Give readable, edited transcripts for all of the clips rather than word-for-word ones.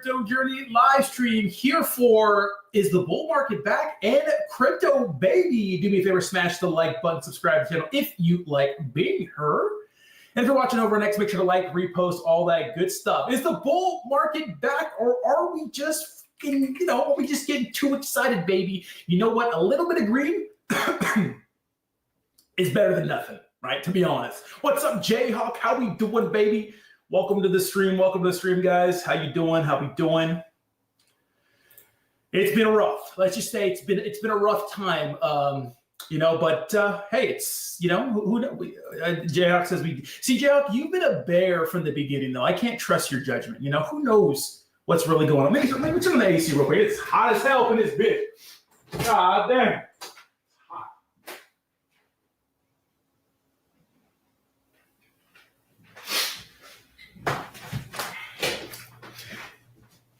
Crypto Journey live stream here for Is the Bull Market Back? And Crypto Baby. Do me a favor, smash the like button, subscribe to the channel if you like being heard. And if you're watching over on X, make sure to like, repost, all that good stuff. Is the bull market back, or are we just getting too excited, baby? You know what? A little bit of green is better than nothing, right? To be honest. What's up, Jayhawk? How we doing, baby? Welcome to the stream. Welcome to the stream, guys. How you doing? How we doing? It's been rough. Let's just say it's been a rough time. But hey, it's who Jayhawk says we see. Jayhawk, you've been a bear from the beginning, though. I can't trust your judgment. Who knows what's really going on? Maybe turn on the AC real quick. It's hot as hell in this bitch. God damn.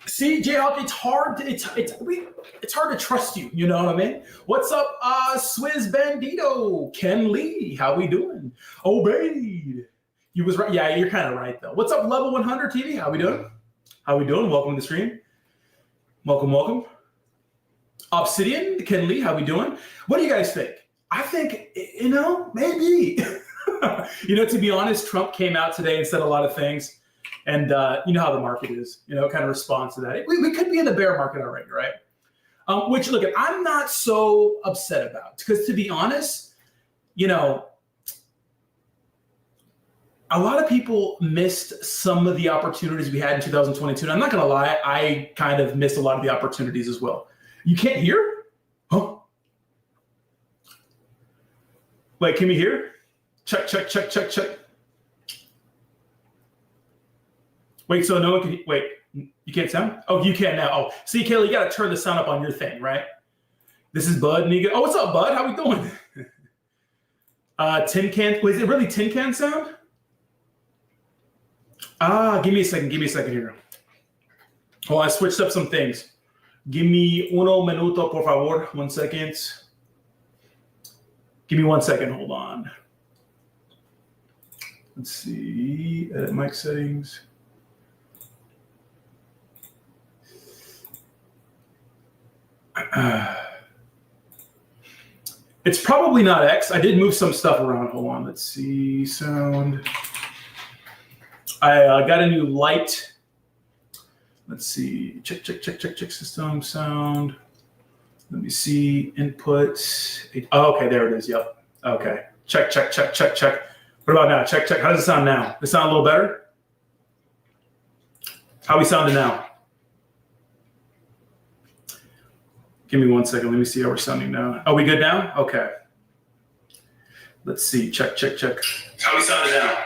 See, Jayhawk, it's hard to trust you. You know what I mean? What's up, Swizz Bandito? Ken Lee, how we doing? Obeyed. He was right. Yeah, you're kind of right though. What's up, Level 100 TV? How we doing? How we doing? Welcome to the stream. Welcome. Obsidian, Ken Lee, how we doing? What do you guys think? I think maybe. To be honest, Trump came out today and said a lot of things. And you know how the market is, kind of responds to that. We could be in the bear market already, right? Which, look, I'm not so upset about. Because to be honest, a lot of people missed some of the opportunities we had in 2022. And I'm not going to lie, I kind of missed a lot of the opportunities as well. You can't hear? Huh? Wait, can we hear? Check. Wait, so no one can, wait, you can't sound? Oh, you can now. Oh, see, Kelly, you got to turn the sound up on your thing, right? This is Bud. Oh, what's up, Bud? How we doing? Tin can, wait, is it really tin can sound? Give me a second here. Oh, I switched up some things. Give me uno minuto, por favor. 1 second. Give me 1 second, hold on. Let's see, edit mic settings. It's probably not X. I did move some stuff around. Hold on. Let's see. Sound. I got a new light. Let's see. Check. System sound. Let me see. Input. Oh, okay. There it is. Yep. Okay. Check. What about now? Check. How does it sound now? Does it sound a little better? How we sounding now? Give me 1 second. Let me see how we're sounding now. Are we good now? Okay. Let's see. Check. How we sounding now?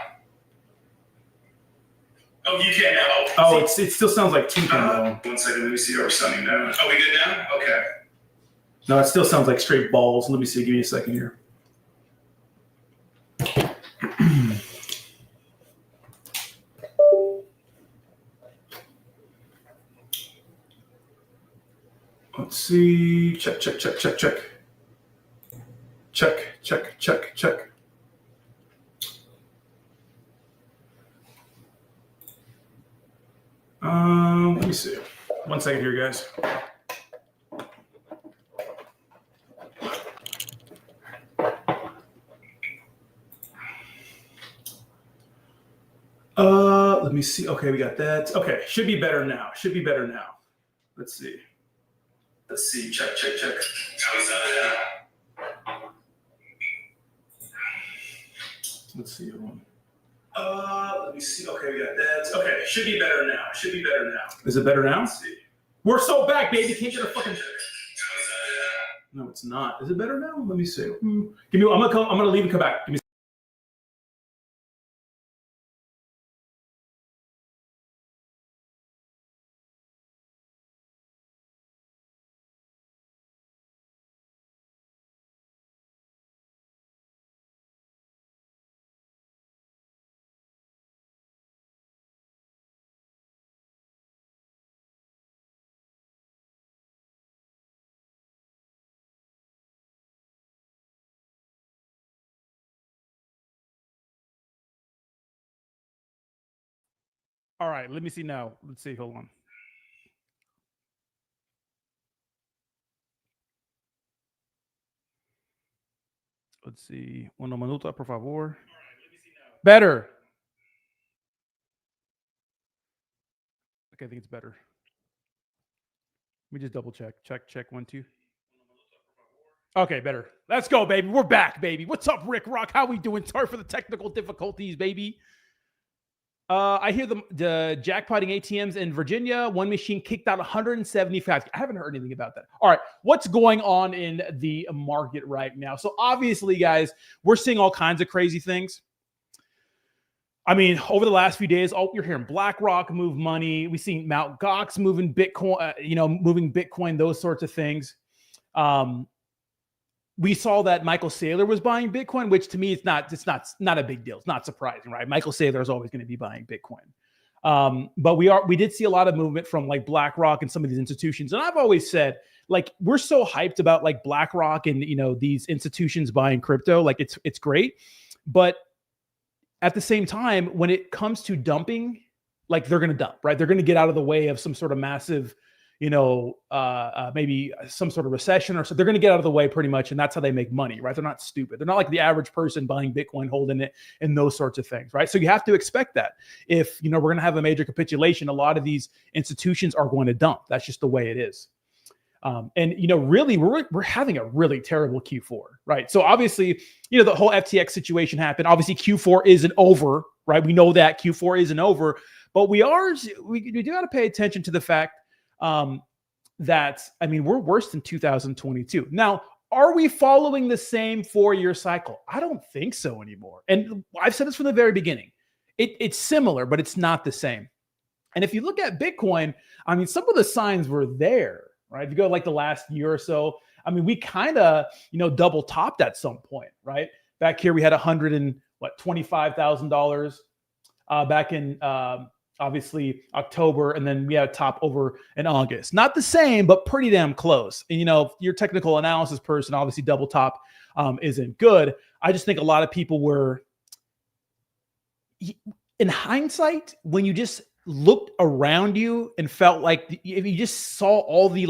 Oh, you can now. Oh, it still sounds like tin can. 1 second. Let me see how we're sounding now. Are we good now? Okay. No, it still sounds like straight balls. Let me see. Give me a second here. Let's see. Check. Let me see. 1 second here, guys. Let me see. Okay, we got that. Okay, should be better now. Let's see. Check. How is that now? Let's see. Let me see. Okay, we got that. Okay, should be better now. Is it better now? Let's see. We're so back, baby. Can't get a fucking. No, it's not. Is it better now? Let me see. Give me. I'm gonna leave and come back. Give me. All right, let me see now. Let's see. Hold on. Let's see. Uno minuto, por favor. Better. Okay, I think it's better. Let me just double check. Check, 1, 2. Okay, better. Let's go, baby. We're back, baby. What's up, Rick Rock? How we doing? Sorry for the technical difficulties, baby. I hear the jackpotting ATMs in Virginia. One machine kicked out 175. I haven't heard anything about that. All right, what's going on in the market right now? So obviously, guys, we're seeing all kinds of crazy things. I mean, over the last few days, you're hearing BlackRock move money. We've seen Mt. Gox moving Bitcoin, moving Bitcoin, those sorts of things. We saw that Michael Saylor was buying Bitcoin, which to me, it's not a big deal. It's not surprising, right? Michael Saylor is always going to be buying Bitcoin. But we did see a lot of movement from like BlackRock and some of these institutions. And I've always said, like, we're so hyped about like BlackRock and, these institutions buying crypto. Like it's great. But at the same time, when it comes to dumping, like they're going to dump, right? They're going to get out of the way of some sort of massive, maybe some sort of recession or so. They're going to get out of the way pretty much. And that's how they make money, right? They're not stupid. They're not like the average person buying Bitcoin, holding it, and those sorts of things, right? So you have to expect that if, we're going to have a major capitulation, a lot of these institutions are going to dump. That's just the way it is. Really, we're having a really terrible Q4, right? So obviously, the whole FTX situation happened. Obviously, Q4 isn't over, right? We know that Q4 isn't over, but we do got to pay attention to the fact that, we're worse than 2022. Now, are we following the same 4-year cycle? I don't think so anymore. And I've said this from the very beginning. It's similar, but it's not the same. And if you look at Bitcoin, some of the signs were there, right? If you go like the last year or so, we kind of, double topped at some point, right? Back here, we had $125,000 back in, obviously October, and then we had a top over in August. Not the same, but pretty damn close. And your technical analysis person, obviously double top isn't good. I just think a lot of people were, in hindsight, when you just looked around you and felt like if you just saw all the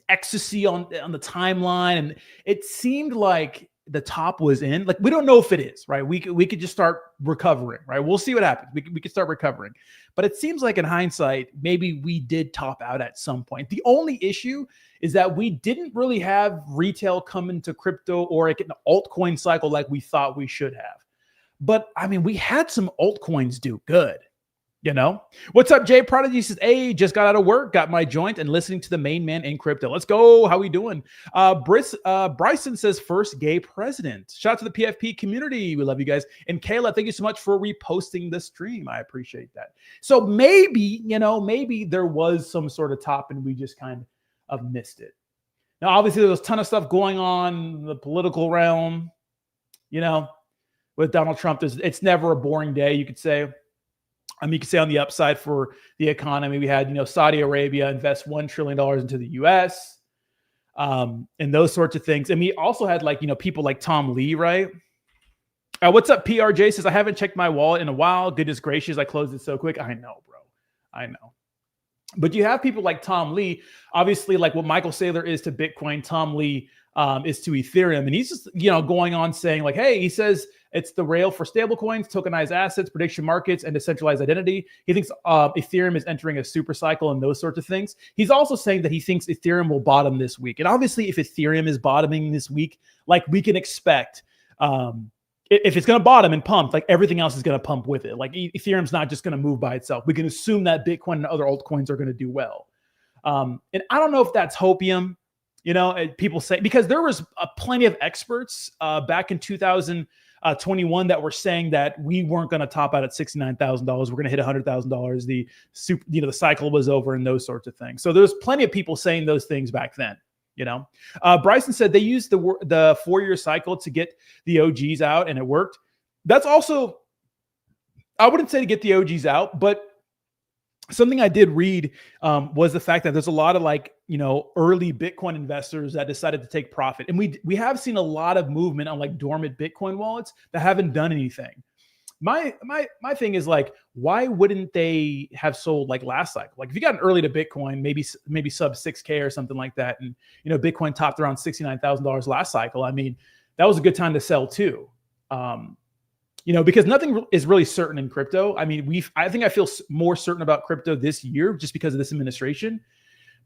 ecstasy on the timeline, and it seemed like the top was in. Like, we don't know if it is, right? We could just start recovering, right? We'll see what happens. We could start recovering. But it seems like in hindsight, maybe we did top out at some point. The only issue is that we didn't really have retail come into crypto or an altcoin cycle like we thought we should have. But we had some altcoins do good. What's up, Jay Prodigy says, hey, just got out of work, got my joint, and listening to the main man in crypto. Let's go. How we doing? Bryson says, first gay president. Shout out to the PFP community. We love you guys. And Kayla, thank you so much for reposting the stream. I appreciate that. So maybe there was some sort of top and we just kind of missed it. Now, obviously, there was a ton of stuff going on in the political realm, with Donald Trump. It's never a boring day, you could say. You could say on the upside for the economy, we had, Saudi Arabia invest $1 trillion into the U.S. And those sorts of things. And we also had people like Tom Lee, right? What's up, PRJ says, I haven't checked my wallet in a while. Goodness gracious, I closed it so quick. I know, bro. I know. But you have people like Tom Lee, obviously, like what Michael Saylor is to Bitcoin, Tom Lee is to Ethereum. And he's just, going on saying like, hey, he says it's the rail for stablecoins, tokenized assets, prediction markets, and decentralized identity. He thinks Ethereum is entering a super cycle and those sorts of things. He's also saying that he thinks Ethereum will bottom this week. And obviously, if Ethereum is bottoming this week, like we can expect, if it's going to bottom and pump, like everything else is going to pump with it. Like Ethereum's not just going to move by itself. We can assume that Bitcoin and other altcoins are going to do well. And I don't know if that's hopium. People say, because there was plenty of experts back in 2021 that were saying that we weren't going to top out at $69,000. We're going to hit $100,000. The cycle was over and those sorts of things. So there's plenty of people saying those things back then. Bryson said they used the 4-year cycle to get the OGs out and it worked. That's also, I wouldn't say to get the OGs out, but something I did read was the fact that there's a lot of early Bitcoin investors that decided to take profit. And we have seen a lot of movement on like dormant Bitcoin wallets that haven't done anything. My thing is like, why wouldn't they have sold like last cycle? Like if you got an early to Bitcoin, maybe sub 6K or something like that. And, Bitcoin topped around $69,000 last cycle. that was a good time to sell too. Because nothing is really certain in crypto. I mean, I think I feel more certain about crypto this year just because of this administration.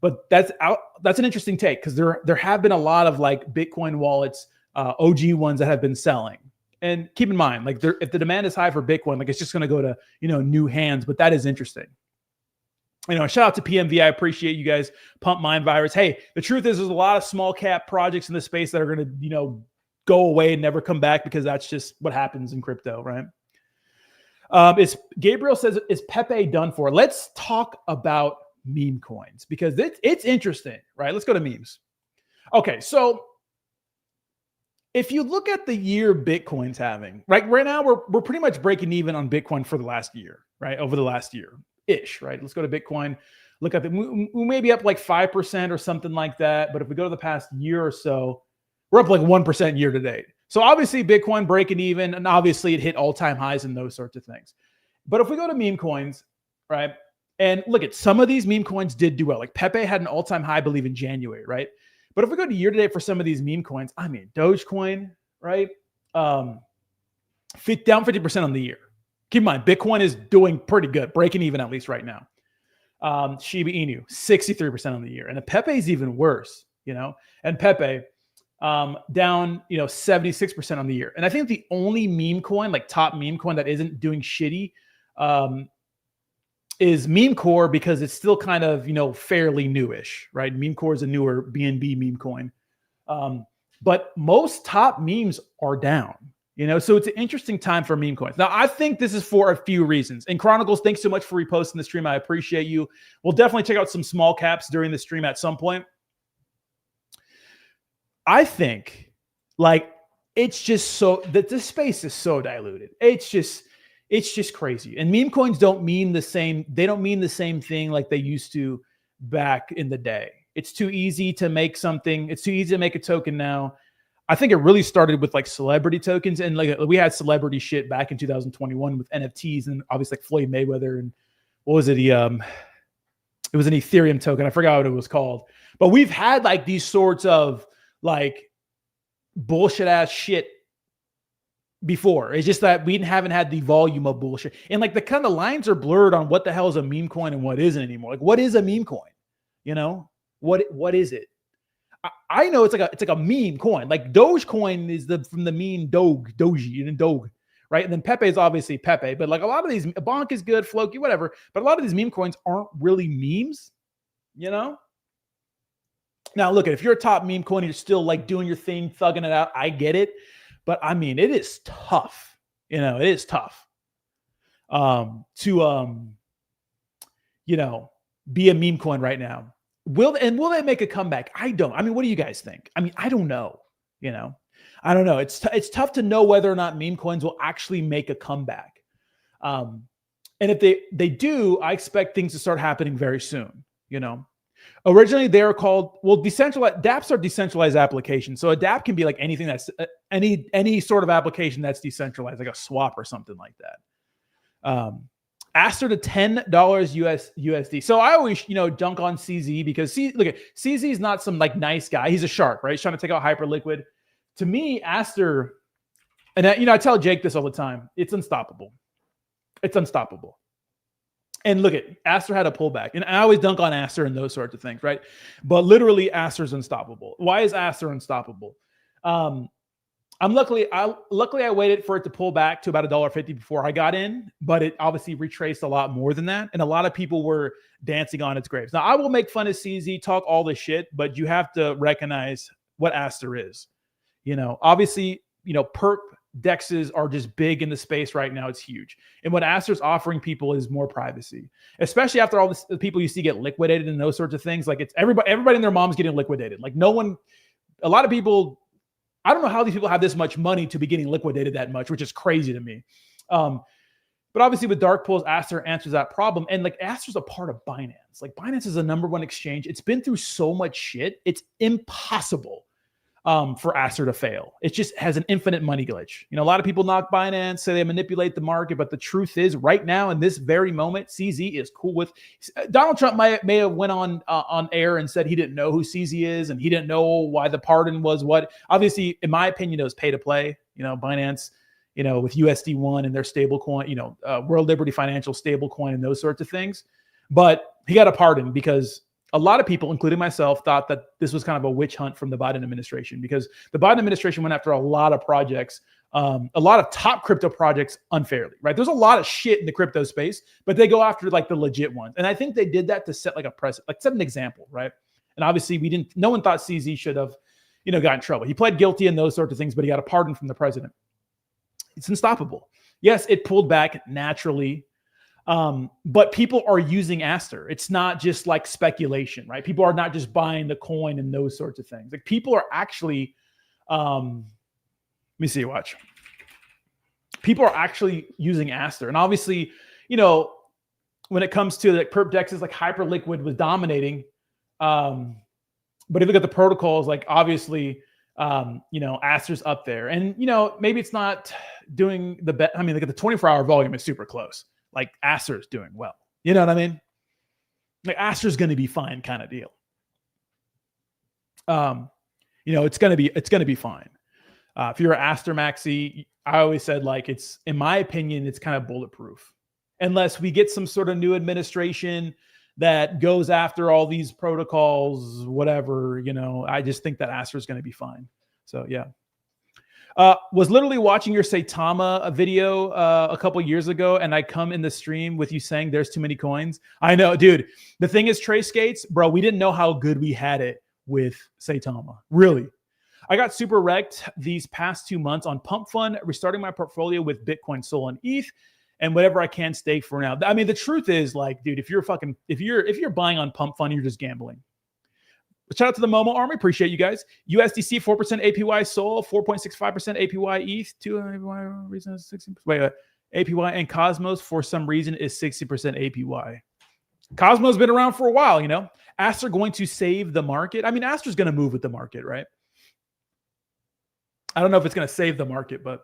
But that's an interesting take, because there have been a lot of like Bitcoin wallets, OG ones that have been selling. And keep in mind, like if the demand is high for Bitcoin, like it's just going to go to new hands. But that is interesting. Shout out to PMV. I appreciate you guys. Pump Mind Virus. Hey, the truth is, there's a lot of small cap projects in this space that are going to go away and never come back, because that's just what happens in crypto, right? Gabriel says, is Pepe done for? Let's talk about meme coins, because it's interesting, right? Let's go to memes. Okay, so if you look at the year Bitcoin's having, right now we're pretty much breaking even on Bitcoin for the last year, right? Over the last year-ish, right? Let's go to Bitcoin. Look at we may be up like 5% or something like that, but if we go to the past year or so, we're up like 1% year to date. So obviously Bitcoin breaking even, and obviously it hit all-time highs and those sorts of things. But if we go to meme coins, right? And look at some of these meme coins did do well. Like Pepe had an all-time high, I believe, in January, right? But if we go to year to date for some of these meme coins, I mean, Dogecoin, right? Down 50% on the year. Keep in mind, Bitcoin is doing pretty good, breaking even at least right now. Shiba Inu, 63% on the year. And Pepe is even worse, And Pepe, down 76% on the year. And I think the only meme coin, like top meme coin, that isn't doing shitty is Memecore, because it's still kind of fairly newish, right? Memecore is a newer BNB meme coin, but most top memes are down. So it's an interesting time for meme coins. Now, I think this is for a few reasons. And Chronicles, thanks so much for reposting the stream. I appreciate you. We'll definitely check out some small caps during the stream at some point. I think like it's just so that this space is so diluted. It's just crazy. And meme coins don't mean the same. They don't mean the same thing like they used to back in the day. It's too easy to make something. It's too easy to make a token now. I think it really started with like celebrity tokens, and like we had celebrity shit back in 2021 with NFTs, and obviously like Floyd Mayweather, and what was it? It was an Ethereum token. I forgot what it was called. But we've had like these sorts of like bullshit ass shit before. It's just that we haven't had the volume of bullshit, and like the kind of lines are blurred on what the hell is a meme coin and what isn't anymore. Like, what is a meme coin? What is it? I know it's like a meme coin. Like Dogecoin is from the meme Doji and Doge, right? And then Pepe is obviously Pepe, but like a lot of these, Bonk is good, Floki, whatever. But a lot of these meme coins aren't really memes, Now, look, if you're a top meme coin, you're still like doing your thing, thugging it out. I get it, but I mean, it is tough. It is tough to be a meme coin right now. Will they make a comeback? I don't. I mean, what do you guys think? I mean, I don't know. I don't know. It's tough to know whether or not meme coins will actually make a comeback. And if they do, I expect things to start happening very soon. Originally they are called decentralized. DApps are decentralized applications. So a DApp can be like anything that's any sort of application that's decentralized, like a swap or something like that. Aster to $10 USD. So I always, dunk on CZ because CZ is not some like nice guy. He's a shark, right? He's trying to take out Hyperliquid. To me, Aster, and I tell Jake this all the time. It's unstoppable. It's unstoppable. And look at Aster had a pullback, and I always dunk on Aster and those sorts of things, right? But literally, Aster's unstoppable. Why is Aster unstoppable? Luckily I waited for it to pull back to about $1.50 before I got in, but it obviously retraced a lot more than that. And a lot of people were dancing on its graves. Now I will make fun of CZ, talk all this shit, but you have to recognize what Aster is. Obviously, perp dexes are just big in the space right now. It's huge. And what Aster's offering people is more privacy, especially after all the people you see get liquidated and those sorts of things. Like it's everybody and their mom's getting liquidated. Like a lot of people, I don't know how these people have this much money to be getting liquidated that much, which is crazy to me. But obviously with dark pools, Aster answers that problem. And like Aster's a part of Binance. Like Binance is the #1 exchange. It's been through so much shit. It's impossible for Aster to fail. It just has an infinite money glitch. You know, a lot of people knock Binance, say they manipulate the market, but the truth is, right now in this very moment, CZ is cool with. Donald Trump may have went on air and said he didn't know who CZ is and he didn't know why the pardon was what. Obviously, in my opinion, it was pay to play. You know, Binance, you know, with USD1 and their stable coin, you know, World Liberty Financial stable coin and those sorts of things. But he got a pardon because a lot of people, including myself, thought that this was kind of a witch hunt from the Biden administration, because the Biden administration went after a lot of projects, a lot of top crypto projects unfairly, right? There's a lot of shit in the crypto space, but they go after like the legit ones. And I think they did that to set like a precedent, like set an example, right? And obviously no one thought CZ should have, you know, got in trouble. He pled guilty and those sorts of things, but he got a pardon from the president. It's unstoppable. Yes, it pulled back naturally. But people are using Aster. It's not just like speculation, right? People are not just buying the coin and those sorts of things. Like people are actually, let me see, watch. People are actually using Aster. And obviously, you know, when it comes to like perp dexes, like Hyperliquid was dominating. But if you look at the protocols, like obviously, you know, Aster's up there. And, you know, maybe it's not doing the best. I mean, look at the 24-hour volume is super close. Like Aster's doing well. You know what I mean? Like Aster's going to be fine kind of deal. You know, it's going to be fine. If you're an Aster maxi, I always said like it's, in my opinion, it's kind of bulletproof. Unless we get some sort of new administration that goes after all these protocols, whatever, you know, I just think that Aster is going to be fine. So yeah. Was literally watching your Saitama video a couple years ago, and I come in the stream with you saying there's too many coins. I know, dude. The thing is, Trace Gates, bro, we didn't know how good we had it with Saitama. Really. I got super wrecked these past 2 months on Pump Fund, restarting my portfolio with Bitcoin, Sol, and ETH, and whatever I can stake for now. I mean, the truth is, like, dude, if you're buying on Pump Fund, you're just gambling. Shout out to the Momo Army. Appreciate you guys. USDC 4% APY Sol, 4.65% APY ETH, 2 APY reason is 16%. Wait, APY and Cosmos for some reason is 60% APY. Cosmos been around for a while, you know. Aster going to save the market. I mean, Aster's going to move with the market, right? I don't know if it's going to save the market, but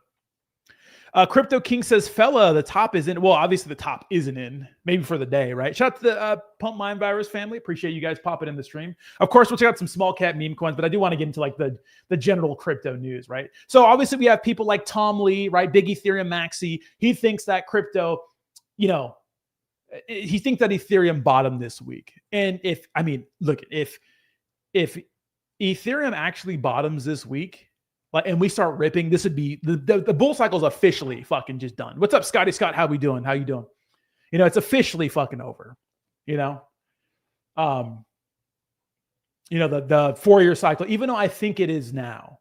Crypto King says, fella, the top isn't. Well, obviously the top isn't in, maybe for the day, right? Shout out to the Pump Mind Virus family. Appreciate you guys popping in the stream. Of course, we'll check out some small cap meme coins, but I do want to get into like the general crypto news, right? So obviously we have people like Tom Lee, right? Big Ethereum Maxi. He thinks that crypto, you know, he thinks that Ethereum bottomed this week. And if Ethereum actually bottoms this week, and we start ripping, this would be the bull cycle is officially fucking just done. What's up, Scotty Scott? How we doing? How you doing? You know, it's officially fucking over. You know, the 4-year cycle, even though I think it is now.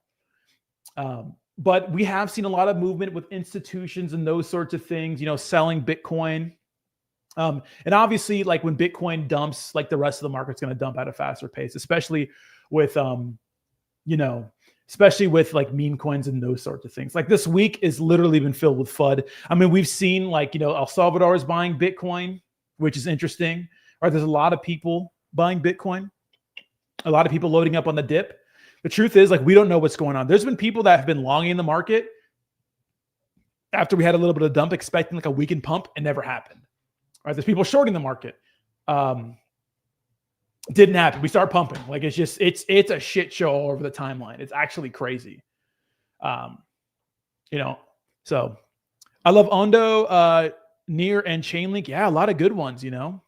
But we have seen a lot of movement with institutions and those sorts of things. You know, selling Bitcoin. And obviously, like when Bitcoin dumps, like the rest of the market's going to dump at a faster pace, especially with especially with like meme coins and those sorts of things. Like this week is literally been filled with FUD. I mean, we've seen like, you know, El Salvador is buying Bitcoin, which is interesting. Right? There's a lot of people buying Bitcoin, a lot of people loading up on the dip. The truth is, like, we don't know what's going on. There's been people that have been longing the market after we had a little bit of dump, expecting like a weekend pump, and never happened. Right? There's people shorting the market. Didn't happen. We start pumping. Like it's a shit show all over the timeline. It's actually crazy. You know, so I love Ondo, Near, and Chainlink. Yeah, a lot of good ones, you know.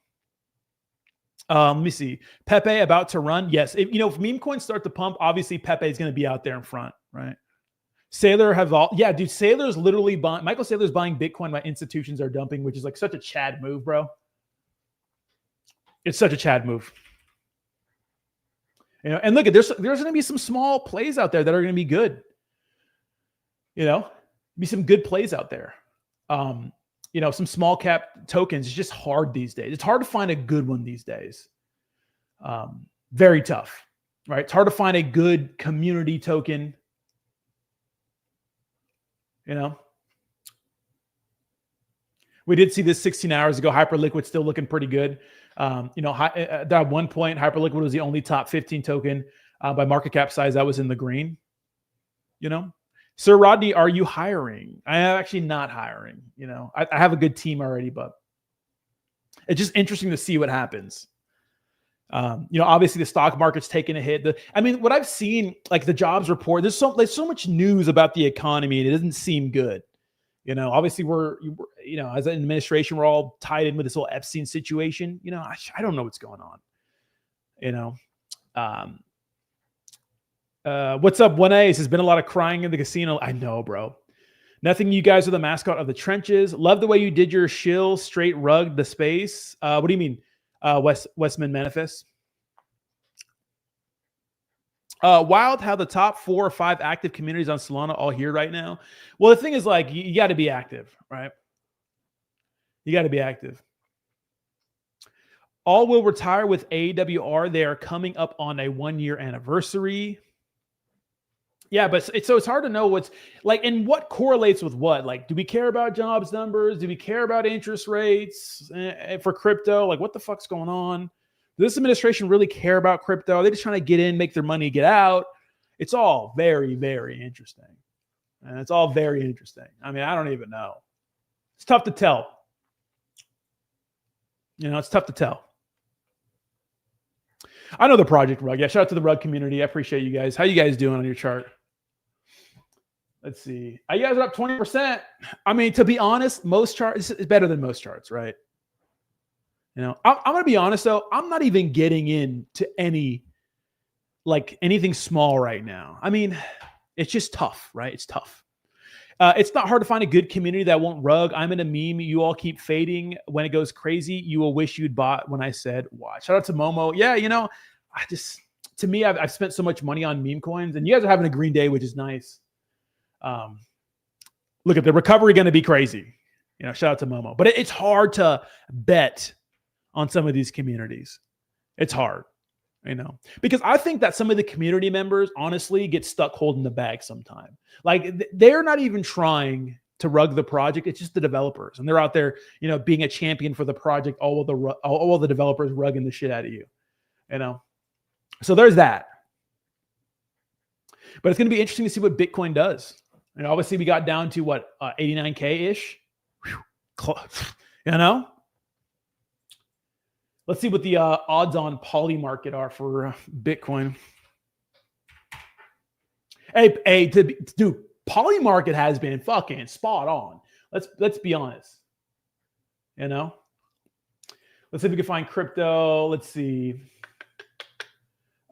Let me see. Pepe about to run. Yes. If meme coins start to pump, obviously Pepe is going to be out there in front, right? Sailor have all, yeah, dude. Sailor's literally buying, Michael Saylor's buying Bitcoin while institutions are dumping, which is like such a Chad move, bro. It's such a Chad move. You know, and look, there's going to be some small plays out there that are going to be good. You know, be some good plays out there. You know, some small cap tokens. It's just hard these days. It's hard to find a good one these days. Very tough, right? It's hard to find a good community token. You know, we did see this 16 hours ago. Hyperliquid still looking pretty good. You know, at one point, Hyperliquid was the only top 15 token by market cap size that was in the green. You know, Sir Rodney, are you hiring? I am actually not hiring. You know, I have a good team already, but it's just interesting to see what happens. You know, obviously the stock market's taking a hit. I mean, what I've seen, like the jobs report, there's so much news about the economy, and it doesn't seem good. You know, obviously you know, as an administration, we're all tied in with this whole Epstein situation. You know, I don't know what's going on. You know, what's up, 1A? There's been a lot of crying in the casino. I know, bro. Nothing. You guys are the mascot of the trenches. Love the way you did your shill straight rug the space. What do you mean? Westman Manifest. Wild how the top 4 or 5 active communities on Solana all here right now. Well, the thing is, like, you got to be active, right? You got to be active. All will retire with AWR. They are coming up on a 1-year anniversary. Yeah, but it's hard to know what's like, and what correlates with what. Like, do we care about jobs numbers? Do we care about interest rates for crypto? Like, what the fuck's going on? Does this administration really care about crypto? Are they just trying to get in, make their money, get out? It's all very, very interesting. And it's all very interesting. I mean, I don't even know. It's tough to tell. You know, it's tough to tell. I know the Project Rug. Yeah, shout out to the Rug community. I appreciate you guys. How you guys doing on your chart? Let's see. You guys are up 20%. I mean, to be honest, most charts is better than most charts, right? You know, I'm going to be honest, though. I'm not even getting into anything small right now. I mean, it's just tough, right? It's tough. It's not hard to find a good community that won't rug. I'm in a meme. You all keep fading. When it goes crazy, you will wish you'd bought when I said watch. Shout out to Momo. Yeah, you know, to me, I've spent so much money on meme coins, and you guys are having a green day, which is nice. Look at the recovery going to be crazy. You know, shout out to Momo. But it's hard to bet on some of these communities. It's hard, you know, because I think that some of the community members honestly get stuck holding the bag sometime. Like, they're not even trying to rug the project. It's just the developers, and they're out there, you know, being a champion for the project. All the developers rugging the shit out of you, you know. So there's that. But it's going to be interesting to see what Bitcoin does. And obviously, we got down to what 89K ish. You know. Let's see what the odds on Poly market are for Bitcoin. Hey, dude, Poly market has been fucking spot on. Let's be honest. You know, let's see if we can find crypto. Let's see,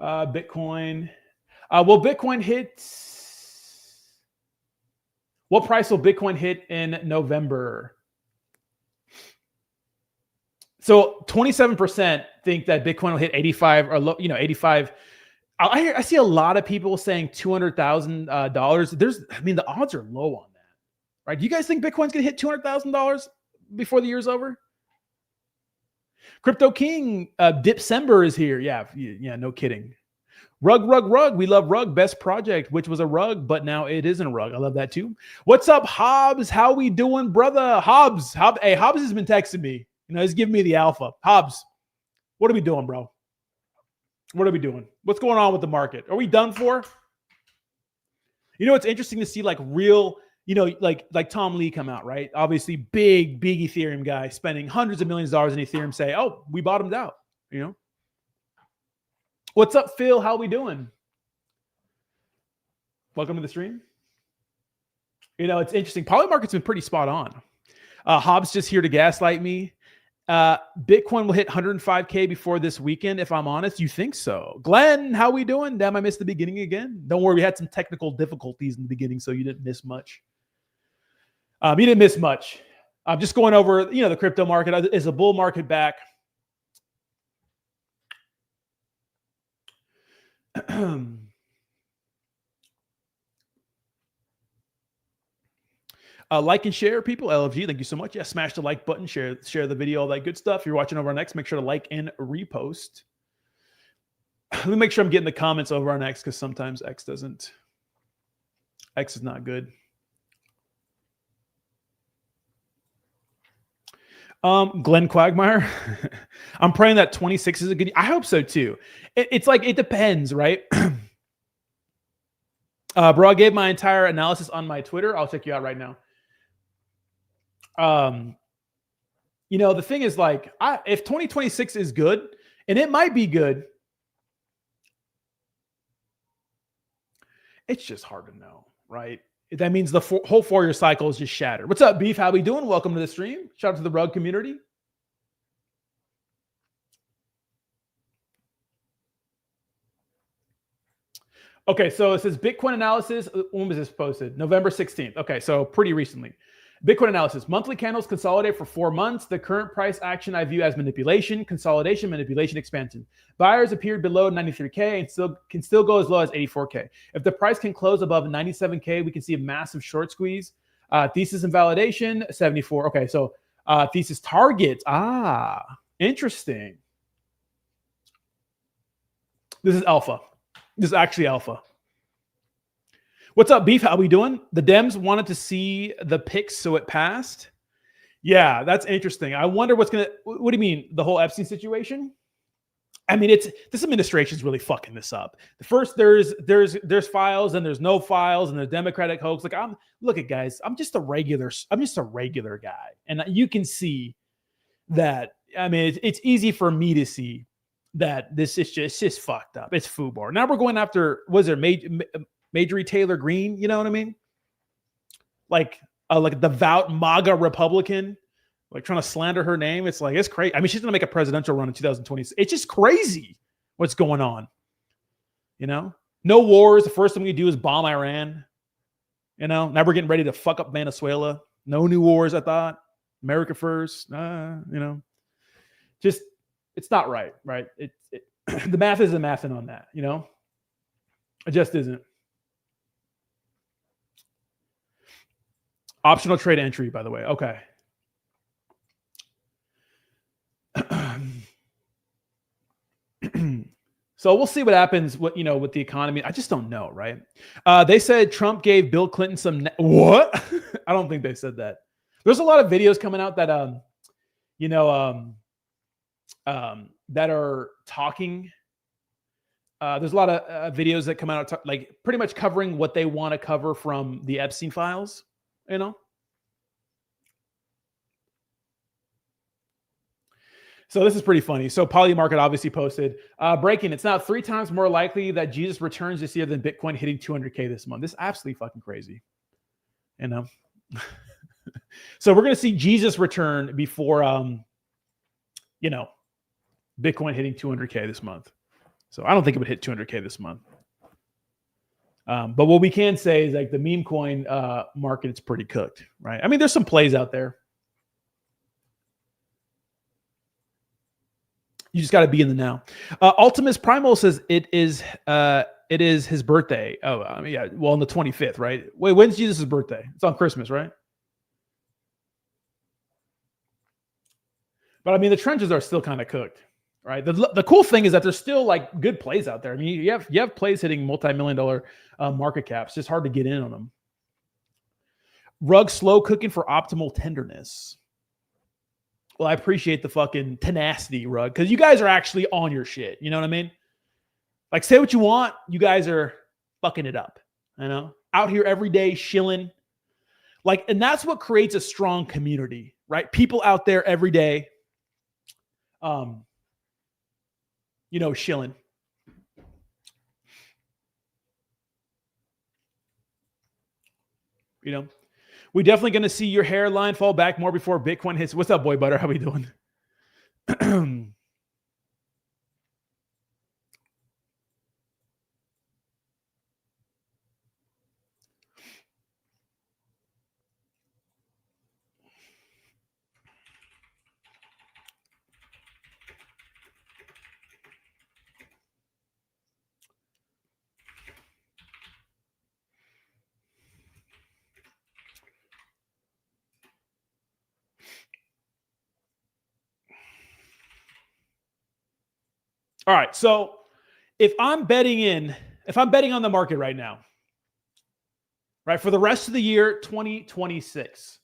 Bitcoin. Will Bitcoin hit? What price will Bitcoin hit in November? So 27% think that Bitcoin will hit 85 or 85. I see a lot of people saying $200,000. I mean, the odds are low on that, right? Do you guys think Bitcoin's gonna hit $200,000 before the year's over? Crypto King, Dipsember is here. Yeah, no kidding. Rug. We love Rug. Best project, which was a rug, but now it isn't a rug. I love that too. What's up, Hobbs? How we doing, brother? Hobbs. Hey, Hobbs has been texting me. You know, he's giving me the alpha. Hobbs, what are we doing, bro? What are we doing? What's going on with the market? Are we done for? You know, it's interesting to see like real, you know, like Tom Lee come out, right? Obviously, big Ethereum guy spending hundreds of millions of dollars in Ethereum say, oh, we bottomed out, you know? What's up, Phil? How we doing? Welcome to the stream. You know, it's interesting. Poly market's been pretty spot on. Hobbs just here to gaslight me. Bitcoin will hit 105K before this weekend. If I'm honest, you think so? Glenn, how we doing? Damn, I missed the beginning again. Don't worry, we had some technical difficulties in the beginning, so you didn't miss much. You didn't miss much. I'm just going over, you know, the crypto market. Is a bull market back? Like and share, people. LFG, thank you so much. Yeah, smash the like button, share the video, all that good stuff. If you're watching over on X, make sure to like and repost. Let me make sure I'm getting the comments over on X, because sometimes X is not good. Glenn Quagmire. I'm praying that 26 is a good. I hope so too. It's like, it depends, right? Bro, I gave my entire analysis on my Twitter. I'll check you out right now. The thing is, like, if 2026 is good, and it might be good, it's just hard to know, right? That means the whole 4-year cycle is just shattered. What's up, Beef? How we doing? Welcome to the stream. Shout out to the Rug community. Okay, so it says Bitcoin analysis. When was this posted? November 16th. Okay, so pretty recently. Bitcoin analysis. Monthly candles consolidate for 4 months. The current price action I view as manipulation, consolidation, manipulation, expansion. Buyers appeared below 93K and can still go as low as 84K. If the price can close above 97K, we can see a massive short squeeze. Thesis invalidation, 74. Okay, so thesis target. Interesting. This is alpha. This is actually alpha. What's up, Beef? How we doing? The Dems wanted to see the picks, so it passed. Yeah, that's interesting. I wonder what do you mean? The whole Epstein situation? I mean, this administration is really fucking this up. First, there's files, and there's no files, and there's Democratic hoax. Like, look at guys, I'm just a regular guy, and you can see that. I mean, it's easy for me to see that this is just fucked up. It's FUBAR. Now we're going after, was there Marjorie Taylor Greene? You know what I mean? Like a devout MAGA Republican, like trying to slander her name. It's like, it's crazy. I mean, she's going to make a presidential run in 2020. It's just crazy what's going on. No wars. The first thing we do is bomb Iran. Now we're getting ready to fuck up Venezuela. No new wars, I thought. America first. Just, it's not right? The math isn't mathing on that, It just isn't. Optional trade entry, by the way. Okay. So we'll see what happens with the economy. I just don't know, right? They said Trump gave Bill Clinton some what? I don't think they said that. There's a lot of videos coming out that that are talking. There's a lot of videos that come out like pretty much covering what they want to cover from the Epstein files, So this is pretty funny. So Polymarket obviously posted, breaking, it's now 3 times more likely that Jesus returns this year than Bitcoin hitting 200K this month. This is absolutely fucking crazy. So we're going to see Jesus return before, Bitcoin hitting 200K this month. So I don't think it would hit 200K this month. But what we can say is like the meme coin market, it's pretty cooked, right? I mean, there's some plays out there. You just got to be in the now. Ultimus Primal says it is his birthday. Oh, yeah. Well, on the 25th, right? Wait, when's Jesus' birthday? It's on Christmas, right? But I mean, the trenches are still kind of cooked, right? The cool thing is that there's still like good plays out there. I mean, you have plays hitting multi-million-dollar market caps. It's hard to get in on them. Rug slow cooking for optimal tenderness. Well, I appreciate the fucking tenacity, Rug, because you guys are actually on your shit. You know what I mean? Like, say what you want. You guys are fucking it up. Out here every day shilling. Like, and that's what creates a strong community, right? People out there every day, shilling. We're definitely going to see your hairline fall back more before Bitcoin hits. What's up, boy butter? How we doing? All right. So if I'm betting on the market right now, right, for the rest of the year, 2026,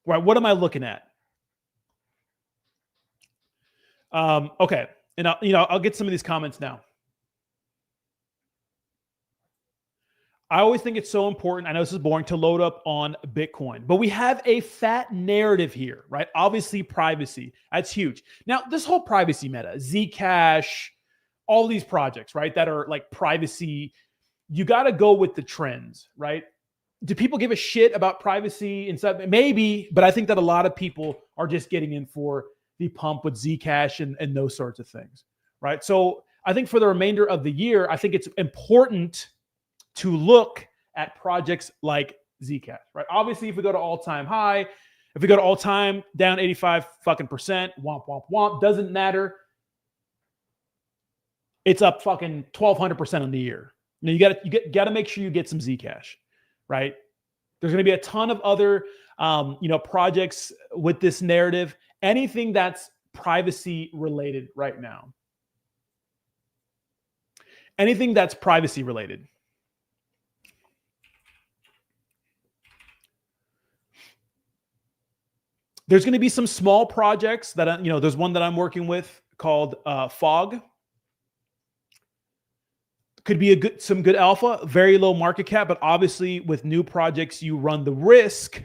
right, what am I looking at? Okay. And I'll get some of these comments now. I always think it's so important. I know this is boring to load up on Bitcoin, but we have a fat narrative here, right? Obviously, privacy. That's huge. Now, this whole privacy meta, Zcash, all these projects, right, that are like privacy, you got to go with the trends, right? Do people give a shit about privacy and stuff? Maybe, but I think that a lot of people are just getting in for the pump with Zcash and those sorts of things, right? So I think for the remainder of the year, I think it's important to look at projects like Zcash, right? Obviously, if we go to all-time high, if we go to all-time down 85 fucking percent, womp, womp, womp, doesn't matter. It's up fucking 1,200% on the year. You gotta make sure you get some Zcash, right? There's going to be a ton of other, projects with this narrative. Anything that's privacy related right now. Anything that's privacy related. There's going to be some small projects that, there's one that I'm working with called Fog. Could be some good alpha, very low market cap, but obviously with new projects, you run the risk.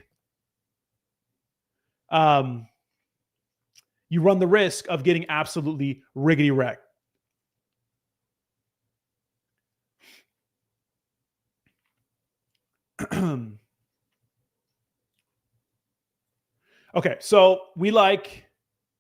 You run the risk of getting absolutely riggedy wrecked. Okay, so we like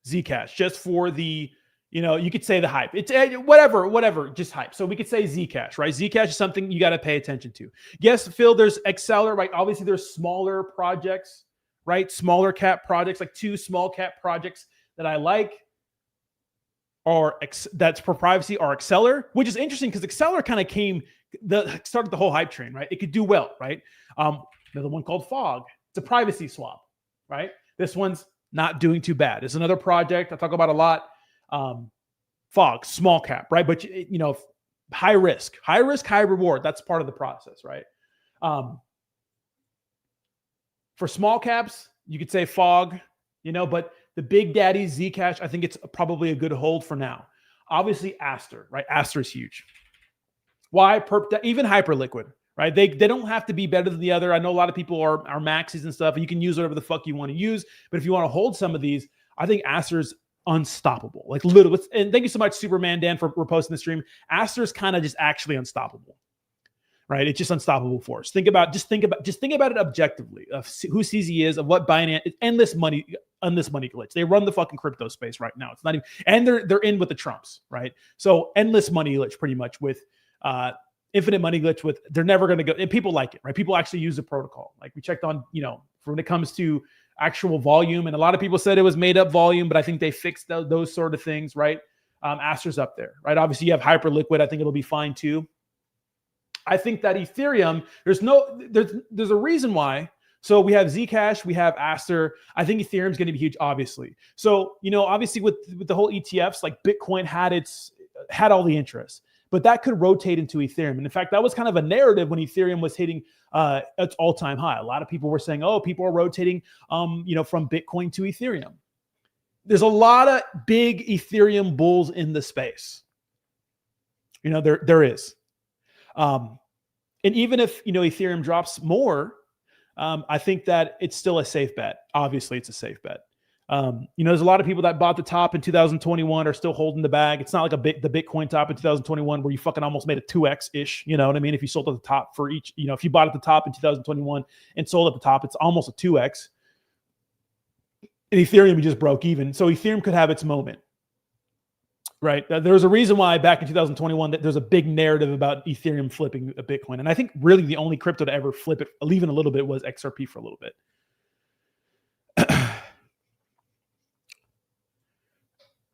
Zcash just for the, you could say the hype. It's whatever, just hype. So we could say Zcash, right? Zcash is something you got to pay attention to. Yes, Phil, there's Acceler, right? Obviously, there's smaller projects, right? Smaller cap projects, like 2 small cap projects that I like, or that's for privacy, are Acceler, which is interesting because Acceler kind of started the whole hype train, right? It could do well, right? Another one called Fog. It's a privacy swap, right? This one's not doing too bad. It's another project I talk about a lot. Fog, small cap, right? But high risk, high reward. That's part of the process, right? For small caps, you could say Fog, but the big daddy Zcash, I think it's probably a good hold for now. Obviously, Aster, right? Aster is huge. Why? Even Hyperliquid, right? They don't have to be better than the other. I know a lot of people are maxis and stuff. You can use whatever the fuck you want to use. But if you want to hold some of these, I think Aster's unstoppable. Like literally. And thank you so much, Superman Dan, for reposting the stream. Aster's kind of just actually unstoppable, right? It's just unstoppable for us. Think about it objectively of who CZ is, of what Binance, it's endless money glitch. They run the fucking crypto space right now. It's not even, and they're in with the Trumps, right? So endless money glitch pretty much with infinite money glitch with, they're never going to go, and people like it, right? People actually use the protocol. Like we checked on, for when it comes to actual volume, and a lot of people said it was made up volume, but I think they fixed those sort of things, right? Aster's up there, right? Obviously you have Hyperliquid. I think it'll be fine too. I think that Ethereum, there's a reason why. So we have Zcash, we have Aster. I think Ethereum is going to be huge, obviously. So, obviously with the whole ETFs, like Bitcoin had all the interest, but that could rotate into Ethereum. And in fact, that was kind of a narrative when Ethereum was hitting its all-time high. A lot of people were saying, oh, people are rotating, from Bitcoin to Ethereum. There's a lot of big Ethereum bulls in the space. There is. And even if, Ethereum drops more, I think that it's still a safe bet. Obviously, it's a safe bet. There's a lot of people that bought the top in 2021 are still holding the bag. It's not like the Bitcoin top in 2021 where you fucking almost made a 2x-ish. You know what I mean? If you sold at the top for each, if you bought at the top in 2021 and sold at the top, it's almost a 2x. And Ethereum, you just broke even. So Ethereum could have its moment. Right. There's a reason why back in 2021 that there's a big narrative about Ethereum flipping a Bitcoin. And I think really the only crypto to ever flip it, even a little bit, was XRP for a little bit.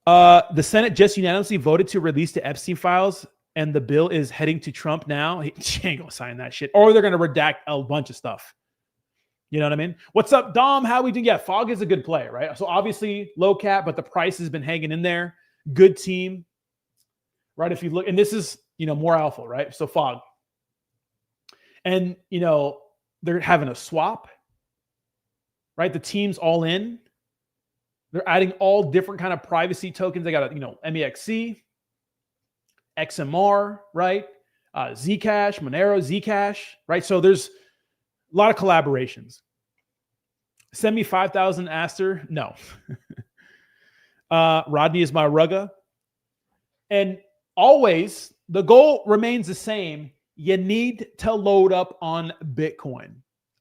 The Senate just unanimously voted to release the Epstein files, and the bill is heading to Trump now. He ain't gonna sign that shit. Or they're going to redact a bunch of stuff. You know what I mean? What's up, Dom? How we doing? Yeah, Fog is a good play, right? So obviously low cap, but the price has been hanging in there. Good team, right? If you look, and this is, more alpha, right? So Fog. And, they're having a swap, right? The team's all in. They're adding all different kind of privacy tokens. They got, MEXC, XMR, right? Zcash, Monero, Zcash, right? So there's a lot of collaborations. Send me 5,000 Aster. No. Rodney is my rugga. And always the goal remains the same. You need to load up on Bitcoin.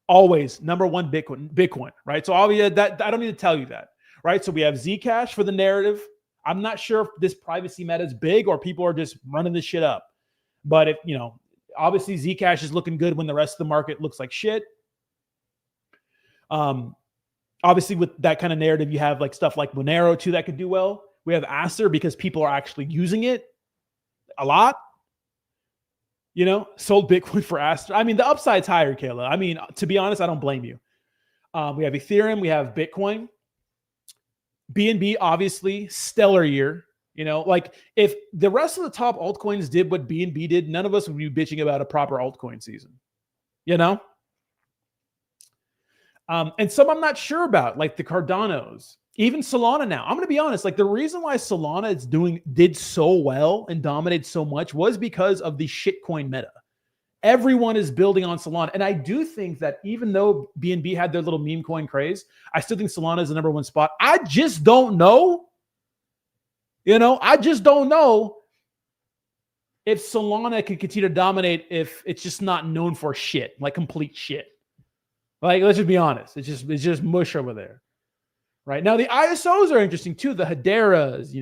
Always number one, Bitcoin, right? So obviously that I don't need to tell you that, right? So we have Zcash for the narrative. I'm not sure if this privacy meta is big or people are just running this shit up. But if, obviously Zcash is looking good when the rest of the market looks like shit. Obviously with that kind of narrative, you have like stuff like Monero too that could do well. We have Aster because people are actually using it a lot. Sold Bitcoin for Aster. I mean, the upside's higher, Kayla. I mean, to be honest, I don't blame you. We have Ethereum, we have Bitcoin. BNB, obviously, stellar year. Like if the rest of the top altcoins did what BNB did, none of us would be bitching about a proper altcoin season. And some I'm not sure about, like the Cardanos, even Solana now. I'm going to be honest, like the reason why Solana did so well and dominated so much was because of the shitcoin meta. Everyone is building on Solana. And I do think that even though BNB had their little meme coin craze, I still think Solana is the number one spot. I just don't know. I just don't know if Solana can continue to dominate if it's just not known for shit, like complete shit. Like, let's just be honest. It's just mush over there. Right now, the ISOs are interesting too. The Hederas,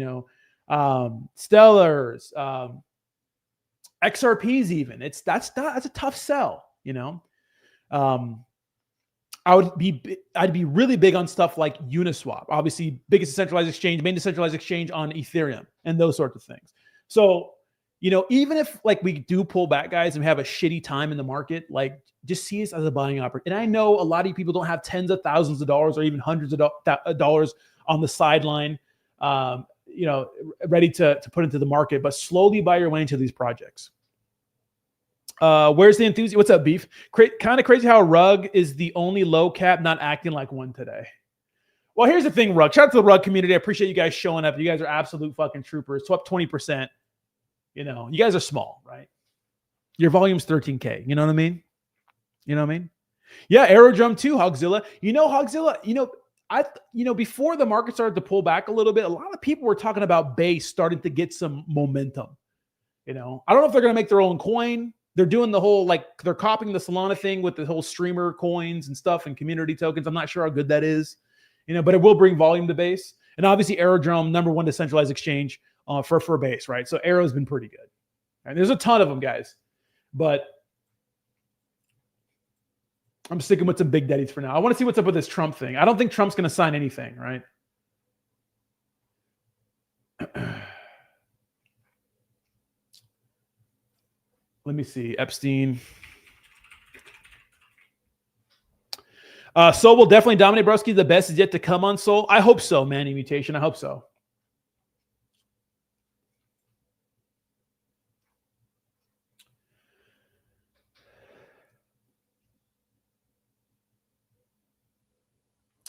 Stellars, XRPs, even that's a tough sell. I'd be really big on stuff like Uniswap, obviously biggest decentralized exchange, main decentralized exchange on Ethereum, and those sorts of things. So, even if like we do pull back, guys, and we have a shitty time in the market, like just see us as a buying opportunity. And I know a lot of people don't have tens of thousands of dollars or even hundreds of dollars on the sideline, ready to put into the market, but slowly buy your way into these projects. Where's the enthusiasm? What's up, Beef? Kind of crazy how Rug is the only low cap not acting like one today. Well, here's the thing, Rug. Shout out to the Rug community. I appreciate you guys showing up. You guys are absolute fucking troopers. So up 20%. You guys are small, right? Your volume's 13K. You know what I mean? Yeah, Aerodrum too, Hogzilla. Hogzilla, before the market started to pull back a little bit, a lot of people were talking about Base starting to get some momentum. I don't know if they're going to make their own coin. They're doing the whole, they're copying the Solana thing with the whole streamer coins and stuff and community tokens. I'm not sure how good that is, but it will bring volume to Base. And obviously Aerodrum, number one decentralized exchange for Base, right? So Aero's been pretty good. And there's a ton of them, guys. But I'm sticking with some big daddies for now. I want to see what's up with this Trump thing. I don't think Trump's going to sign anything, right? Let me see. Epstein. Sol will definitely dominate, broski. The best is yet to come on Sol. I hope so, Manny Mutation. I hope so.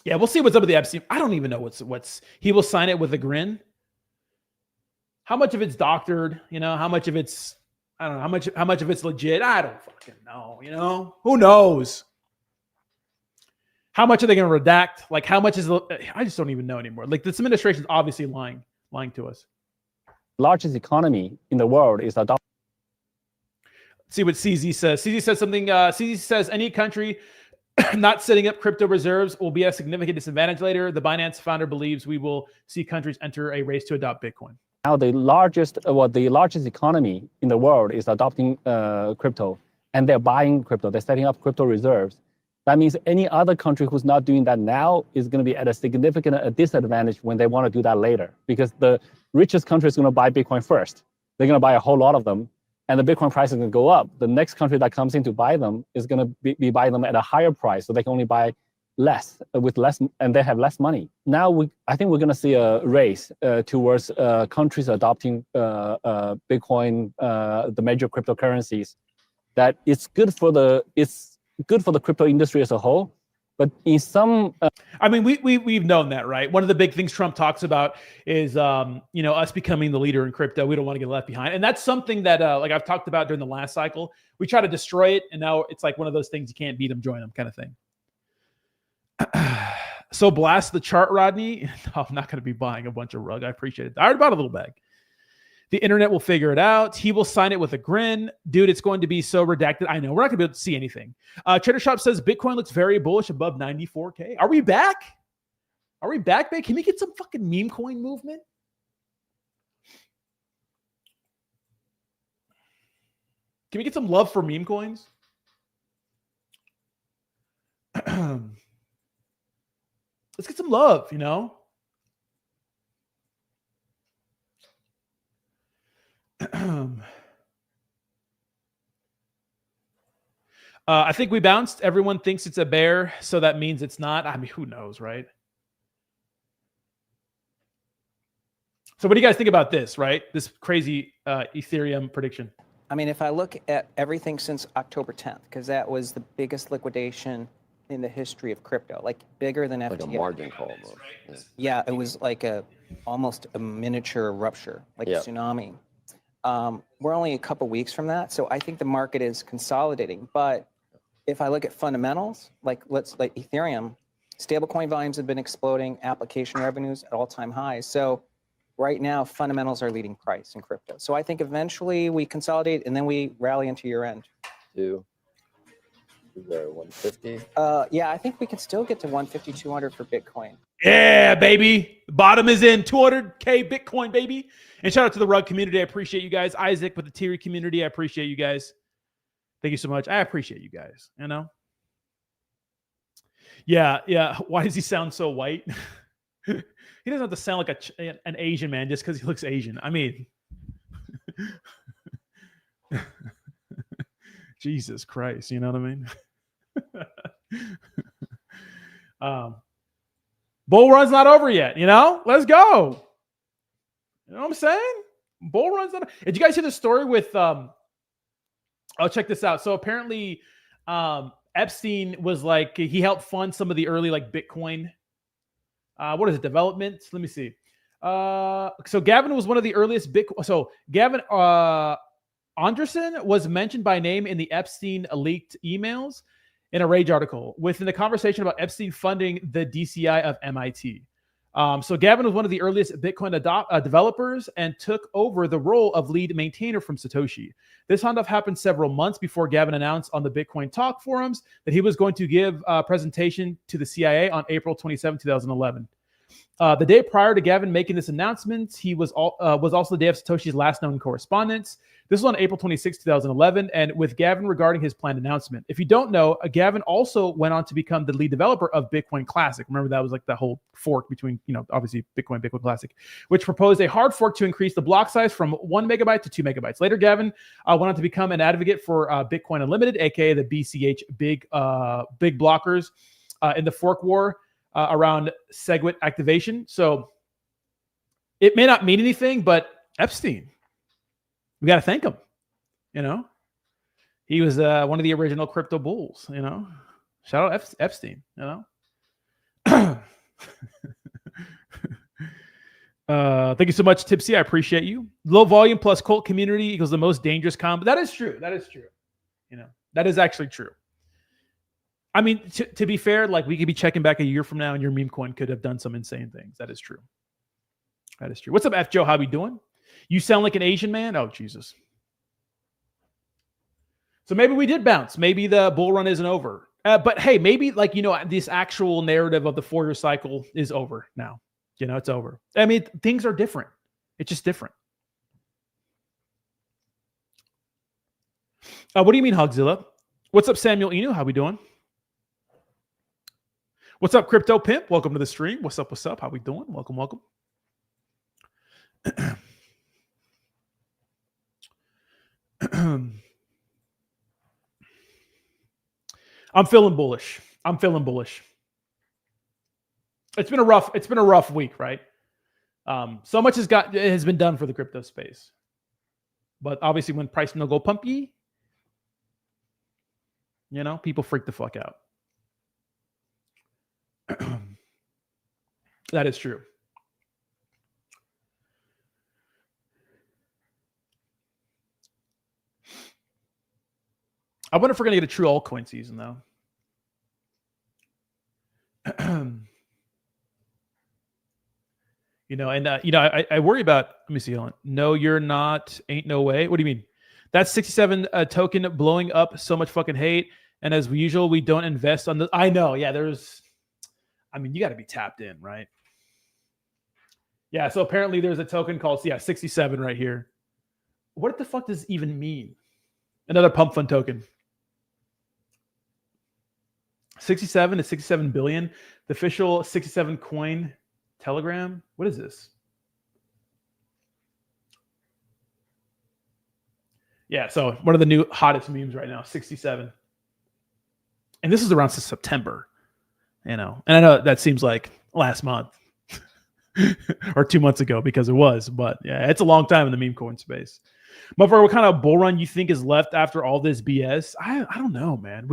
Yeah, we'll see what's up with the Epstein. I don't even know what's he will sign it with a grin. How much of it's doctored, how much of it's, I don't know, how much of it's legit. I don't fucking know, who knows? How much are they going to redact? Like how much is, I just don't even know anymore. Like this administration is obviously lying to us. Largest economy in the world is adopting. See what CZ says. CZ says something, CZ says any country not setting up crypto reserves will be at a significant disadvantage later. The Binance founder believes we will see countries enter a race to adopt Bitcoin. Now the largest economy in the world is adopting crypto, and they're buying crypto. They're setting up crypto reserves. That means any other country who's not doing that now is going to be at a significant disadvantage when they want to do that later, because the richest country is going to buy Bitcoin first. They're going to buy a whole lot of them, and the Bitcoin price is going to go up. The next country that comes in to buy them is going to be buying them at a higher price, so they can only buy less with less, and they have less money. Now I think we're going to see a race towards countries adopting Bitcoin, the major cryptocurrencies. That it's good for the crypto industry as a whole, But in some, I mean, we've known that, right? One of the big things Trump talks about is, us becoming the leader in crypto. We don't want to get left behind, and that's something that, like I've talked about during the last cycle. We try to destroy it, and now it's like one of those things you can't beat them, join them, kind of thing. So blast the chart, Rodney. No, I'm not going to be buying a bunch of rug. I appreciate it. I already bought a little bag. The internet will figure it out. He will sign it with a grin. Dude, it's going to be so redacted. I know. We're not going to be able to see anything. Trader Shop says Bitcoin looks very bullish above 94K. Are we back? Are we back, babe? Can we get some fucking meme coin movement? Can we get some love for meme coins? Let's get some love, I think we bounced. Everyone thinks it's a bear, so that means it's not. I mean, who knows, right? So what do you guys think about this, right? This crazy Ethereum prediction. I mean, if I look at everything since October 10th, because that was the biggest liquidation in the history of crypto, like bigger than FTX. Like a margin call almost. Yeah, it was like almost a miniature rupture, like a tsunami. We're only a couple weeks from that, so I think the market is consolidating. But if I look at fundamentals, like Ethereum, stablecoin volumes have been exploding, application revenues at all-time highs. So right now, fundamentals are leading price in crypto. So I think eventually we consolidate and then we rally into year end. Is there 150? Yeah, I think we can still get to 150, 200 for Bitcoin. Yeah, baby. Bottom is in. 200K Bitcoin, baby. And shout out to the Rug community. I appreciate you guys. Isaac with the Tiri community. I appreciate you guys. Thank you so much. I appreciate you guys. Yeah. Why does he sound so white? He doesn't have to sound like an Asian man just because he looks Asian. I mean, Jesus Christ. You know what I mean? Bull run's not over yet. Let's go. You know what I'm saying? Bull run's not. Did you guys hear the story with? Check this out. So apparently, Epstein was like he helped fund some of the early Bitcoin. What is it? Development. Let me see. So Gavin was one of the earliest Bitcoin. So Gavin Anderson was mentioned by name in the Epstein leaked emails in a Rage article within the conversation about Epstein funding the DCI of MIT. So Gavin was one of the earliest Bitcoin developers and took over the role of lead maintainer from Satoshi. This handoff happened several months before Gavin announced on the Bitcoin Talk forums that he was going to give a presentation to the CIA on April 27, 2011. The day prior to Gavin making this announcement, he was also the day of Satoshi's last known correspondence. This was on April 26, 2011, and with Gavin regarding his planned announcement. If you don't know, Gavin also went on to become the lead developer of Bitcoin Classic. Remember, that was like the whole fork between, obviously Bitcoin Classic, which proposed a hard fork to increase the block size from 1 megabyte to 2 megabytes. Later, Gavin went on to become an advocate for Bitcoin Unlimited, aka the BCH big blockers in the fork war around SegWit activation. So it may not mean anything, but Epstein, we got to thank him. He was one of the original crypto bulls. Shout out Epstein. Thank you so much, Tipsy. I appreciate you. Low volume plus cult community equals the most dangerous combo. That is true. That is true. That is actually true. I mean, to be fair, we could be checking back a year from now and your meme coin could have done some insane things. That is true. That is true. What's up, F Joe? How we doing? You sound like an Asian man? Oh, Jesus. So maybe we did bounce. Maybe the bull run isn't over. But hey, maybe this actual narrative of the 4-year cycle is over now. It's over. I mean, things are different. It's just different. What do you mean, Hogzilla? What's up, Samuel Inu? How we doing? What's up, Crypto Pimp? Welcome to the stream. What's up? What's up? How we doing? Welcome, welcome. I'm feeling bullish. It's been a rough week, right? So much has been done for the crypto space. But obviously when price no go pumpy, people freak the fuck out. That is true. I wonder if we're going to get a true altcoin season, though. I worry about, let me see, hold on. No, you're not, ain't no way. What do you mean? That's 67 token blowing up so much fucking hate. And as usual, we don't invest on the, I know. Yeah, you got to be tapped in, right? Yeah. So apparently there's a token called, 67 right here. What the fuck does this even mean? Another pump fund token. 67 to 67 billion. The official 67 coin Telegram. What is this? Yeah, so one of the new hottest memes right now, 67. And this is around September, And I know that seems like last month or 2 months ago because it was, but yeah, it's a long time in the meme coin space. Motherfucker, what kind of bull run you think is left after all this BS? I don't know, man.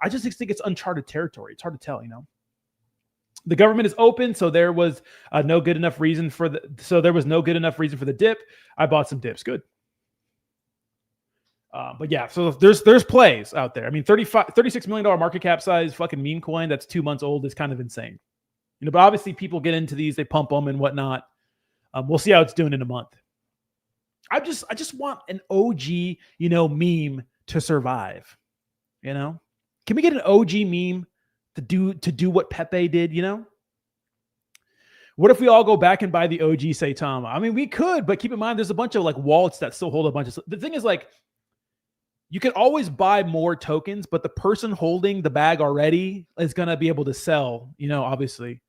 I just think it's uncharted territory. It's hard to tell, The government is open, so there was no good enough reason for the dip. I bought some dips. Good. But yeah, so there's plays out there. I mean, $36 million market cap size fucking meme coin that's 2 months old is kind of insane. But obviously people get into these, they pump them and whatnot. We'll see how it's doing in a month. I just want an OG, meme to survive. Can we get an OG meme to do what Pepe did, What if we all go back and buy the OG Saitama? I mean, we could, but keep in mind, there's a bunch of wallets that still hold a bunch of. The thing is, you can always buy more tokens, but the person holding the bag already is going to be able to sell, obviously.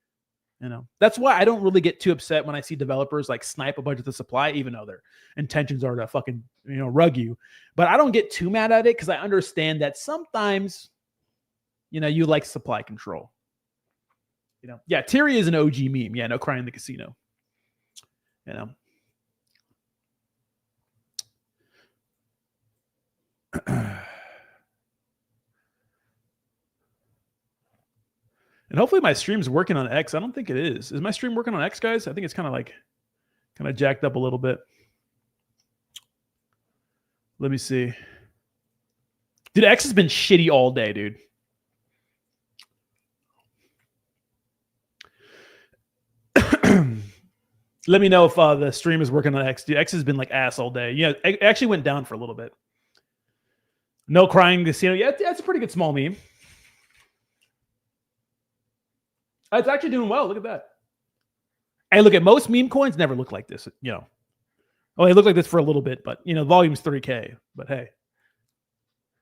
That's why I don't really get too upset when I see developers snipe a bunch of the supply, even though their intentions are to fucking, rug you. But I don't get too mad at it because I understand that sometimes, you like supply control. Yeah, Terry is an OG meme. Yeah, no crying in the casino. And hopefully my stream's working on X. I don't think it is. Is my stream working on X, guys? I think it's kind of jacked up a little bit. Let me see. Dude, X has been shitty all day, dude. Let me know if the stream is working on X. Dude, X has been ass all day. Yeah, it actually went down for a little bit. No crying casino. Yeah, it's a pretty good small meme. It's actually doing well. Look at that. Hey, look at most meme coins never look like this. Well, they look like this for a little bit, but volume's 3K. But hey,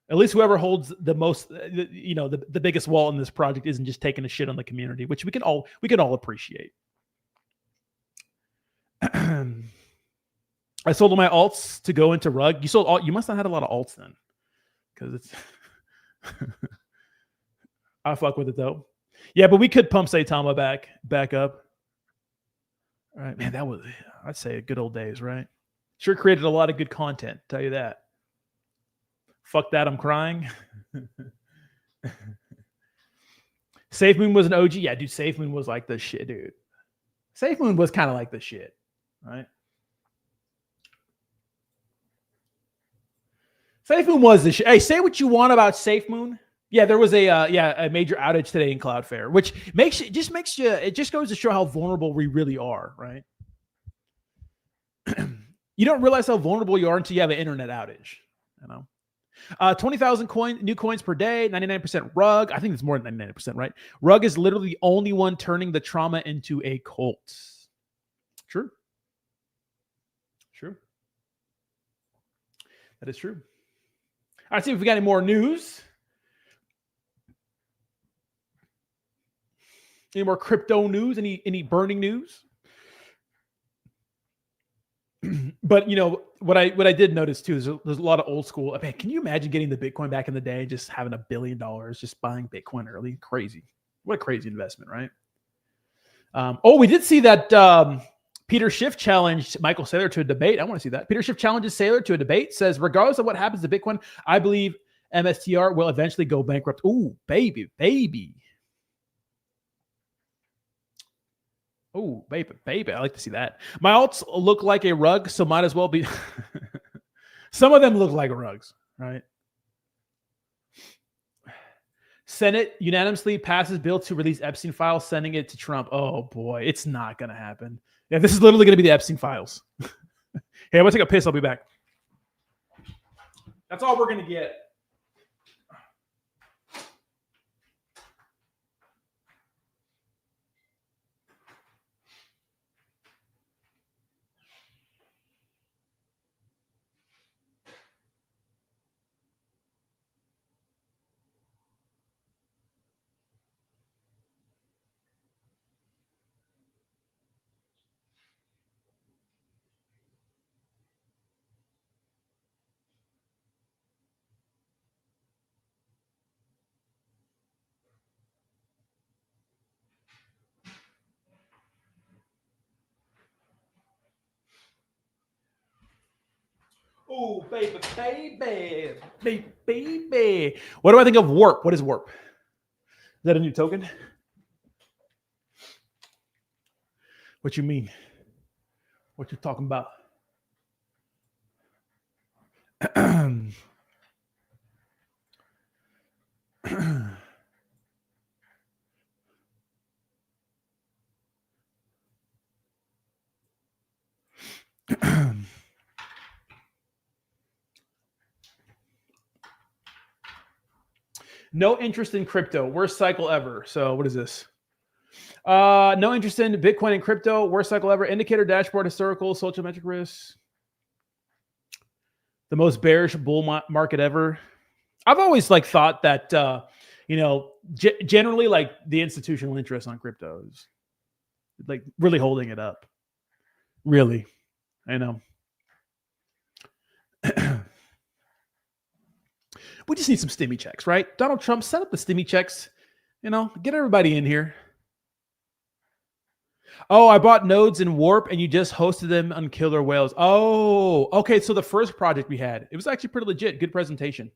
at least whoever holds the most, the biggest wallet in this project isn't just taking a shit on the community, which we can all appreciate. I sold all my alts to go into rug. You sold all. You must have had a lot of alts then, because it's. I fuck with it though. Yeah, but we could pump Saitama back up. All right, man, that was, I'd say, good old days, right? Sure created a lot of good content, tell you that. Fuck that, I'm crying. SafeMoon was an OG. Yeah, dude, SafeMoon was like the shit, dude. SafeMoon was kind of like the shit, right? SafeMoon was the shit. Hey, say what you want about SafeMoon. Yeah, there was a major outage today in Cloudflare, which it just goes to show how vulnerable we really are, right? You don't realize how vulnerable you are until you have an internet outage, 20,000 new coins per day, 99% rug. I think it's more than 99%, right? Rug is literally the only one turning the trauma into a cult. True. That is true. All right, see if we got any more news. Any more crypto news? Any burning news? But what I did notice too is there's a lot of old school. Man, can you imagine getting the Bitcoin back in the day, just having $1 billion, just buying Bitcoin early? Crazy. What a crazy investment, right? We did see that Peter Schiff challenged Michael Saylor to a debate. I want to see that. Peter Schiff challenges Saylor to a debate. Says, regardless of what happens to Bitcoin, I believe MSTR will eventually go bankrupt. Ooh, baby. Oh, baby, I like to see that. My alts look like a rug, so might as well be. Some of them look like rugs, right? Senate unanimously passes bill to release Epstein files, sending it to Trump. Oh boy, it's not gonna happen. Yeah, this is literally gonna be the Epstein files. Hey, I'm gonna take a piss. I'll be back. That's all we're gonna get. Oh, baby. What do I think of Warp? What is Warp? Is that a new token? What you mean? What you talking about? No interest in crypto. Worst cycle ever. So what is this? No interest in Bitcoin and crypto. Worst cycle ever. Indicator dashboard, historical, social metric risks. The most bearish bull market ever. I've always thought that generally the institutional interest on crypto is really holding it up. Really, I know. We just need some stimmy checks, right? Donald Trump, set up the stimmy checks. Get everybody in here. Oh, I bought nodes in Warp and you just hosted them on Killer Whales. Oh, okay. So the first project we had, it was actually pretty legit. Good presentation.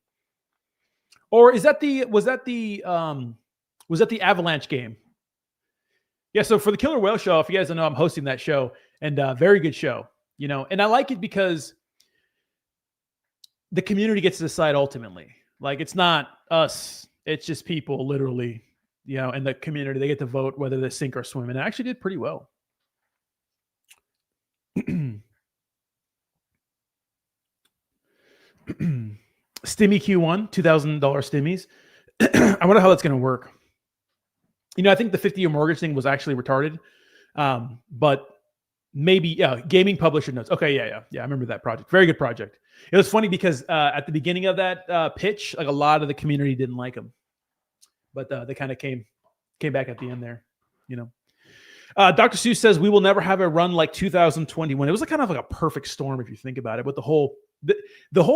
Or was that the Avalanche game? Yeah. So for the Killer Whale show, if you guys don't know, I'm hosting that show, and very good show, and I like it because the community gets to decide ultimately. It's not us. It's just people literally, in the community. They get to vote whether they sink or swim. And it actually did pretty well. Stimmy Q1, $2,000 stimmies. I wonder how that's going to work. I think the 50-year mortgage thing was actually retarded. But maybe, gaming publisher notes. Okay, yeah. I remember that project. Very good project. It was funny because at the beginning of that pitch, a lot of the community didn't like him, but they kind of came back at the end there, Dr. Seuss says we will never have a run like 2021. It was kind of like a perfect storm if you think about it, with the whole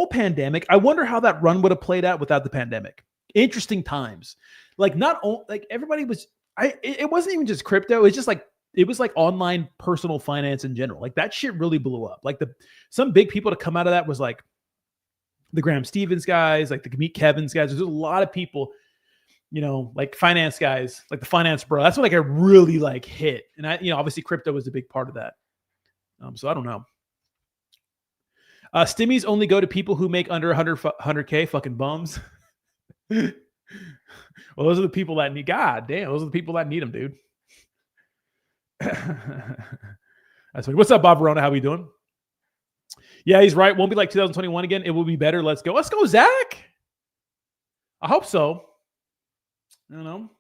pandemic. I wonder how that run would have played out without the pandemic. Interesting times. Everybody was. It wasn't even just crypto. It was just it was online personal finance in general. that shit really blew up. Some big people to come out of that was the Graham Stevens guys, the Meet Kevin's guys. There's a lot of people, finance guys, the finance bro. That's when I really hit. And obviously crypto was a big part of that. So I don't know. Stimmies only go to people who make under 100K, fucking bums. Well, those are the people that need, God damn, those are the people that need them, dude. That's funny. What's up, Bob Verona? How we doing? Yeah, he's right. Won't be like 2021 again. It will be better. Let's go, Zach. I hope so. I don't know.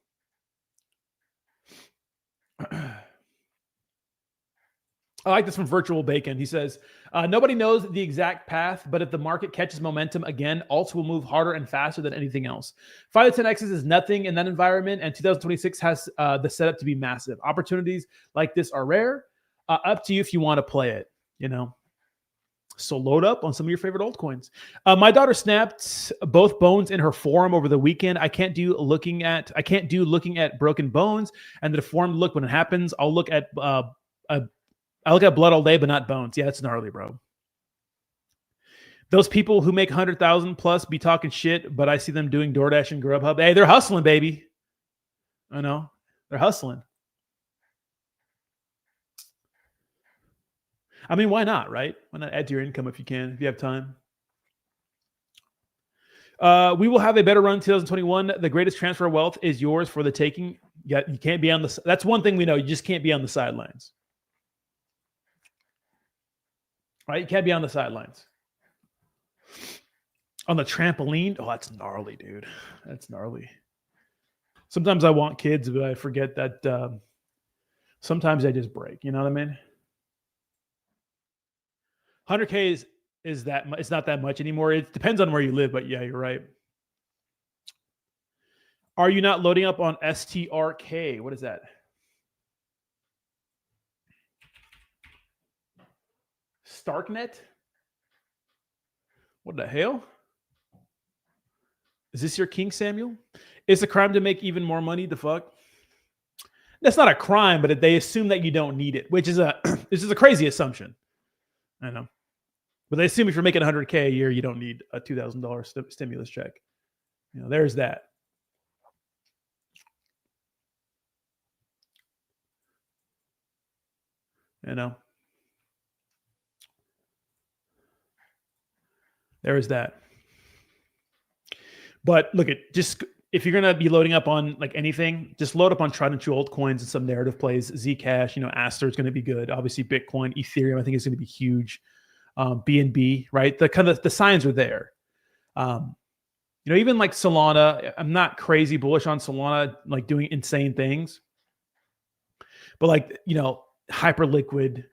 I like this from Virtual Bacon. He says, nobody knows the exact path, but if the market catches momentum again, alts will move harder and faster than anything else. 5 to 10Xs is nothing in that environment, and 2026 has the setup to be massive. Opportunities like this are rare. Up to you if you want to play it, So load up on some of your favorite altcoins. My daughter snapped both bones in her forearm over the weekend. I can't do looking at broken bones and the deformed look when it happens. I'll look at blood all day, but not bones. Yeah, it's gnarly, bro. Those people who make 100,000 plus be talking shit, but I see them doing DoorDash and Grubhub. Hey, they're hustling, baby. I know. They're hustling. I mean, why not, right? Why not add to your income if you can, if you have time? We will have a better run in 2021. The greatest transfer of wealth is yours for the taking. You can't be on the. That's one thing we know. You just can't be on the sidelines. Right? You can't be on the sidelines. On the trampoline. Oh, that's gnarly, dude. That's gnarly. Sometimes I want kids, but I forget that sometimes they just break. You know what I mean? 100K is that it's not that much anymore. It depends on where you live, but yeah, you're right. Are you not loading up on STRK? What is that? Starknet? What the hell? Is this your king, Samuel? It's a crime to make even more money. The fuck? That's not a crime, but they assume that you don't need it, which is this is a crazy assumption. I know. But they assume if you're making 100K a year, you don't need a $2,000 stimulus check. You know, there's that. You know, there is that. But look at just if you're gonna be loading up on like anything, just load up on tried and true altcoins and some narrative plays. Zcash, you know, Aster is going to be good. Obviously, Bitcoin, Ethereum, I think is going to be huge. BNB, right? The kind of the signs are there. You know, even like Solana, I'm not crazy bullish on Solana, like doing insane things. But like, you know, Hyperliquid,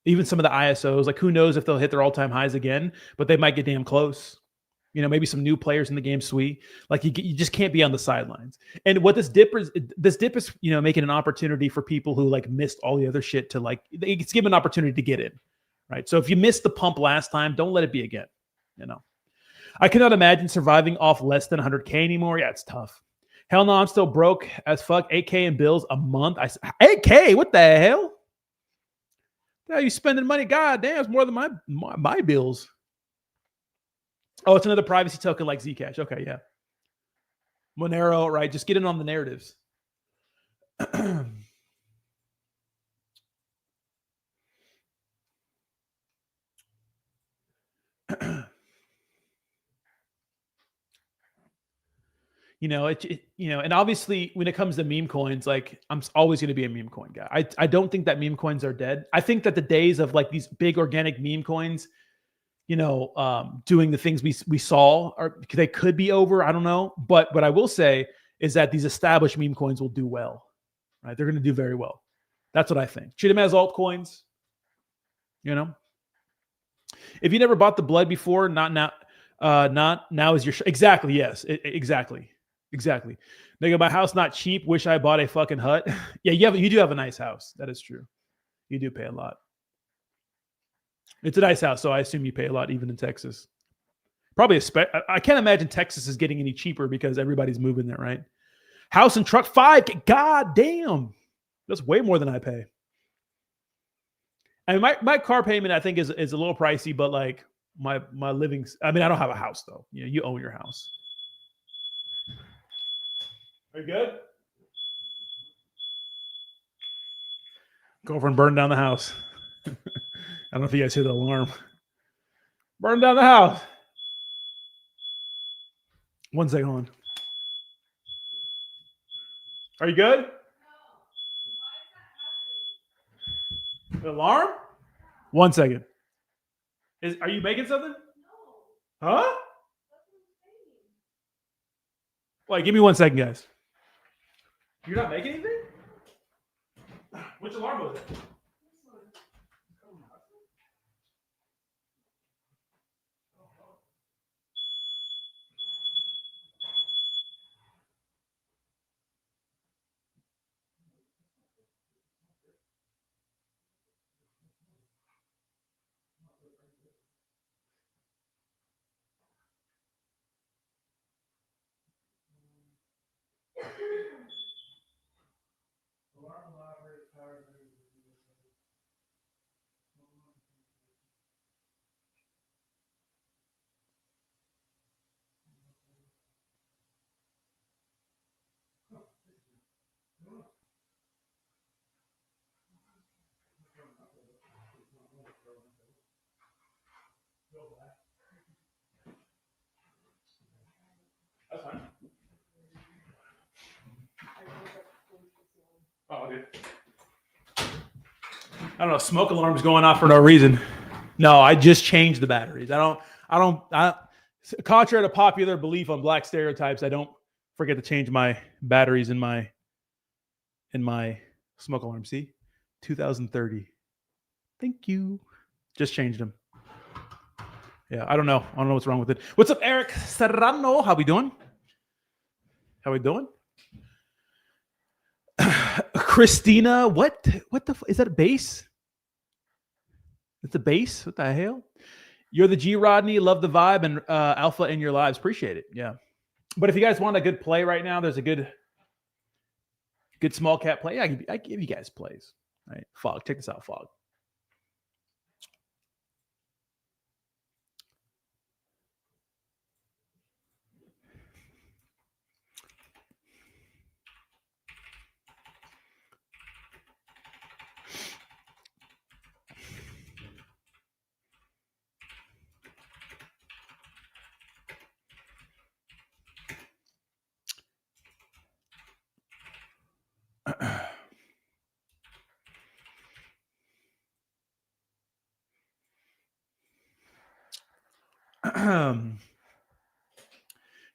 even some of the ISOs, like who knows if they'll hit their all-time highs again, but they might get damn close. You know, maybe some new players in the game, sweet. Like you just can't be on the sidelines. And what this dip is, you know, making an opportunity for people who like missed all the other shit to like, it's given an opportunity to get in, right? So if you missed the pump last time, don't let it be again. You know, I cannot imagine surviving off less than 100K anymore. Yeah, it's tough. Hell no, I'm still broke as fuck. 8K in bills a month. 8K, what the hell? How you spending money? God damn, it's more than my bills. Oh, it's another privacy token like Zcash. Okay, yeah. Monero, right? Just get in on the narratives. You know, you know, and obviously when it comes to meme coins, like I'm always going to be a meme coin guy. I don't think that meme coins are dead. I think that the days of like these big organic meme coins, you know, doing the things we saw, or they could be over. I don't know. But what I will say is that these established meme coins will do well, right? They're going to do very well. That's what I think. Treat them as altcoins, you know. If you never bought the blood before, not now is your exactly. Yes, exactly. Nigga, my house not cheap. Wish I bought a fucking hut. Yeah, you do have a nice house. That is true. You do pay a lot. It's a nice house, so I assume you pay a lot even in Texas. Probably I can't imagine Texas is getting any cheaper because everybody's moving there, right? House and truck 5K. God damn. That's way more than I pay. I mean, my car payment I think is a little pricey, but like my living. I mean, I don't have a house though. You know, you own your house. Are you good? Girlfriend burned down the house. I don't know if you guys hear the alarm. Burn down the house. 1 second on. Are you good? The alarm? 1 second. Are you making something? Huh? Wait, give me 1 second, guys. You're not making anything? Which alarm was it? Oh, dude. I don't know. Smoke alarm's going off for no reason. No, I just changed the batteries. Contrary to popular belief on black stereotypes, I don't forget to change my batteries in my smoke alarm. See, 2030. Thank you. Just changed them. Yeah, I don't know what's wrong with it. What's up, Eric Serrano? How we doing? Christina, what the is that a bass? It's a bass. What the hell? You're the G Rodney. Love the vibe and alpha in your lives. Appreciate it. Yeah. But if you guys want a good play right now, there's a good small cap play. I give you guys plays. All right. Fog. Check this out, Fog.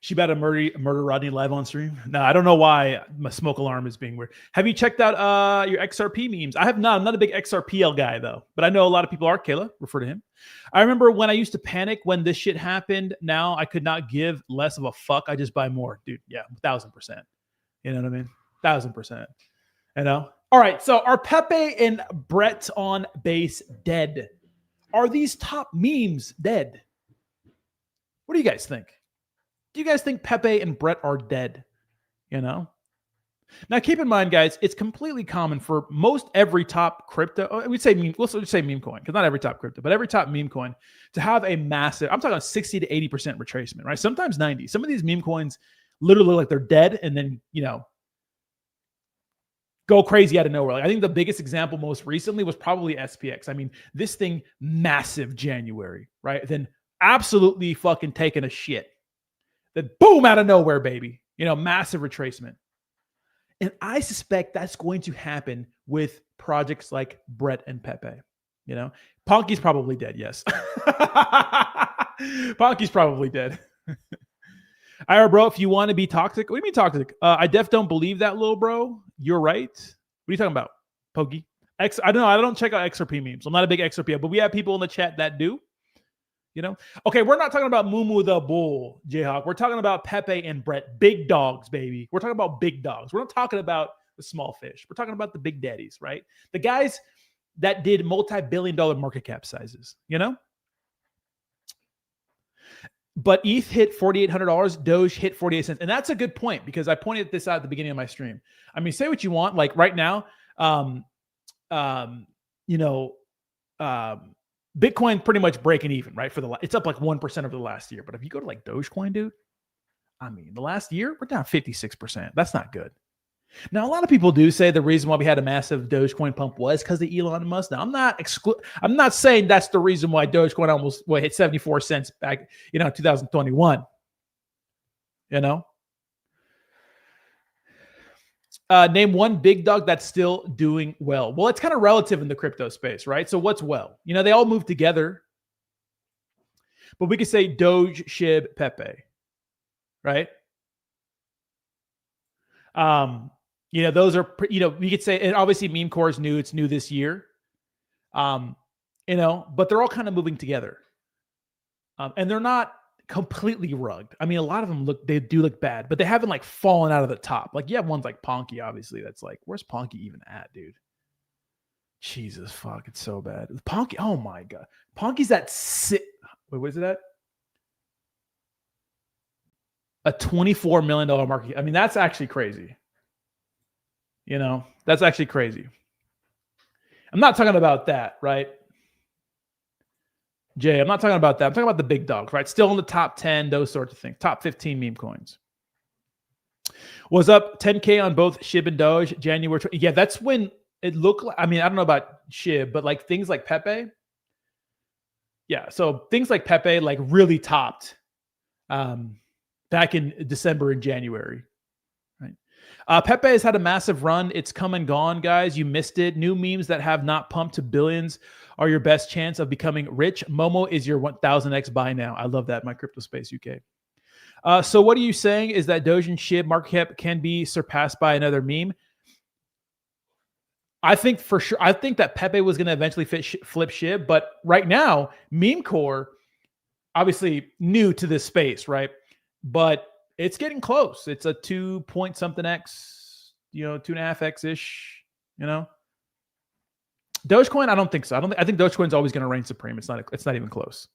She about to murder Rodney live on stream. No, I don't know why my smoke alarm is being weird. Have you checked out your XRP memes? I have not. I'm not a big XRPL guy though, but I know a lot of people are. Kayla, refer to him. I remember when I used to panic when this shit happened. Now I could not give less of a fuck. I just buy more, dude. Yeah, 1,000%. You know what I mean? 1,000%. You know. All right. So are Pepe and Brett on base dead? Are these top memes dead? What do you guys think? Do you guys think Pepe and Brett are dead? You know? Now, keep in mind, guys, it's completely common for most every top crypto, we'd say meme, let's just say meme coin, because not every top crypto, but every top meme coin to have a massive, I'm talking 60 to 80% retracement, right? Sometimes 90. Some of these meme coins literally look like they're dead and then, you know, go crazy out of nowhere. Like I think the biggest example most recently was probably SPX. I mean, this thing, massive January, right? Then absolutely fucking taking a shit. Then boom, out of nowhere, baby. You know, massive retracement. And I suspect that's going to happen with projects like Brett and Pepe. You know, Ponky's probably dead. Yes. Ponky's probably dead. Ira, bro, if you want to be toxic, what do you mean toxic? I def don't believe that, little bro. You're right. What are you talking about, Pokey? I don't know. I don't check out XRP memes. I'm not a big XRP, but we have people in the chat that do. You know? Okay, we're not talking about Mumu the Bull, Jayhawk. We're talking about Pepe and Brett. Big dogs, baby. We're talking about big dogs. We're not talking about the small fish. We're talking about the big daddies, right? The guys that did multi-billion-dollar market cap sizes, you know? But ETH hit $4,800. Doge hit 48 cents. And that's a good point because I pointed this out at the beginning of my stream. I mean, say what you want. Like right now, you know, Bitcoin pretty much breaking even, right? It's up like 1% over the last year. But if you go to like Dogecoin, dude, I mean, the last year we're down 56%. That's not good. Now, a lot of people do say the reason why we had a massive Dogecoin pump was because of Elon Musk. Now, I'm not saying that's the reason why Dogecoin almost hit 74 cents back, you know, 2021. You know? Name one big dog that's still doing well. Well, it's kind of relative in the crypto space, right? So what's well? You know, they all move together. But we could say Doge, Shib, Pepe, right? You know, those are, you know, we could say, and obviously Meme Core is new. It's new this year. You know, but they're all kind of moving together. And they're not completely rugged. I mean, a lot of them they do look bad, but they haven't like fallen out of the top. Like you have ones like Ponky, obviously, that's like, where's Ponky even at, dude? Jesus fuck, it's so bad. Ponky, oh my God. Ponky's at wait, what is it at? A $24 million market. I mean, that's actually crazy. You know, that's actually crazy. I'm not talking about that, right? Jay, I'm not talking about that. I'm talking about the big dogs, right? Still in the top 10, those sorts of things. Top 15 meme coins. Was up 10K on both Shib and Doge, January 20. Yeah, that's when it looked like, I mean, I don't know about Shib, but like things like Pepe. Yeah, so things like Pepe like really topped back in December and January. Right. Pepe has had a massive run. It's come and gone, guys. You missed it. New memes that have not pumped to billions are your best chance of becoming rich. Momo is your 1000x buy now. I love that, my Crypto Space UK. So what are you saying is that Doge and SHIB market cap can be surpassed by another meme? I think for sure. I think that Pepe was going to eventually flip SHIB, but right now, Meme Core, obviously new to this space, right? But it's getting close. It's a 2 point something X, 2.5x ish, Dogecoin, I don't think so. I think Dogecoin's always going to reign supreme. It's not even close.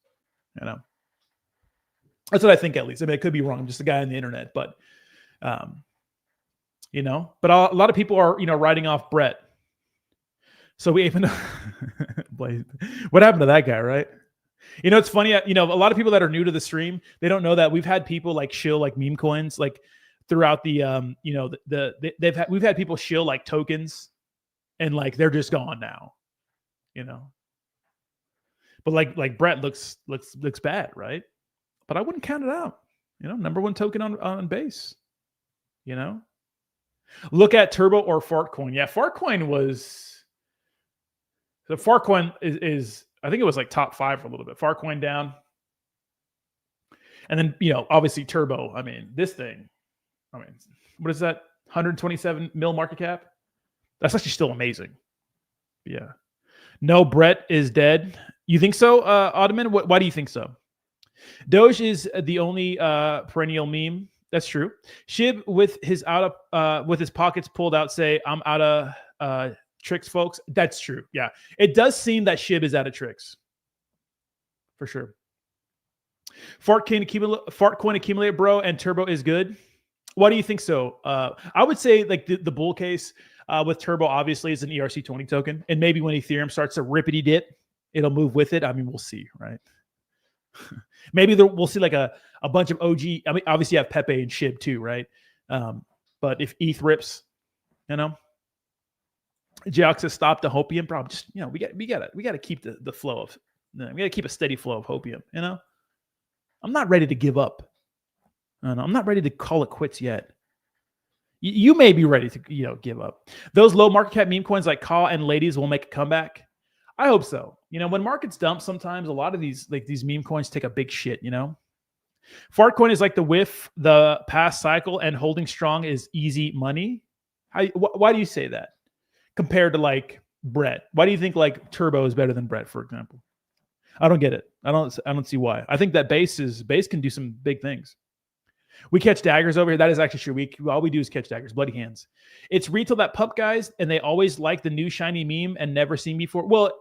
That's what I think, at least. I mean, I could be wrong. I'm just a guy on the internet, but but a lot of people are, writing off Brett. So we even what happened to that guy, right? It's funny. A lot of people that are new to the stream, they don't know that we've had people like shill like meme coins, like throughout the, we've had people shill like tokens, and like they're just gone now, But like Brett looks bad, right? But I wouldn't count it out. Number one token on base. Look at Turbo or Fartcoin. Yeah, Fartcoin was. The Fartcoin is I think it was like top 5 for a little bit. Fartcoin down. And then, obviously Turbo. I mean, this thing. What is that? 127 mil market cap? That's actually still amazing. Yeah. No, Brett is dead. You think so, Ottoman? Why do you think so? Doge is the only perennial meme. That's true. SHIB with his pockets pulled out say, I'm out of tricks, folks. That's true. Yeah. It does seem that SHIB is out of tricks. For sure. Fartcoin accumulate, bro, and Turbo is good. Why do you think so? I would say like the bull case with Turbo obviously is an ERC20 token. And maybe when Ethereum starts to rippity dip, it'll move with it. I mean, we'll see, right? Maybe we'll see like a bunch of OG. I mean, obviously you have Pepe and SHIB too, right? But if ETH rips, Jiox has stopped the Hopium problem. Just we got to keep the flow of. We got to keep a steady flow of Hopium. I'm not ready to give up. I'm not ready to call it quits yet. You may be ready to give up. Those low market cap meme coins like Ka and Ladies will make a comeback. I hope so. When markets dump, sometimes a lot of these meme coins take a big shit. Fartcoin is like the whiff, the past cycle, and holding strong is easy money. Why do you say that? Compared to like Brett, why do you think like Turbo is better than Brett, for example? I don't get it. I don't see why. I think that base can do some big things. We catch daggers over here. That is actually true. All we do is catch daggers, bloody hands. It's retail that pump, guys, and they always like the new shiny meme and never seen before. Well,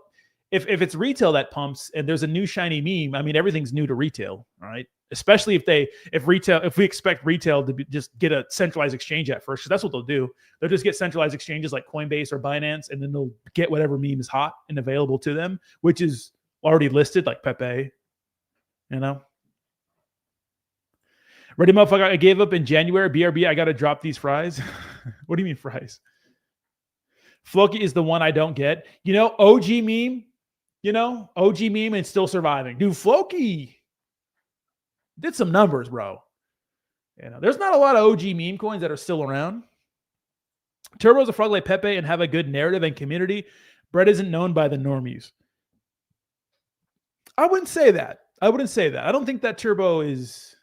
if it's retail that pumps and there's a new shiny meme, I mean everything's new to retail, right? Especially if we expect retail to just get a centralized exchange at first, because that's what they'll do. They'll just get centralized exchanges like Coinbase or Binance, and then they'll get whatever meme is hot and available to them, which is already listed, like Pepe. Ready, motherfucker? I gave up in January. BRB, I got to drop these fries. What do you mean fries? Floki is the one I don't get. OG meme. OG meme and still surviving. Dude, Floki did some numbers, bro. There's not a lot of OG meme coins that are still around. Turbo's a frog like Pepe and have a good narrative and community. Brett isn't known by the normies. I wouldn't say that. I don't think that Turbo is.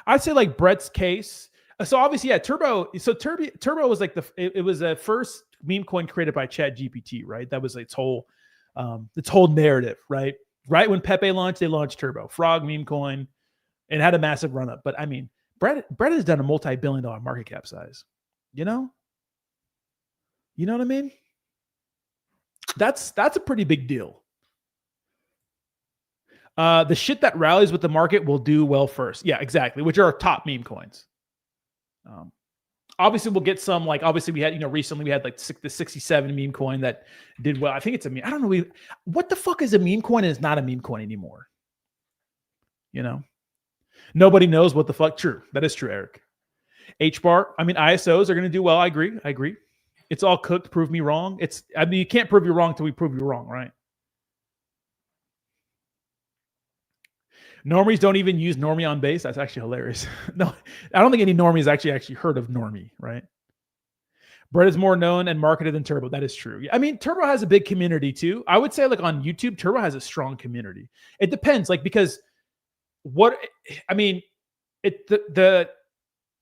I'd say like Brett's case. So obviously, yeah, Turbo. So Turbo was like it was the first meme coin created by ChatGPT, right? That was its whole narrative, right? Right when Pepe launched, they launched Turbo, frog meme coin, and had a massive run up. But I mean, Brett has done a multi-billion-dollar market cap size. You know what I mean? That's a pretty big deal. The shit that rallies with the market will do well first. Yeah, exactly. Which are our top meme coins. Obviously, we'll get some, like, obviously we had, recently we had like the 67 meme coin that did well. I think it's a meme. I don't know. What the fuck is a meme coin and it's not a meme coin anymore? Nobody knows what the fuck. True. That is true, Eric. HBAR. I mean, ISOs are going to do well. I agree. It's all cooked. Prove me wrong. You can't prove you wrong till we prove you wrong, right? Normies don't even use Normie on base. That's actually hilarious. No, I don't think any Normies actually heard of Normie, right? Brett is more known and marketed than Turbo. That is true. I mean, Turbo has a big community too. I would say like on YouTube, Turbo has a strong community. It depends, like because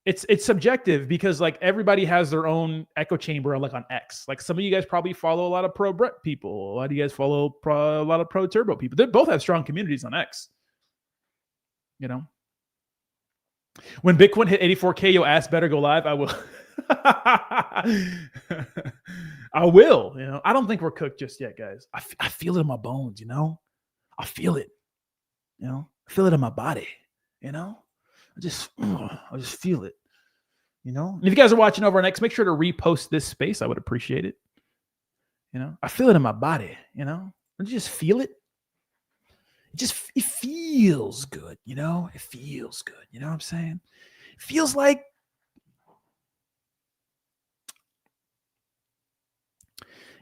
it's subjective because like everybody has their own echo chamber like on X. Like some of you guys probably follow a lot of pro Brett people. A lot of you guys follow a lot of pro Turbo people. They both have strong communities on X. You know, when Bitcoin hit 84K, your ass better go live. I will. I will. You know, I don't think we're cooked just yet, guys. I feel it in my bones. You know, I feel it. You know, I feel it in my body. You know, I just feel it. You know, and if you guys are watching over on X, make sure to repost this space. I would appreciate it. You know, I feel it in my body. You know, don't you just feel it? It feels good, you know? It feels good. You know what I'm saying? It feels like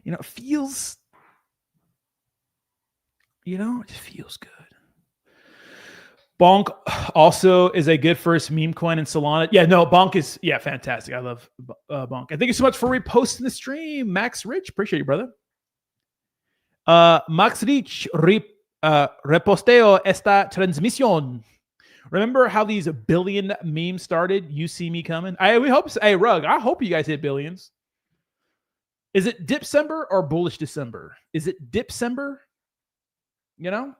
it feels, it just feels good. Bonk also is a good first meme coin in Solana. Yeah, no, Bonk is, fantastic. I love Bonk. And thank you so much for reposting the stream, Max Rich. Appreciate you, brother. Max Rich, reposteo esta transmisión. Remember how these billion memes started? You see me coming. We hope. Hey, Rug, I hope you guys hit billions. Is it Dipcember or bullish December? Is it Dipcember? You know?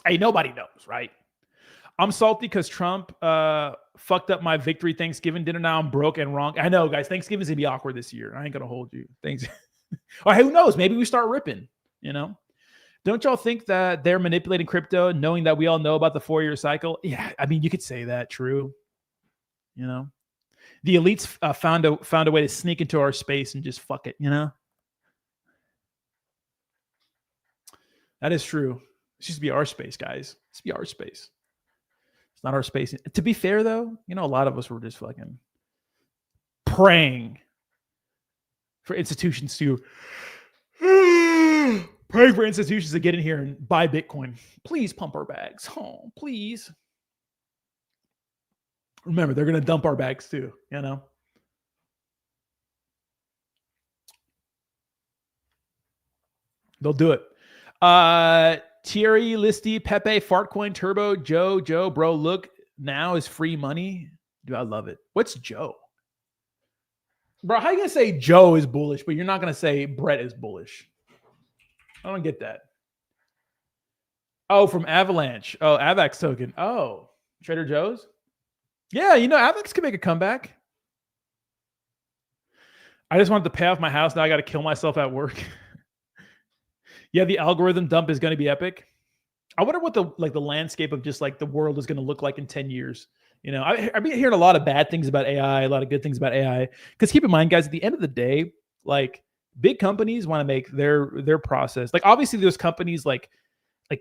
Hey, nobody knows, right? I'm salty because Trump fucked up my victory Thanksgiving dinner. Now I'm broke and wrong. I know, guys. Thanksgiving's gonna be awkward this year. I ain't gonna hold you. Thanks. Or hey, who knows? Maybe we start ripping. You know? Don't y'all think that they're manipulating crypto, knowing that we all know about the 4-year cycle? Yeah, I mean, you could say that. True. You know, the elites found a way to sneak into our space and just fuck it. You know, that is true. It used to be our space, guys. It used to be our space. It's not our space. To be fair, though, you know, a lot of us were just fucking praying for institutions to. Praying for institutions to get in here and buy Bitcoin. Please pump our bags. Oh, please. Remember, they're going to dump our bags too, you know? They'll do it. Thierry, Listy, Pepe, Fartcoin, Turbo, Joe, bro, look, now is free money. Dude, I love it. What's Joe? Bro, how are you going to say Joe is bullish, but you're not going to say Brett is bullish? I don't get that. Oh, from Avalanche. Oh, Avax token. Oh, Trader Joe's? Yeah, you know, Avax can make a comeback. I just wanted to pay off my house. Now I got to kill myself at work. Yeah, the algorithm dump is going to be epic. I wonder what the landscape of just like the world is going to look like in 10 years. You know, I've been hearing a lot of bad things about AI, a lot of good things about AI. Because keep in mind, guys, at the end of the day, like, big companies want to make their process. Like obviously there's companies like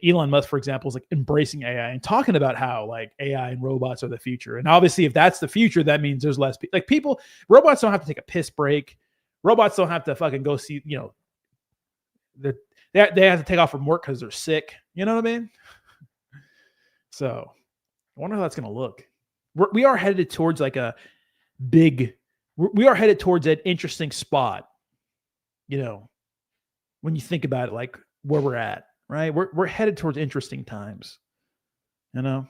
Elon Musk, for example, is like embracing AI and talking about how like AI and robots are the future. And obviously if that's the future, that means there's less people. Robots don't have to take a piss break. Robots don't have to fucking go see, you know, they have to take off from work because they're sick. You know what I mean? So I wonder how that's going to look. We are headed towards like we are headed towards an interesting spot. You know, when you think about it, like where we're at, right? We're headed towards interesting times, you know.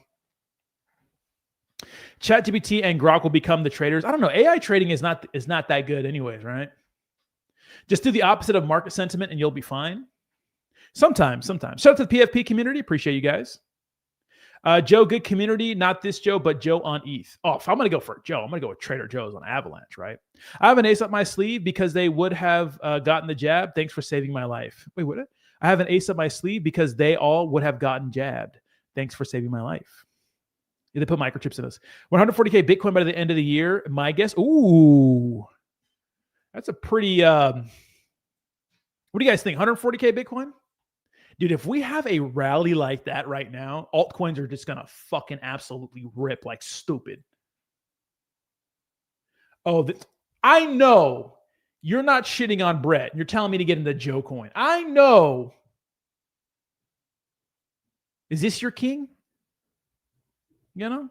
ChatGPT and Grok will become the traders. I don't know. AI trading is not that good, anyways, right? Just do the opposite of market sentiment, and you'll be fine. Sometimes. Shout out to the PFP community. Appreciate you guys. Joe, good community. Not this Joe, but Joe on ETH. Oh, if I'm going to go for Joe, I'm going to go with Trader Joe's on Avalanche, right? I have an ace up my sleeve because they would have gotten the jab. Thanks for saving my life. Wait, what? I have an ace up my sleeve because they all would have gotten jabbed. Thanks for saving my life. Yeah, they put microchips in us. 140K Bitcoin by the end of the year. My guess. Ooh. That's a pretty... what do you guys think? 140K Bitcoin? Dude, if we have a rally like that right now, altcoins are just going to fucking absolutely rip like stupid. Oh, I know you're not shitting on Brett. You're telling me to get into Joe coin. I know. Is this your king? You know?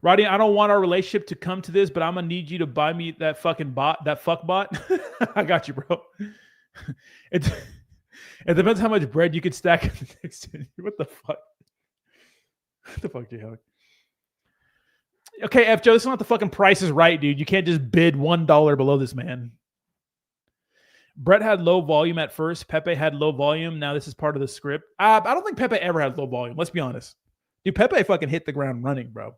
Rodney, I don't want our relationship to come to this, but I'm gonna need you to buy me that fucking bot, that fuck bot. I got you, bro. It depends how much bread you could stack. What the fuck? What the fuck, J-Hawk? Okay, F Joe, this is not the fucking Price is Right, dude. You can't just bid $1 below this man. Brett had low volume at first. Pepe had low volume. Now this is part of the script. I don't think Pepe ever had low volume. Let's be honest. Dude, Pepe fucking hit the ground running, bro.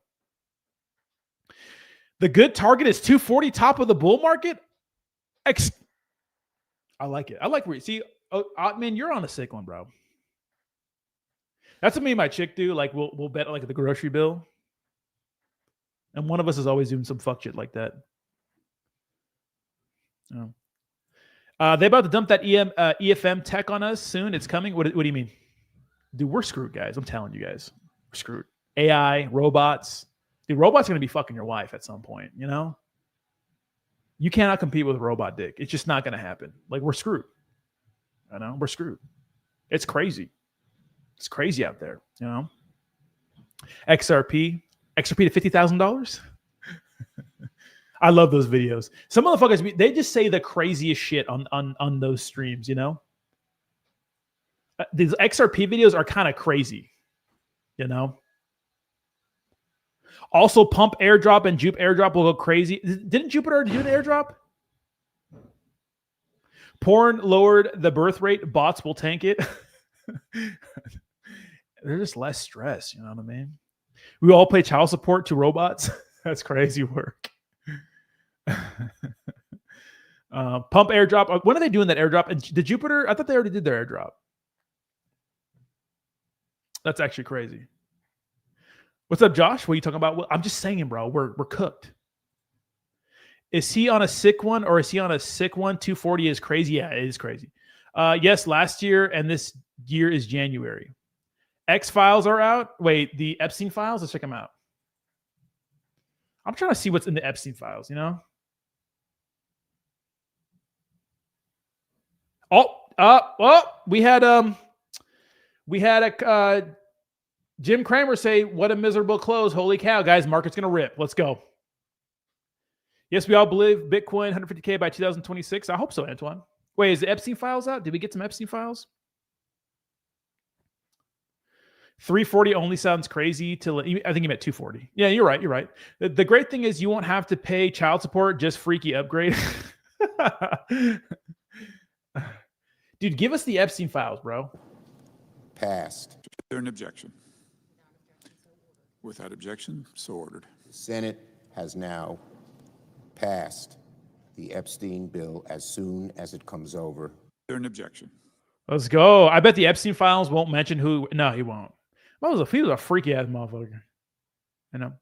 The good target is 240 top of the bull market. I like it. I like where you see, Ottman, you're on a sick one, bro. That's what me and my chick do. Like we'll bet like the grocery bill. And one of us is always doing some fuck shit like that. Oh. They about to dump that EFM tech on us soon. It's coming. What do you mean? Dude, we're screwed, guys. I'm telling you guys. We're screwed. AI, robots. Dude, robots are going to be fucking your wife at some point, you know? You cannot compete with robot dick. It's just not going to happen. Like, we're screwed. I know. We're screwed. It's crazy. It's crazy out there, you know? XRP to $50,000? I love those videos. Some motherfuckers, they just say the craziest shit on those streams, you know? These XRP videos are kind of crazy, you know? Also, Pump airdrop and Jupe airdrop will go crazy. Didn't Jupiter do an airdrop? Porn lowered the birth rate. Bots will tank it. There's just less stress. You know what I mean? We all pay child support to robots. That's crazy work. Pump airdrop. When are they doing that airdrop? And the Jupiter, I thought they already did their airdrop. That's actually crazy. What's up, Josh? What are you talking about? I'm just saying, bro. We're cooked. Is he on a sick one or is he on a sick one? 240 is crazy. Yeah, it is crazy. Yes, last year and this year is January. X-Files are out. Wait, the Epstein files? Let's check them out. I'm trying to see what's in the Epstein files, you know? We had a Jim Cramer say, what a miserable close. Holy cow, guys, market's going to rip. Let's go. Yes, we all believe Bitcoin 150K by 2026. I hope so, Antoine. Wait, is the Epstein files out? Did we get some Epstein files? 340 only sounds crazy. I think you meant 240. Yeah, you're right. You're right. The great thing is you won't have to pay child support, just freaky upgrade. Dude, give us the Epstein files, bro. Passed. Is there an objection? Without objection, so ordered. The Senate has now passed the Epstein bill as soon as it comes over. Is there an objection? Let's go. I bet the Epstein files won't mention who. No, he won't. He was a freaky ass motherfucker. You know,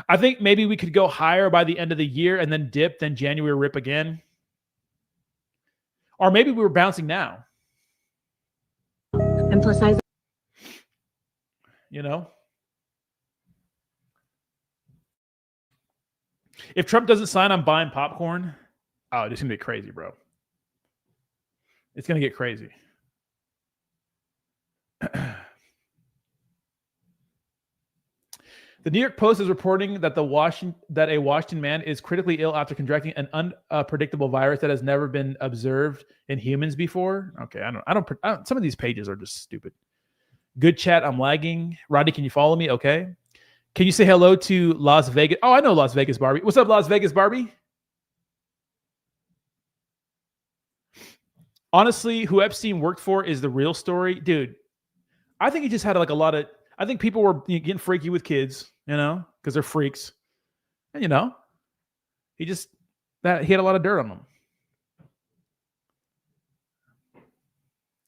I think maybe we could go higher by the end of the year and then dip, then January rip again. Or maybe we were bouncing now. Emphasize. You know? If Trump doesn't sign, I'm buying popcorn. Oh, it's going to be crazy, bro. It's going to get crazy. The New York Post is reporting that a Washington man is critically ill after contracting an unpredictable virus that has never been observed in humans before. Okay, I don't. Some of these pages are just stupid. Good chat. I'm lagging. Rodney, can you follow me? Okay. Can you say hello to Las Vegas? Oh, I know Las Vegas Barbie. What's up, Las Vegas Barbie? Honestly, who Epstein worked for is the real story, dude. I think he just had like a lot of. I think people were getting freaky with kids, you know, because they're freaks, and you know, he had a lot of dirt on them,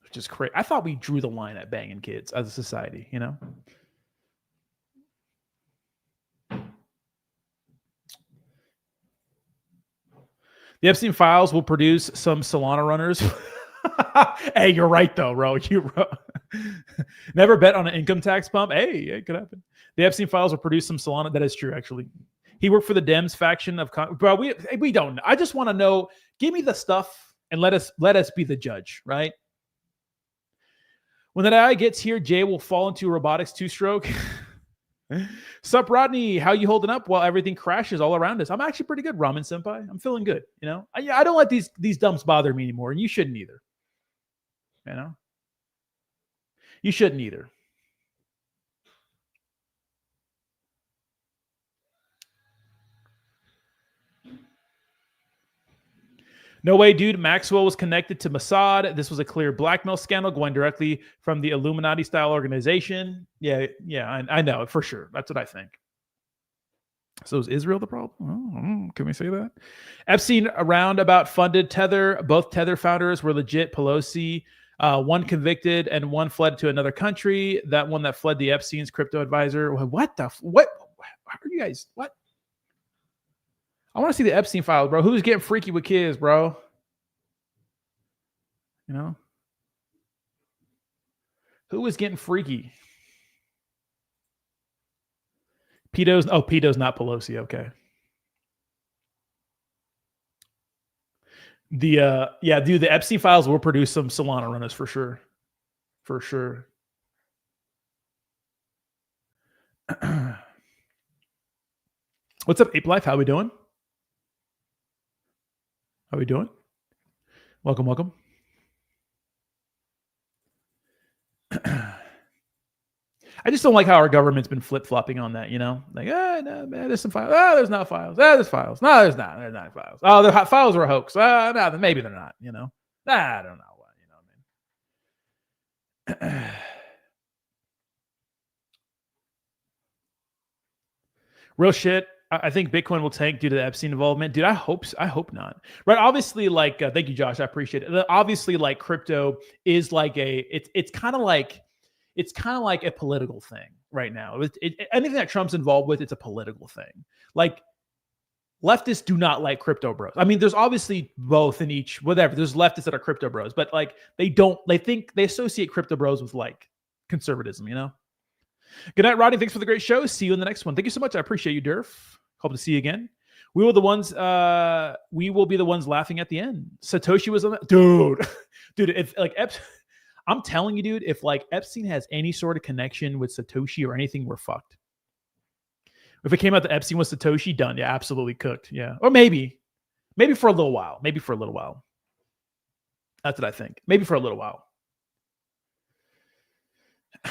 which is crazy. I thought we drew the line at banging kids as a society, you know. The Epstein files will produce some Solana runners. Hey, you're right though, bro. Never bet on an income tax bump. Hey, it could happen. The Epstein files will produce some Solana. That is true, actually. He worked for the Dems faction of. Bro, we don't know. I just want to know. Give me the stuff and let us be the judge, right? When that AI gets here, Jay will fall into robotics 2-stroke. Sup, Rodney? How you holding up while everything crashes all around us? I'm actually pretty good, Ramen Senpai. I'm feeling good. You know, I don't let these dumps bother me anymore, and you shouldn't either. You know, you shouldn't either. No way, dude. Maxwell was connected to Mossad. This was a clear blackmail scandal going directly from the Illuminati-style organization. Yeah, I know for sure. That's what I think. So is Israel the problem? Oh, can we say that? Epstein roundabout funded Tether. Both Tether founders were legit. Pelosi, one convicted and one fled to another country. That one that fled the Epstein's crypto advisor. What? How are you guys? What? I want to see the Epstein files, bro. Who's getting freaky with kids, bro? You know? Who is getting freaky? Peto's not Pelosi. Okay. The Epstein files will produce some Solana runners for sure. For sure. What's up, Ape Life? How we doing? How we doing? Welcome. I just don't like how our government's been flip-flopping on that, you know? Like, no, man, there's some files. There's not files. There's files. No, there's not. There's not files. Oh, the files were a hoax. No, maybe they're not, you know? I don't know what, you know what I mean? Real shit. I think Bitcoin will tank due to the Epstein involvement. Dude, I hope not. Right? Obviously, like, thank you, Josh. I appreciate it. Obviously, like, crypto is like it's kind of like a political thing right now. Anything that Trump's involved with, it's a political thing. Like, leftists do not like crypto bros. I mean, there's obviously both in each, whatever. There's leftists that are crypto bros, but like they associate crypto bros with like conservatism, you know? Good night, Rodney. Thanks for the great show. See you in the next one. Thank you so much. I appreciate you, Durf. Hope to see you again. We will be the ones laughing at the end. Satoshi was on that. Dude, if like I'm telling you, dude, if like Epstein has any sort of connection with Satoshi or anything, we're fucked. If it came out that Epstein was Satoshi, done. Yeah, absolutely cooked. Yeah. Or maybe for a little while. That's what I think. Maybe for a little while.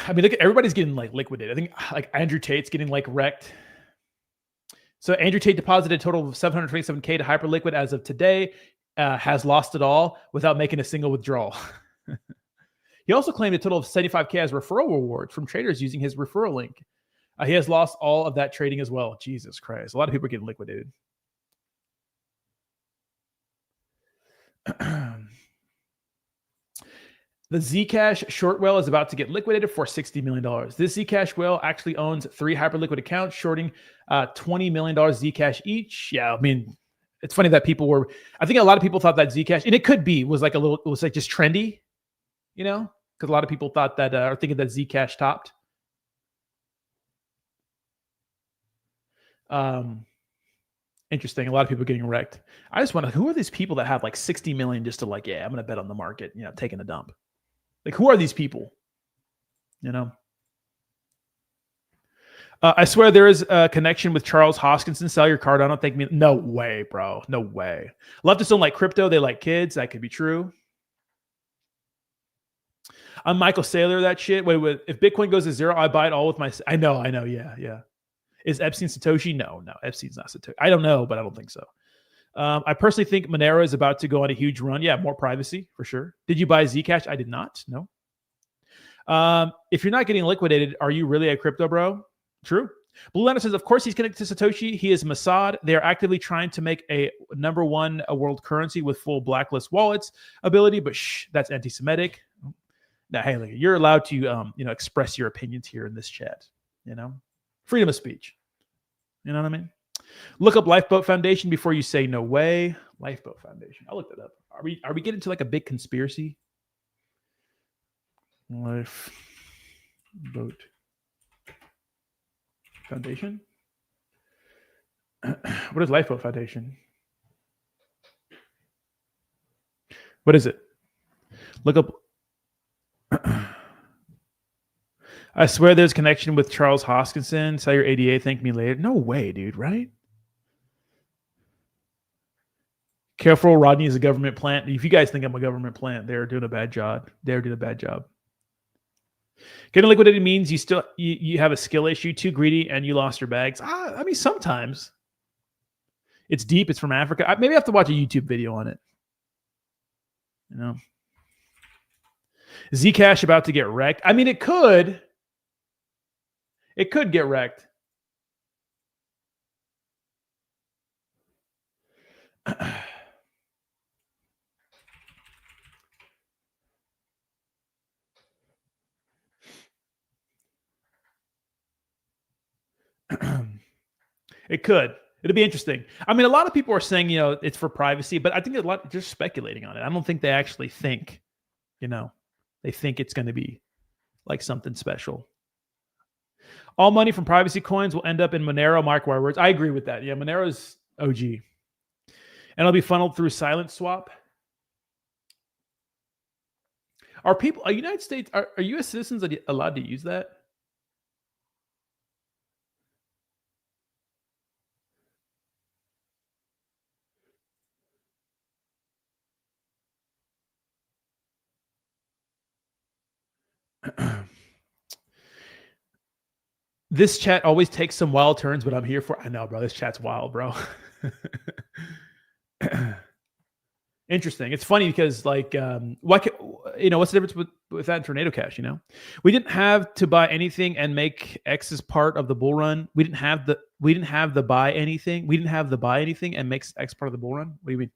I mean, look, everybody's getting like liquidated. I think like Andrew Tate's getting like wrecked. So Andrew Tate deposited a total of $727K to Hyperliquid as of today, has lost it all without making a single withdrawal. He also claimed a total of $75K as referral rewards from traders using his referral link. He has lost all of that trading as well. Jesus Christ. A lot of people are getting liquidated. The Zcash short whale is about to get liquidated for $60 million. This Zcash whale actually owns 3 Hyperliquid accounts, shorting $20 million Zcash each. Yeah, I mean, it's funny that I think a lot of people thought that Zcash, and it could be, was like just trendy, you know, because a lot of people thought that, are thinking that Zcash topped. Interesting. A lot of people getting wrecked. I just wonder, who are these people that have like 60 million just to like, yeah, I'm going to bet on the market, you know, taking a dump. Like, who are these people? You know? I swear there is a connection with Charles Hoskinson. Sell your Cardano. Thank me. No way, bro. No way. Leftists don't like crypto. They like kids. That could be true. I'm Michael Saylor, that shit. Wait. If Bitcoin goes to zero, I buy it all with my... I know. Yeah. Is Epstein Satoshi? No. Epstein's not Satoshi. I don't know, but I don't think so. I personally think Monero is about to go on a huge run. Yeah, more privacy for sure. Did you buy Zcash? I did not. No. If you're not getting liquidated, are you really a crypto bro? True. Blue Lantern says, of course he's connected to Satoshi. He is Mossad. They are actively trying to make a #1 world currency with full blacklist wallets ability, but that's anti-Semitic. Now, hey, look, you're allowed to express your opinions here in this chat. You know, freedom of speech. You know what I mean? Look up Lifeboat Foundation before you say no way. Lifeboat Foundation. I'll look that up. Are we getting to like a big conspiracy? Lifeboat Foundation. What is Lifeboat Foundation? What is it? Look up. I swear there's a connection with Charles Hoskinson. Sell your ADA, thank me later. No way, dude, right? Careful, Rodney is a government plant. If you guys think I'm a government plant, they're doing a bad job. They're doing a bad job. Getting liquidated means you have a skill issue, too greedy, and you lost your bags. I mean, sometimes. It's deep. It's from Africa. Maybe I have to watch a YouTube video on it. You know, Zcash about to get wrecked. I mean, it could. It could get wrecked. It could. It'll be interesting. I mean, a lot of people are saying, you know, it's for privacy, but I think a lot just speculating on it. I don't think they actually think, you know, they think it's going to be like something special. All money from privacy coins will end up in Monero. Mark my words. I agree with that. Yeah, Monero's OG. And it'll be funneled through Silent Swap. Are United States, are U.S. citizens allowed to use that? This chat always takes some wild turns, but I'm here for. I know, bro. This chat's wild, bro. Interesting. It's funny because, like, what's the difference with that and Tornado Cash? You know, we didn't have to buy anything and make X as part of the bull run. We didn't have the buy anything. We didn't have the buy anything and makes X part of the bull run. What do you mean?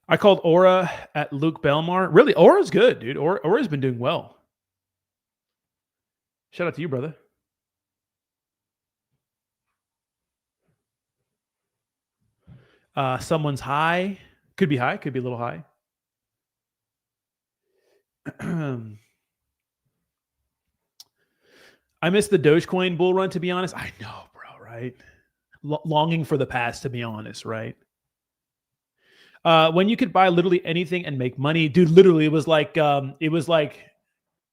I called Aura at Luke Belmar. Really, Aura's good, dude. Aura's been doing well. Shout out to you, brother. Someone's high. Could be high. Could be a little high. I missed the Dogecoin bull run, to be honest. I know, bro, right? Longing for the past, to be honest, right? When you could buy literally anything and make money, dude, literally it was like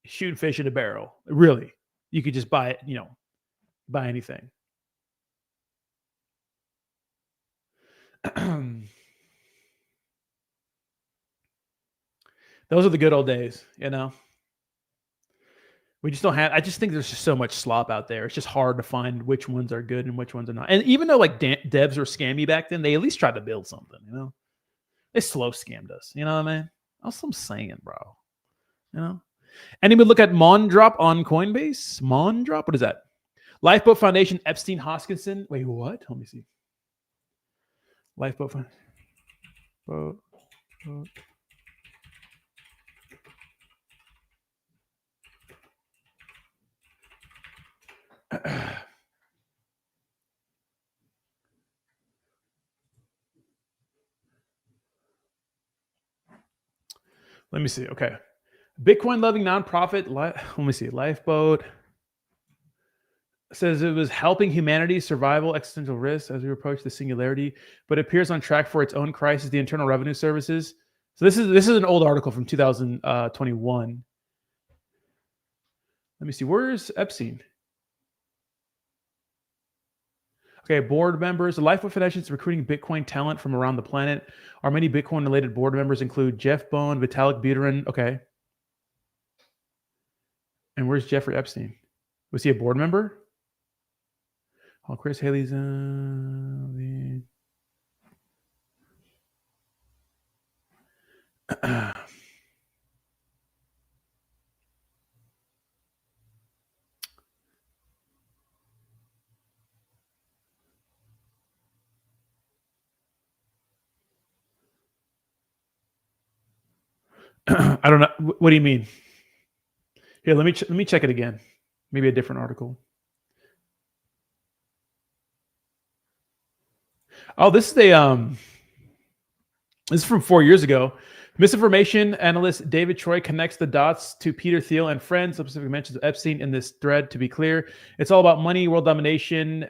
shooting fish in a barrel. Really. You could just buy it, you know, buy anything. Those are the good old days, you know. We just don't have. I just think there's just so much slop out there. It's just hard to find which ones are good and which ones are not. And even though like devs were scammy back then, they at least tried to build something, you know. They slow scammed us, you know what I mean? That's what I'm saying, bro. You know. Anybody look at Mondrop on Coinbase? Mondrop, what is that? Lifeboat Foundation, Epstein Hoskinson. Wait, what? Let me see. Lifeboat Foundation. Boat. Let me see. Okay. Bitcoin loving nonprofit. Let me see. Lifeboat says it was helping humanity survival existential risks as we approach the singularity, but appears on track for its own crisis, the Internal Revenue Services. So this is an old article from 2021. Let me see. Where's Epstein? Okay, board members. The Lifeboat Foundation is recruiting Bitcoin talent from around the planet. Our many Bitcoin-related board members include Jeff Bone, Vitalik Buterin. Okay. And where's Jeffrey Epstein? Was he a board member? Oh, Chris Haley's. I don't know. What do you mean? Here, let me check it again. Maybe a different article. Oh, this is from 4 years ago. Misinformation analyst David Troy connects the dots to Peter Thiel and friends. Specific mentions of Epstein in this thread. To be clear, it's all about money, world domination,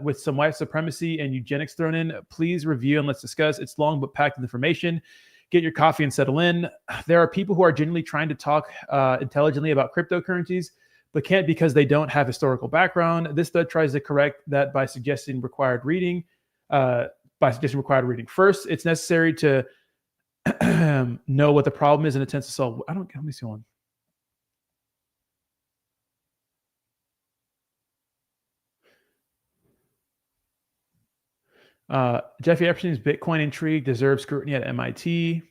with some white supremacy and eugenics thrown in. Please review and let's discuss. It's long but packed with information. Get your coffee and settle in. There are people who are genuinely trying to talk intelligently about cryptocurrencies, but can't because they don't have historical background. This thread tries to correct that by suggesting required reading. First, it's necessary to know what the problem is and attempts to solve. Let me see one. Jeffrey Epstein's Bitcoin intrigue deserves scrutiny at MIT.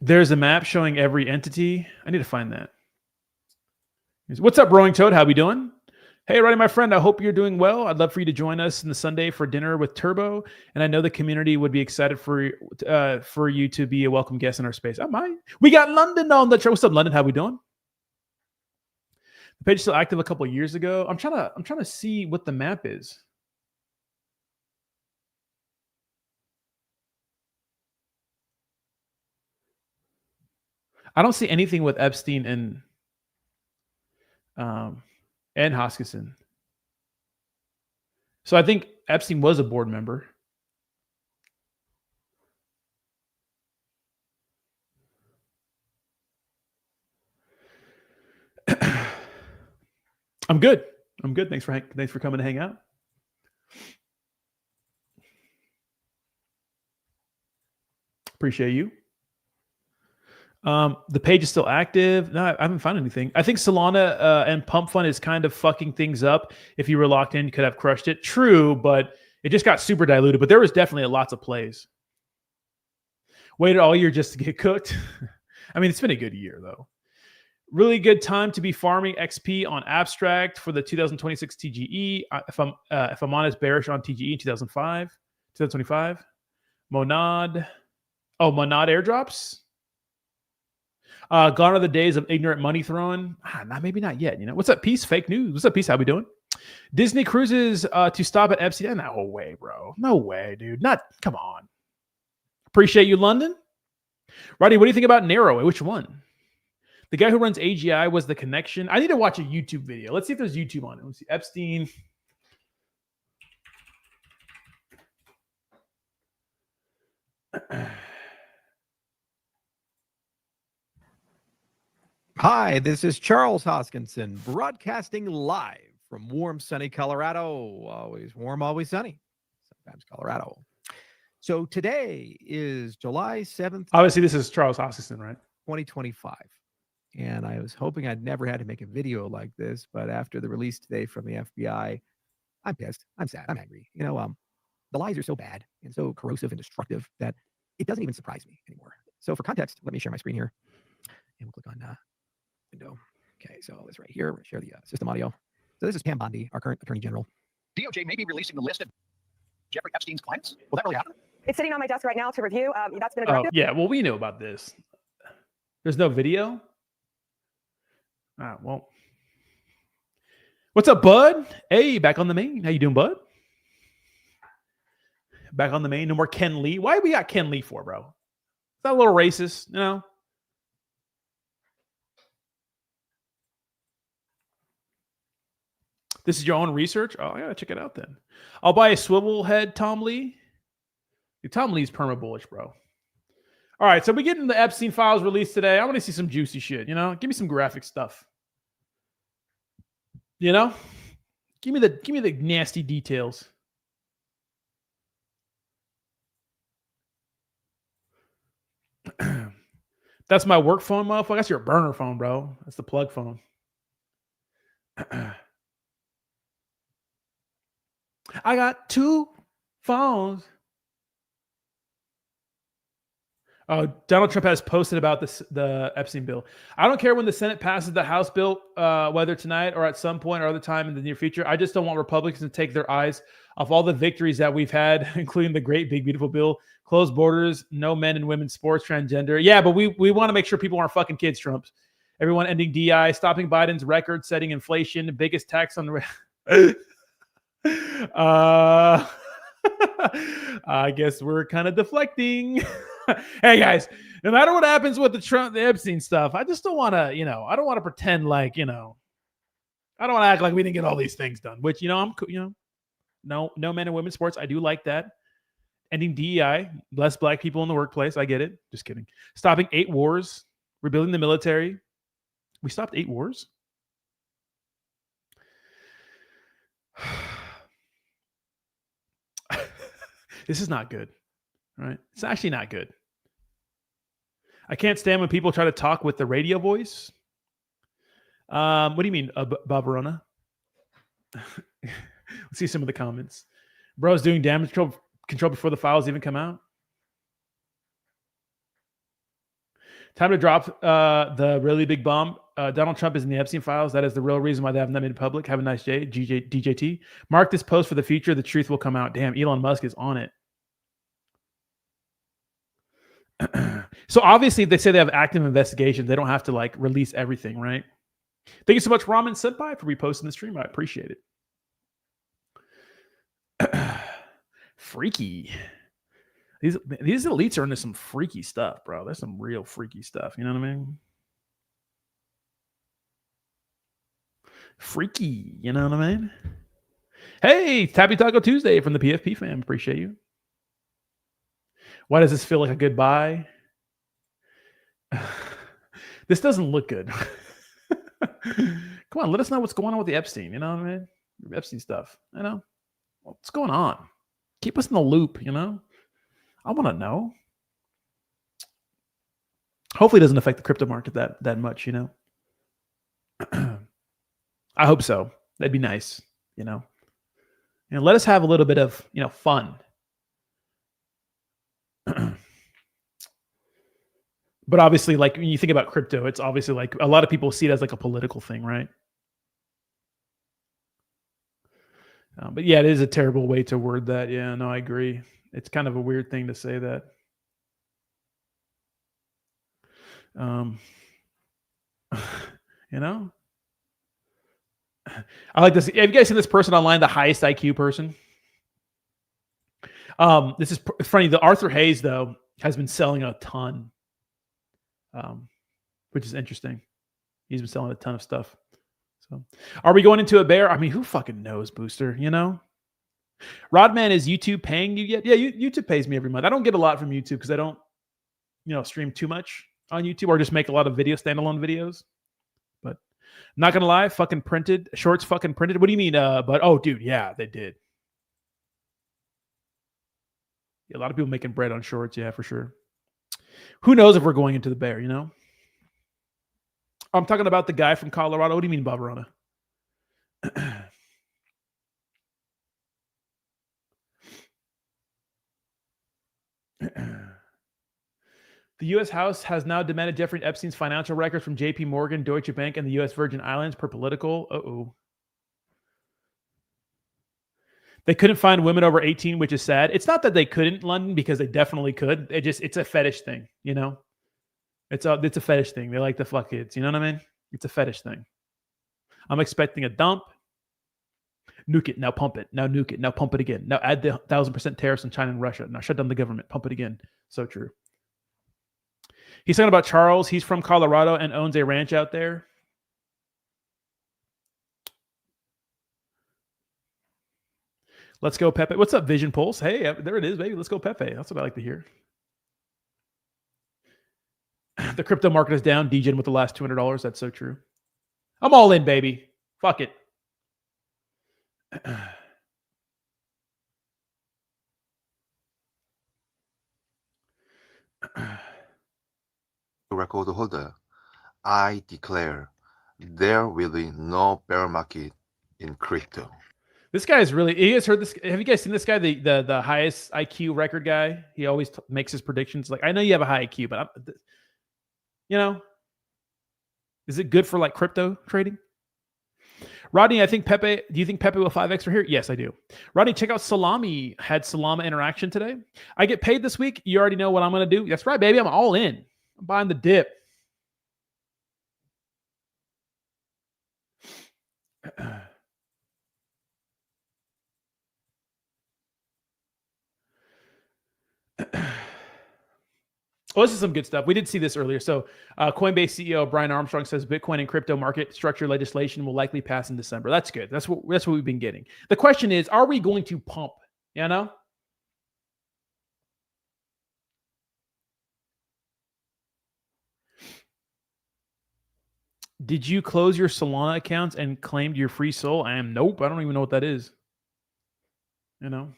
There's a map showing every entity. I need to find that. What's up, Rowing Toad? How we doing? Hey, Roddy, my friend, I hope you're doing well. I'd love for you to join us on the Sunday for dinner with Turbo, and I know the community would be excited for you to be a welcome guest in our space. I might. We got London on the show. What's up, London? How we doing? The page is still active a couple of years ago. I'm trying to see what the map is. I don't see anything with Epstein and Hoskinson. So I think Epstein was a board member. I'm good. Thanks for coming to hang out. Appreciate you. The page is still active. No, I haven't found anything. I think Solana and Pump Fund is kind of fucking things up. If you were locked in, you could have crushed it. True, but it just got super diluted. But there was definitely lots of plays. Waited all year just to get cooked. I mean, it's been a good year, though. Really good time to be farming XP on Abstract for the 2026 TGE. If I'm honest, bearish on TGE in 2025. Monad airdrops. Gone are the days of ignorant money throwing. Maybe not yet. You know what's up, Peace? Fake news. What's up, Peace? How we doing? Disney cruises to stop at Epstein. No way, bro. No way, dude. Come on. Appreciate you, London. Roddy, what do you think about Narrow? Which one? The guy who runs AGI was the connection. I need to watch a YouTube video. Let's see if there's YouTube on it. Let's see. Epstein. Hi, this is Charles Hoskinson, broadcasting live from warm, sunny Colorado. Always warm, always sunny. Sometimes Colorado. So today is July 7th. Obviously, this is Charles Hoskinson, right? 2025. And I was hoping I'd never had to make a video like this, but after the release today from the FBI, I'm pissed. I'm sad. I'm angry. You know, the lies are so bad and so corrosive and destructive that it doesn't even surprise me anymore. So for context, let me share my screen here. And we'll click on window. Okay, so it's right here. We're going to share the system audio. So this is Pam Bondi, our current Attorney General. DOJ may be releasing the list of Jeffrey Epstein's clients. Will that really happen? It's sitting on my desk right now to review. That's been a directive. Yeah, well, we knew about this. There's no video? Well. What's up, bud? Hey, back on the main. How you doing, bud? Back on the main. No more Ken Lee. Why we got Ken Lee for, bro? Is that a little racist? You know? This is your own research? Oh, I gotta check it out then. I'll buy a swivel head, Tom Lee. Tom Lee's perma bullish, bro. All right, so we getting the Epstein files released today. I want to see some juicy shit, you know? Give me some graphic stuff. You know? Give me the nasty details. That's my work phone, motherfucker. That's your burner phone, bro. That's the plug phone. I got 2 phones. Donald Trump has posted about the Epstein bill. I don't care when the Senate passes the House bill, whether tonight or at some point or other time in the near future. I just don't want Republicans to take their eyes off all the victories that we've had, including the great big beautiful bill, closed borders, no men and women's sports, transgender. Yeah, but we want to make sure people aren't fucking kids, Trump. Everyone ending DI, stopping Biden's record-setting inflation, biggest tax on the I guess we're kind of deflecting. Hey guys, no matter what happens with the Epstein stuff, I just don't want to, I don't want to pretend like, I don't want to act like we didn't get all these things done. Which, no men and women sports. I do like that. Ending DEI, less black people in the workplace. I get it. Just kidding. Stopping 8 wars, rebuilding the military. We stopped 8 wars. This is not good, right? It's actually not good. I can't stand when people try to talk with the radio voice. What do you mean, Bob Verona? Let's see some of the comments. Bro's doing damage control before the files even come out. Time to drop the really big bomb. Donald Trump is in the Epstein files. That is the real reason why they haven't made it public. Have a nice day, DJT. Mark this post for the future. The truth will come out. Damn, Elon Musk is on it. So obviously, if they say they have active investigations, they don't have to like release everything, right? Thank you so much, Ramen Senpai, for reposting the stream. I appreciate it. Freaky. These elites are into some freaky stuff, bro. There's some real freaky stuff. You know what I mean? Freaky. You know what I mean? Hey, Tappy Taco Tuesday from the PFP fam. Appreciate you. Why does this feel like a goodbye? This doesn't look good. Come on, let us know what's going on with the Epstein. You know what I mean? Epstein stuff. What's going on? Keep us in the loop, I want to know. Hopefully it doesn't affect the crypto market that much, I hope so. That'd be nice, let us have a little bit of, fun. But obviously, like when you think about crypto, it's obviously like a lot of people see it as like a political thing, right? But yeah, it is a terrible way to word that. Yeah, no, I agree. It's kind of a weird thing to say that. I like this. Have you guys seen this person online, the highest IQ person? This is funny. The Arthur Hayes, though, has been selling a ton, which is interesting. He's been selling a ton of stuff. So, are we going into a bear? I mean, who fucking knows, Booster? Rodman, is YouTube paying you yet? Yeah, YouTube pays me every month. I don't get a lot from YouTube because I don't, stream too much on YouTube or just make a lot of standalone videos. But not gonna lie, fucking printed shorts, fucking printed. What do you mean? But oh, dude, yeah, they did. Yeah, a lot of people making bread on shorts, yeah, for sure. Who knows if we're going into the bear? I'm talking about the guy from Colorado. What do you mean, Barbarona? The U.S. House has now demanded Jeffrey Epstein's financial records from J.P. Morgan, Deutsche Bank, and the U.S. Virgin Islands per Political. Uh-oh. They couldn't find women over 18, which is sad. It's not that they couldn't, London, because they definitely could. It's a fetish thing, It's a fetish thing. They like to fuck kids. You know what I mean? It's a fetish thing. I'm expecting a dump. Nuke it. Now pump it. Now nuke it. Now pump it again. Now add the 1,000% tariffs on China and Russia. Now shut down the government. Pump it again. So true. He's talking about Charles. He's from Colorado and owns a ranch out there. Let's go, Pepe. What's up, Vision Pulse? Hey, there it is, baby. Let's go, Pepe. That's what I like to hear. The crypto market is down. DJing with the last $200. That's so true. I'm all in, baby. Fuck it. Record holder, I declare there will be no bear market in crypto. This guy is really. You guys heard this? Have you guys seen this guy? The highest IQ record guy. He always makes his predictions. Like, I know you have a high IQ, but is it good for like crypto trading? Rodney, do you think Pepe will 5x for here? Yes, I do. Rodney, check out Salami. Had Salama interaction today. I get paid this week. You already know what I'm going to do. That's right, baby. I'm all in. I'm buying the dip. Oh, this is some good stuff. We did see this earlier. So Coinbase CEO Brian Armstrong says Bitcoin and crypto market structure legislation will likely pass in December. That's good. That's what we've been getting. The question is, are we going to pump? You know? Did you close your Solana accounts and claimed your free soul? I am nope. I don't even know what that is. You know?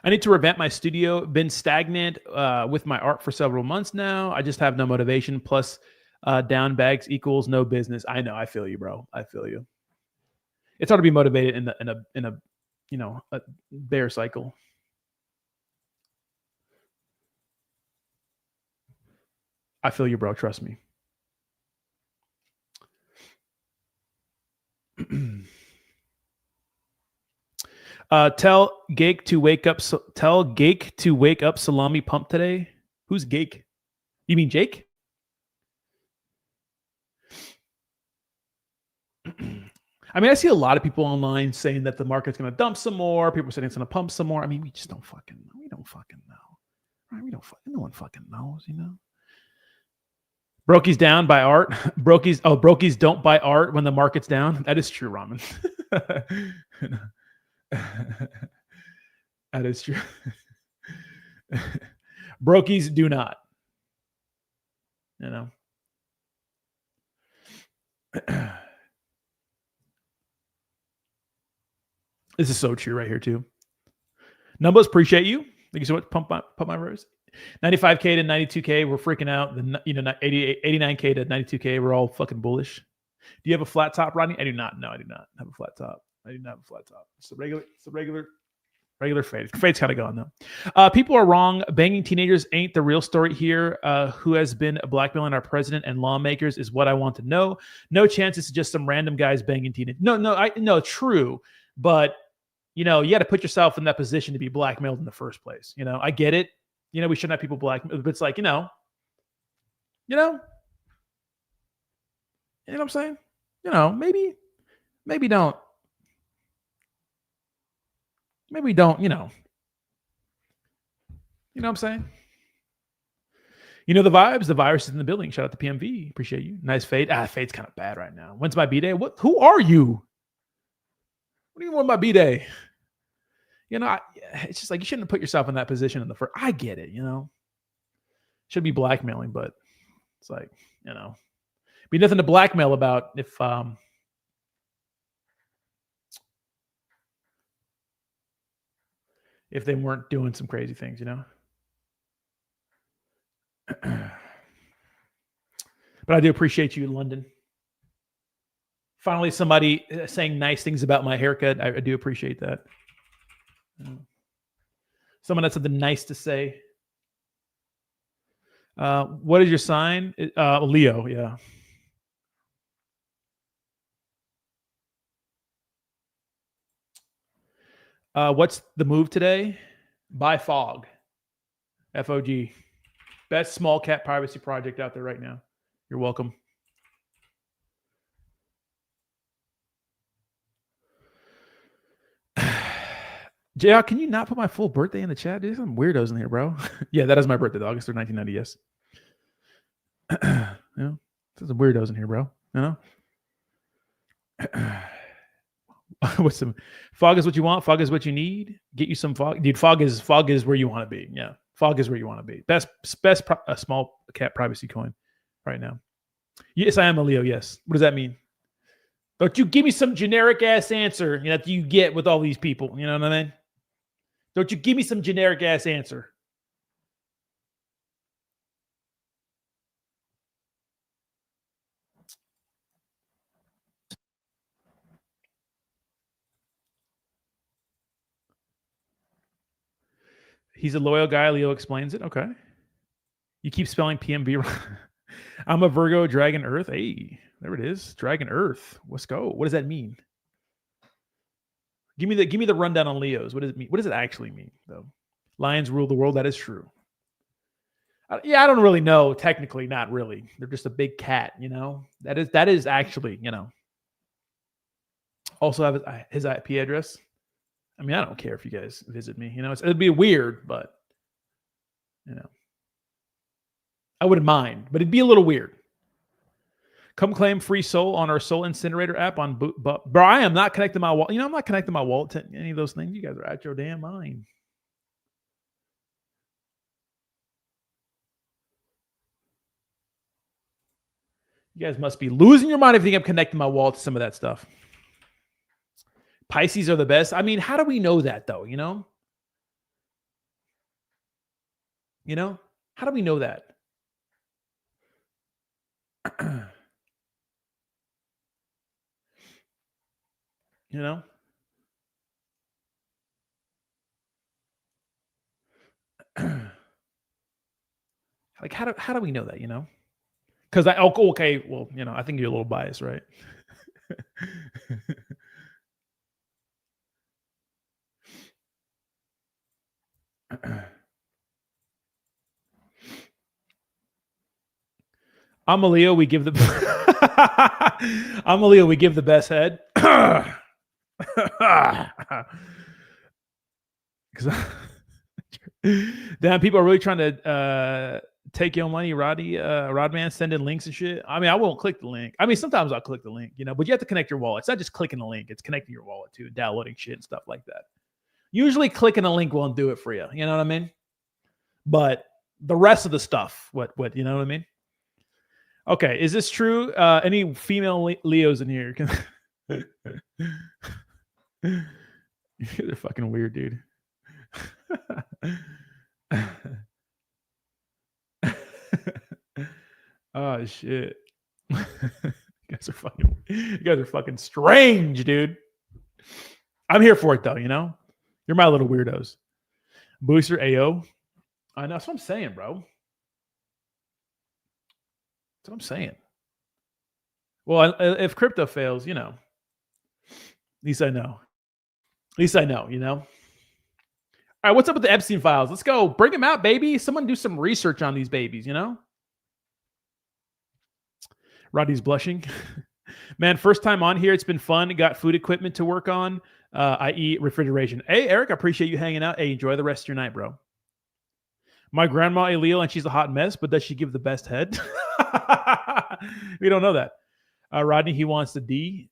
I need to revamp my studio. Been stagnant with my art for several months now. I just have no motivation. Plus, down bags equals no business. I know. I feel you, bro. I feel you. It's hard to be motivated in a a bear cycle. I feel you, bro. Trust me. Tell Gake to wake up. Tell Gake to wake up. Salami pump today. Who's Gake? You mean Jake? I mean, I see a lot of people online saying that the market's going to dump some more. People saying it's going to pump some more. I mean, we just don't fucking know. We don't fucking know. Right? No one fucking knows, you know? Brokies down by art. Brokies don't buy art when the market's down. That is true, Ramen. That is true. Brokies do not. You know? This is so true right here too. Numbers, appreciate you. Thank you so much. Pump my verse. 95K to 92K. We're freaking out. 89K to 92K. We're all fucking bullish. Do you have a flat top, Rodney? I do not. No, I do not have a flat top. I do not have a flat top. It's a regular fade. Fade's kind of gone though. People are wrong. Banging teenagers ain't the real story here. Who has been blackmailing our president and lawmakers is what I want to know. No chance it's just some random guys banging teenagers. No, true. But you got to put yourself in that position to be blackmailed in the first place. I get it. We shouldn't have people blackmailed, but it's like, you know what I'm saying? Maybe don't. Maybe don't, you know what I'm saying? The vibes. The virus is in the building. Shout out to PMV. Appreciate you. Nice fade. Fade's kind of bad right now. When's my B-day? Who are you? What do you want my B-day? It's just like you shouldn't have put yourself in that position in the first. I get it, Should be blackmailing, but it's like, be nothing to blackmail about if they weren't doing some crazy things, But I do appreciate you, London. Finally, somebody saying nice things about my haircut. I do appreciate that. Someone had something nice to say. What is your sign? Leo, yeah. What's the move today? Buy Fog. FOG. Best small cap privacy project out there right now. You're welcome. JR, can you not put my full birthday in the chat? There's some weirdos in here, bro. Yeah, that is my birthday, August 3rd, 1990, yes. There's some weirdos in here, bro. What's some fog is what you want, fog is what you need. Get you some fog. Dude, fog is where you want to be. Yeah. Fog is where you want to be. Best small cap privacy coin right now. Yes, I am a Leo, yes. What does that mean? Don't you give me some generic ass answer that you get with all these people. You know what I mean? Don't you give me some generic ass answer. He's a loyal guy. Leo explains it. Okay. You keep spelling PMV. I'm a Virgo, Dragon, Earth. Hey, there it is. Dragon, Earth. Let's go. What does that mean? Give me the rundown on Leos. What does it mean? What does it actually mean, though? Lions rule the world. That is true. Yeah, I don't really know. Technically, not really. They're just a big cat, you know. That is actually, you know. Also have his IP address. I mean, I don't care if you guys visit me. You know, it'd be weird, but you know, I wouldn't mind, but it'd be a little weird. Come claim free Sol on our Sol Incinerator app on bro, I am not connecting my wallet. You know, I'm not connecting my wallet to any of those things. You guys are out your damn mind. You guys must be losing your mind if you think I'm connecting my wallet to some of that stuff. Pisces are the best. I mean, how do we know that, though? You know? You know? How do we know that? You know? Like, how do we know that, you know? Because okay, well, you know, I think you're a little biased, right? I'm a Leo. We give the I'm a Leo. We give the best head. Damn, people are really trying to take your money, Rodman, sending links and shit. I mean, I won't click the link. I mean, sometimes I'll click the link, you know, but you have to connect your wallet. It's not just clicking the link; it's connecting your wallet too, downloading shit and stuff like that. Usually, clicking a link won't do it for you. You know what I mean? But the rest of the stuff, what you know what I mean? Okay, is this true? Any female Leos in here? They're fucking weird, dude. Oh shit. You guys are fucking strange, dude. I'm here for it though, you know? You're my little weirdos. Booster AO. I know, that's what I'm saying, bro. That's what I'm saying. Well, if crypto fails, you know. At least I know. At least I know, you know? All right, what's up with the Epstein files? Let's go. Bring them out, baby. Someone do some research on these babies, you know? Roddy's blushing. Man, first time on here. It's been fun. Got food equipment to work on, i.e. refrigeration. Hey, Eric, I appreciate you hanging out. Hey, enjoy the rest of your night, bro. My grandma, Elil, and she's a hot mess, but does she give the best head? We don't know that. Rodney, he wants the D.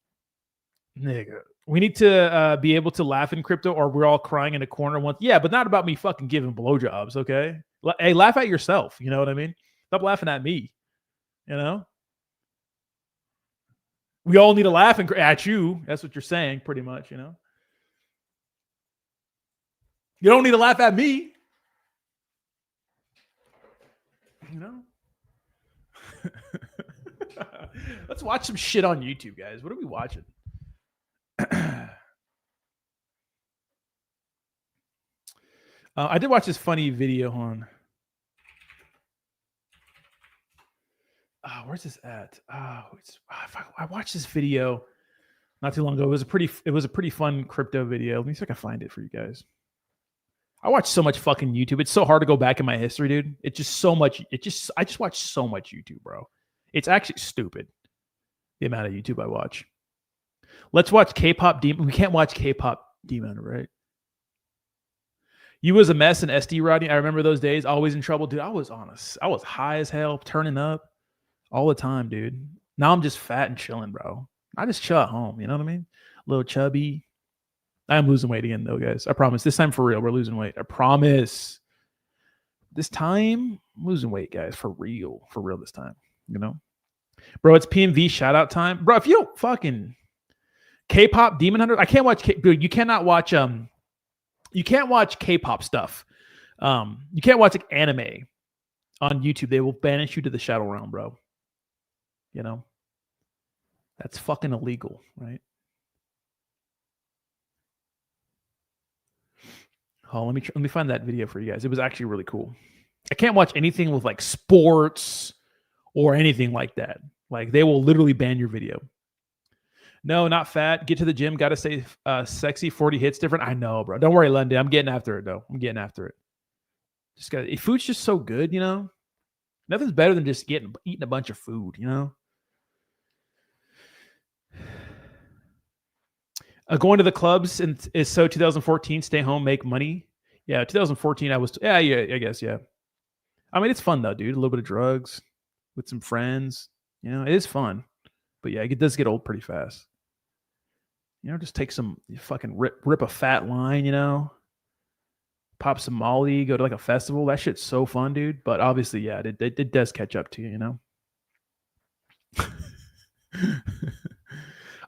Nigga. We need to be able to laugh in crypto or we're all crying in a corner once. Yeah, but not about me fucking giving blowjobs, okay? Hey, laugh at yourself. You know what I mean? Stop laughing at me. You know? We all need to laugh at you. That's what you're saying, pretty much, you know? You don't need to laugh at me. You know? Let's watch some shit on YouTube, guys. What are we watching? I did watch this funny video on. Where's this at? I watched this video not too long ago. It was a pretty fun crypto video. Let me see if I can find it for you guys. I watch so much fucking YouTube. It's so hard to go back in my history, dude. It's just so much. I just watch so much YouTube, bro. It's actually stupid the amount of YouTube I watch. Let's watch K-pop Demon. We can't watch K-pop Demon, right? You was a mess in SD, Rodney. I remember those days. Always in trouble, dude. I was high as hell, turning up all the time, dude. Now I'm just fat and chilling, bro. I just chill at home. You know what I mean? A little chubby. I'm losing weight again, though, guys. I promise. This time for real, we're losing weight. I promise. This time, I'm losing weight, guys. For real this time. You know, bro. It's PMV shout out time, bro. If you don't fucking K-pop Demon Hunter, I can't watch. Dude, you cannot watch. You can't watch K-pop stuff. You can't watch like anime on YouTube. They will banish you to the shadow realm, bro. You know, that's fucking illegal, right? Oh, let me find that video for you guys. It was actually really cool. I can't watch anything with like sports or anything like that. Like they will literally ban your video. No, not fat. Get to the gym. Got to stay sexy. 40 hits different. I know, bro. Don't worry, London. I'm getting after it, though. I'm getting after it. Just got food's just so good, you know. Nothing's better than just eating a bunch of food, you know. Going to the clubs is so 2014. Stay home, make money. Yeah, 2014. I guess yeah. I mean, it's fun though, dude. A little bit of drugs with some friends. You know, it is fun. But yeah, it does get old pretty fast. You know, just take some fucking rip a fat line, you know, pop some Molly, go to like a festival. That shit's so fun, dude. But obviously, yeah, it does catch up to you, you know.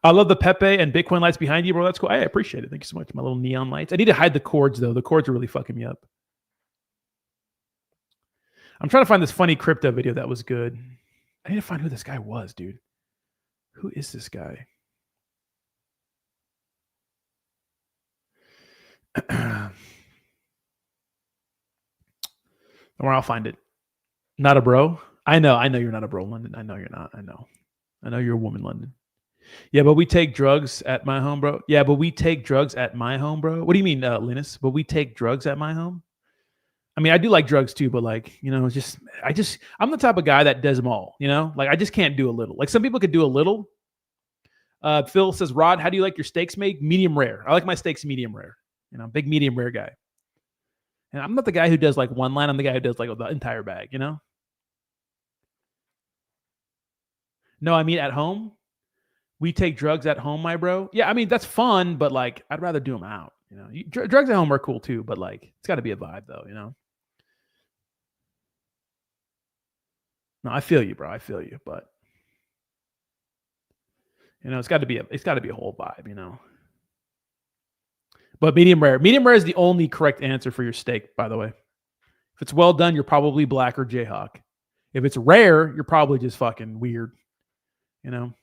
I love the Pepe and Bitcoin lights behind you, bro. That's cool. I appreciate it. Thank you so much. My little neon lights. I need to hide the cords, though. The cords are really fucking me up. I'm trying to find this funny crypto video that was good. I need to find who this guy was, dude. Who is this guy? Don't worry, I'll find it. Not a bro? I know you're not a bro, London. I know you're not. I know you're a woman, London. Yeah, but we take drugs at my home, bro. Yeah, but we take drugs at my home, bro. What do you mean, Linus? But we take drugs at my home? I mean, I do like drugs too, but like, you know, I'm the type of guy that does them all, you know? Like, I just can't do a little. Like, some people could do a little. Phil says, Rod, how do you like your steaks made? Medium rare. I like my steaks medium rare. You know, big medium rare guy. And I'm not the guy who does like one line. I'm the guy who does like the entire bag, you know? No, I mean at home. We take drugs at home, my bro. Yeah, I mean, that's fun, but like, I'd rather do them out. You know, drugs at home are cool too, but like, it's got to be a vibe though, you know? No, I feel you, bro. I feel you, but you know, it's got to be a whole vibe, you know? But medium rare is the only correct answer for your steak, by the way. If it's well done, you're probably black or Jayhawk. If it's rare, you're probably just fucking weird, you know?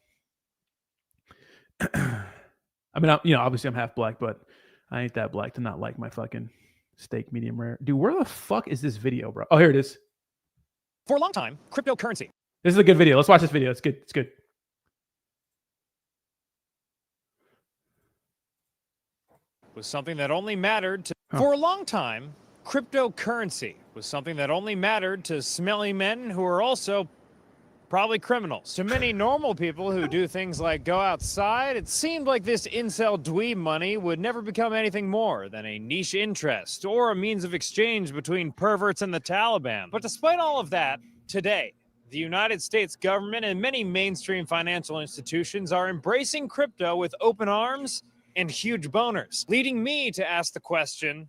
I mean, you know, obviously I'm half black, but I ain't that black to not like my fucking steak medium rare. Dude, where the fuck is this video, bro? Oh, here it is. For a long time, cryptocurrency This is a good video. Let's watch this video. It's good. It's good. was something that only mattered to... For a long time, cryptocurrency was something that only mattered to smelly men who are also probably criminals. To many normal people who do things like go outside, it seemed like this incel dweeb money would never become anything more than a niche interest or a means of exchange between perverts and the Taliban. But despite all of that, today, the United States government and many mainstream financial institutions are embracing crypto with open arms and huge boners, leading me to ask the question,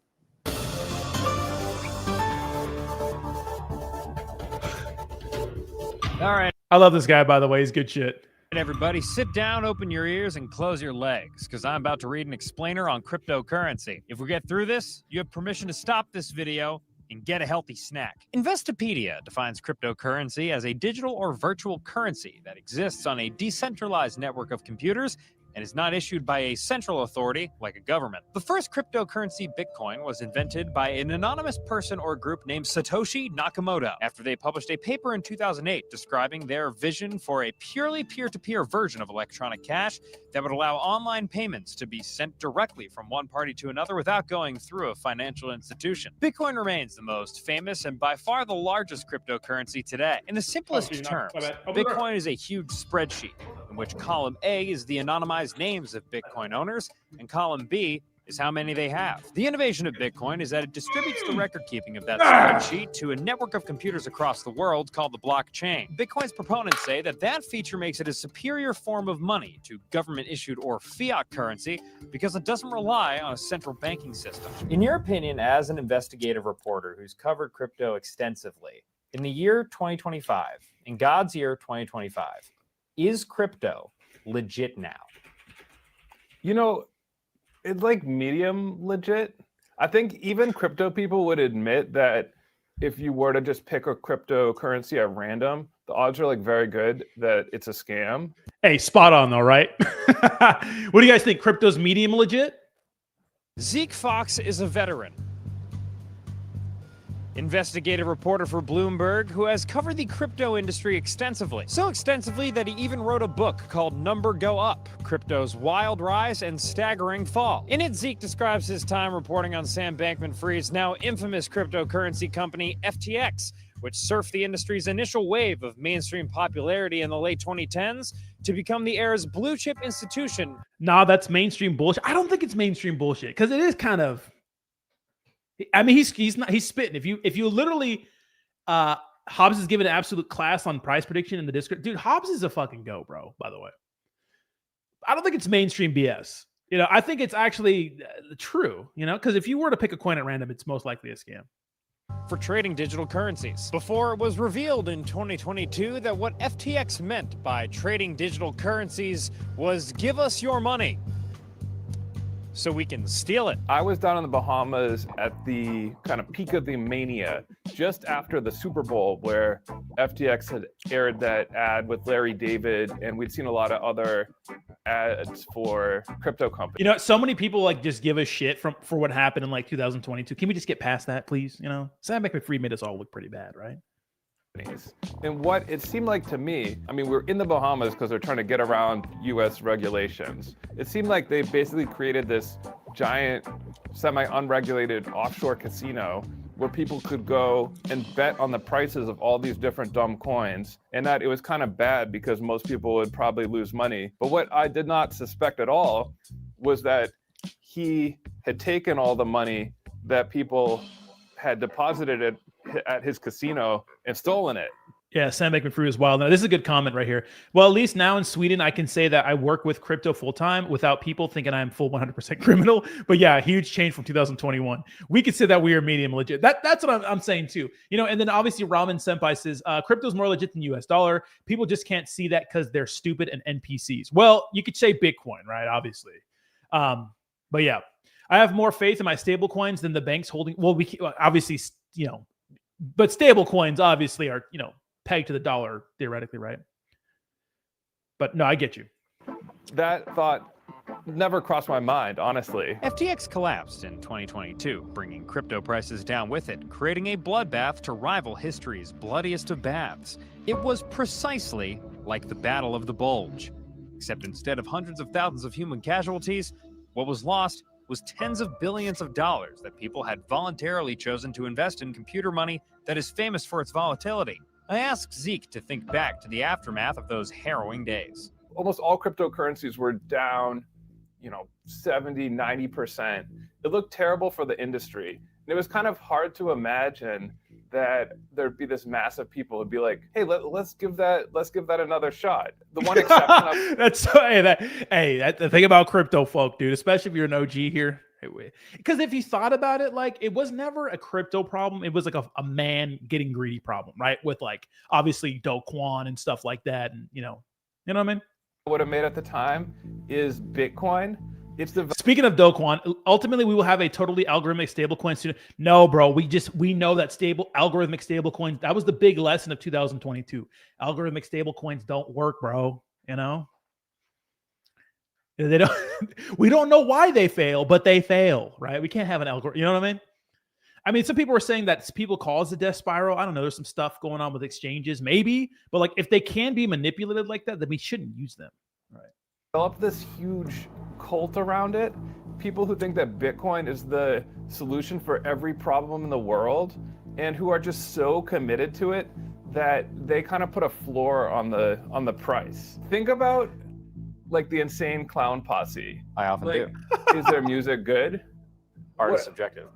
all right. I love this guy, by the way. He's good shit. Everybody, sit down, open your ears, and close your legs, because I'm about to read an explainer on cryptocurrency. If we get through this, you have permission to stop this video and get a healthy snack. Investopedia defines cryptocurrency as a digital or virtual currency that exists on a decentralized network of computers and is not issued by a central authority like a government. The first cryptocurrency, Bitcoin, was invented by an anonymous person or group named Satoshi Nakamoto after they published a paper in 2008 describing their vision for a purely peer-to-peer version of electronic cash that would allow online payments to be sent directly from one party to another without going through a financial institution. Bitcoin remains the most famous and by far the largest cryptocurrency today. In the simplest terms, Bitcoin is a huge spreadsheet in which column A is the anonymized names of Bitcoin owners, and column B is how many they have. The innovation of Bitcoin is that it distributes the record keeping of that spreadsheet to a network of computers across the world called the blockchain. Bitcoin's proponents say that that feature makes it a superior form of money to government-issued or fiat currency because it doesn't rely on a central banking system. In your opinion, as an investigative reporter who's covered crypto extensively, in the year 2025, in God's year 2025, is crypto legit now? You know, it's like medium legit. I think even crypto people would admit that if you were to just pick a cryptocurrency at random, the odds are like very good that it's a scam. Hey, spot on though, right? What do you guys think? Crypto's medium legit? Zeke Fox is a veteran. investigative reporter for Bloomberg who has covered the crypto industry extensively. So extensively that he even wrote a book called Number Go Up, Crypto's Wild Rise and Staggering Fall. In it, Zeke describes his time reporting on Sam Bankman-Fried's now infamous cryptocurrency company, FTX, which surfed the industry's initial wave of mainstream popularity in the late 2010s to become the era's blue chip institution. Nah, that's mainstream bullshit. I don't think it's mainstream bullshit because it is kind of. I mean, he's spitting. If you literally, Hobbs is giving an absolute class on price prediction in the Discord. Dude, Hobbs is a fucking go, bro. By the way, I don't think it's mainstream BS. You know, I think it's actually true. You know, because if you were to pick a coin at random, it's most likely a scam. For trading digital currencies. Before it was revealed in 2022 that what FTX meant by trading digital currencies was give us your money so we can steal it. I was down in the Bahamas at the kind of peak of the mania, just after the Super Bowl, where FTX had aired that ad with Larry David, and we'd seen a lot of other ads for crypto companies. You know, so many people like just give a shit for what happened in like 2022. Can we just get past that, please? You know, Sam Bankman-Fried made us all look pretty bad, right? And what it seemed like to me, I mean, we're in the Bahamas because they're trying to get around US regulations. It seemed like they basically created this giant, semi-unregulated offshore casino where people could go and bet on the prices of all these different dumb coins, and that it was kind of bad because most people would probably lose money. But what I did not suspect at all was that he had taken all the money that people had deposited at his casino and stolen it. Yeah, Sam Bankman-Fried is wild. Now, this is a good comment right here. Well, at least now in Sweden, I can say that I work with crypto full-time without people thinking I'm full 100% criminal. But yeah, huge change from 2021. We could say that we are medium legit. That's what I'm saying too. You know, and then obviously Ramen Senpai says, crypto's more legit than US dollar. People just can't see that because they're stupid and NPCs. Well, you could say Bitcoin, right? Obviously. But yeah, I have more faith in my stable coins than the banks holding. Well, we obviously, you know, but stable coins obviously are, you know, pegged to the dollar theoretically, right? But no, I get you. That thought never crossed my mind, honestly. FTX collapsed in 2022, bringing crypto prices down with it, creating a bloodbath to rival history's bloodiest of baths. It was precisely like the Battle of the Bulge, except instead of hundreds of thousands of human casualties, what was lost was tens of billions of dollars that people had voluntarily chosen to invest in computer money that is famous for its volatility. I asked Zeke to think back to the aftermath of those harrowing days. Almost all cryptocurrencies were down, 70, 90%. It looked terrible for the industry. And it was kind of hard to imagine that there'd be this mass of people who'd be like, hey, let's give that another shot. The one exception that's the thing about crypto folk, dude, especially if you're an OG here. Because if you thought about it, like, it was never a crypto problem. It was like a man getting greedy problem, right? With like obviously Do Kwon and stuff like that. And you know what I mean? What it made at the time is Bitcoin. Speaking of Do Kwon, ultimately we will have a totally algorithmic stablecoin soon. No, bro, we know that algorithmic stablecoins, that was the big lesson of 2022. Algorithmic stablecoins don't work, bro. You know? They don't. We don't know why they fail, but they fail, right? We can't have an algorithm. You know what I mean? I mean, some people were saying that people cause the death spiral. I don't know. There's some stuff going on with exchanges, maybe. But like, if they can be manipulated like that, then we shouldn't use them, right? Develop this huge cult around it. People who think that Bitcoin is the solution for every problem in the world, and who are just so committed to it that they kind of put a floor on the price. Think about like the Insane Clown Posse. I often do. Is their music good? Art is subjective.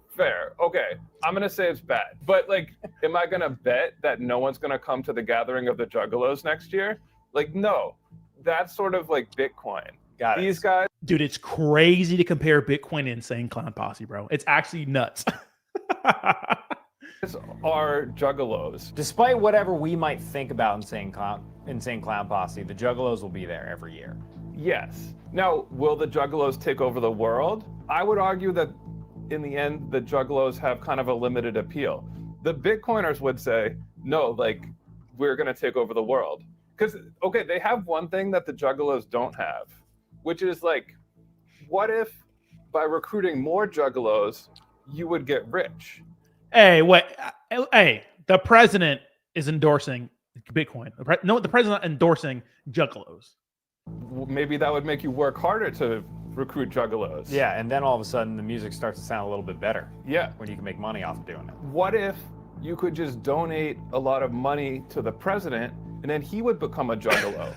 Fair. Okay. I'm going to say it's bad. But like, am I going to bet that no one's going to come to the gathering of the Juggalos next year? Like, no. That's sort of like Bitcoin. Got it. These guys. Dude, it's crazy to compare Bitcoin to Insane Clown Posse, bro. It's actually nuts. Are Juggalos. Despite whatever we might think about Insane Clown Posse, the Juggalos will be there every year. Yes. Now, will the Juggalos take over the world? I would argue that in the end, the Juggalos have kind of a limited appeal. The Bitcoiners would say, no, like, we're going to take over the world. Because, okay, they have one thing that the Juggalos don't have, which is like, what if by recruiting more Juggalos, you would get rich? Hey, wait. Hey, the president is endorsing Bitcoin. The president endorsing juggalos. Maybe that would make you work harder to recruit juggalos. Yeah, and then all of a sudden the music starts to sound a little bit better. Yeah. When you can make money off of doing it. What if you could just donate a lot of money to the president and then he would become a juggalo?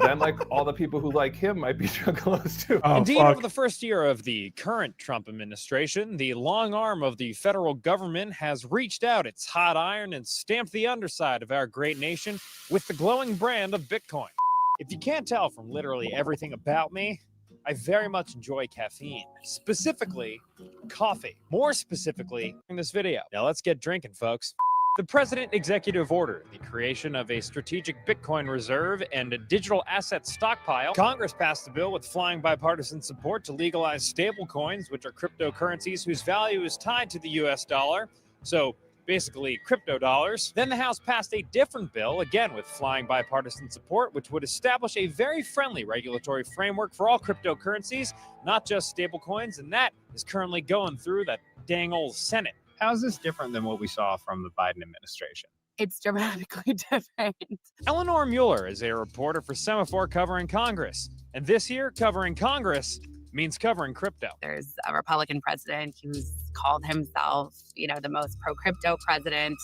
Then like all the people who like him might be juggalos too. Indeed, over the first year of the current Trump administration, the long arm of the federal government has reached out its hot iron and stamped the underside of our great nation with the glowing brand of Bitcoin. If you can't tell from literally everything about me, I very much enjoy caffeine, specifically coffee. More specifically in this video. Now let's get drinking, folks. The President Executive Order, the creation of a strategic Bitcoin reserve and a digital asset stockpile. Congress passed a bill with flying bipartisan support to legalize stablecoins, which are cryptocurrencies whose value is tied to the US dollar. So basically crypto dollars. Then the House passed a different bill, again with flying bipartisan support, which would establish a very friendly regulatory framework for all cryptocurrencies, not just stablecoins, and that is currently going through that dang old Senate. How is this different than what we saw from the Biden administration? It's dramatically different. Eleanor Mueller is a reporter for Semaphore covering Congress, and this year covering Congress means covering crypto. There's a Republican president who's called himself, the most pro-crypto president.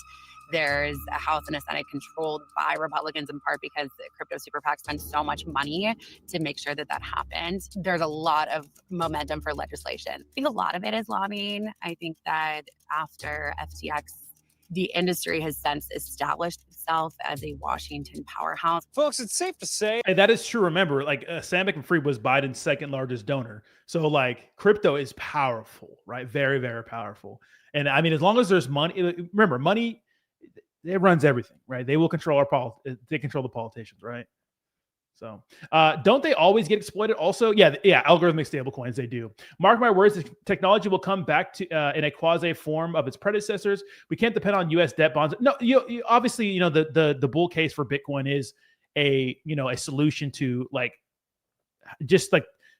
There's a House and a Senate controlled by Republicans in part because the crypto super PAC spent so much money to make sure that happened. There's a lot of momentum for legislation. I think a lot of it is lobbying. I think that after FTX, the industry has since established itself as a Washington powerhouse. Folks, it's safe to say that is true. Remember, Sam Bankman-Fried was Biden's second largest donor. So crypto is powerful, right? Very, very powerful. And I mean, as long as there's money, remember, money, it runs everything, right? They will control they control the politicians, right? So don't they always get exploited? Also, yeah, algorithmic stablecoins, they do. Mark my words, the technology will come back to in a quasi form of its predecessors. We can't depend on U.S. debt bonds. No, you obviously, the bull case for Bitcoin is a solution to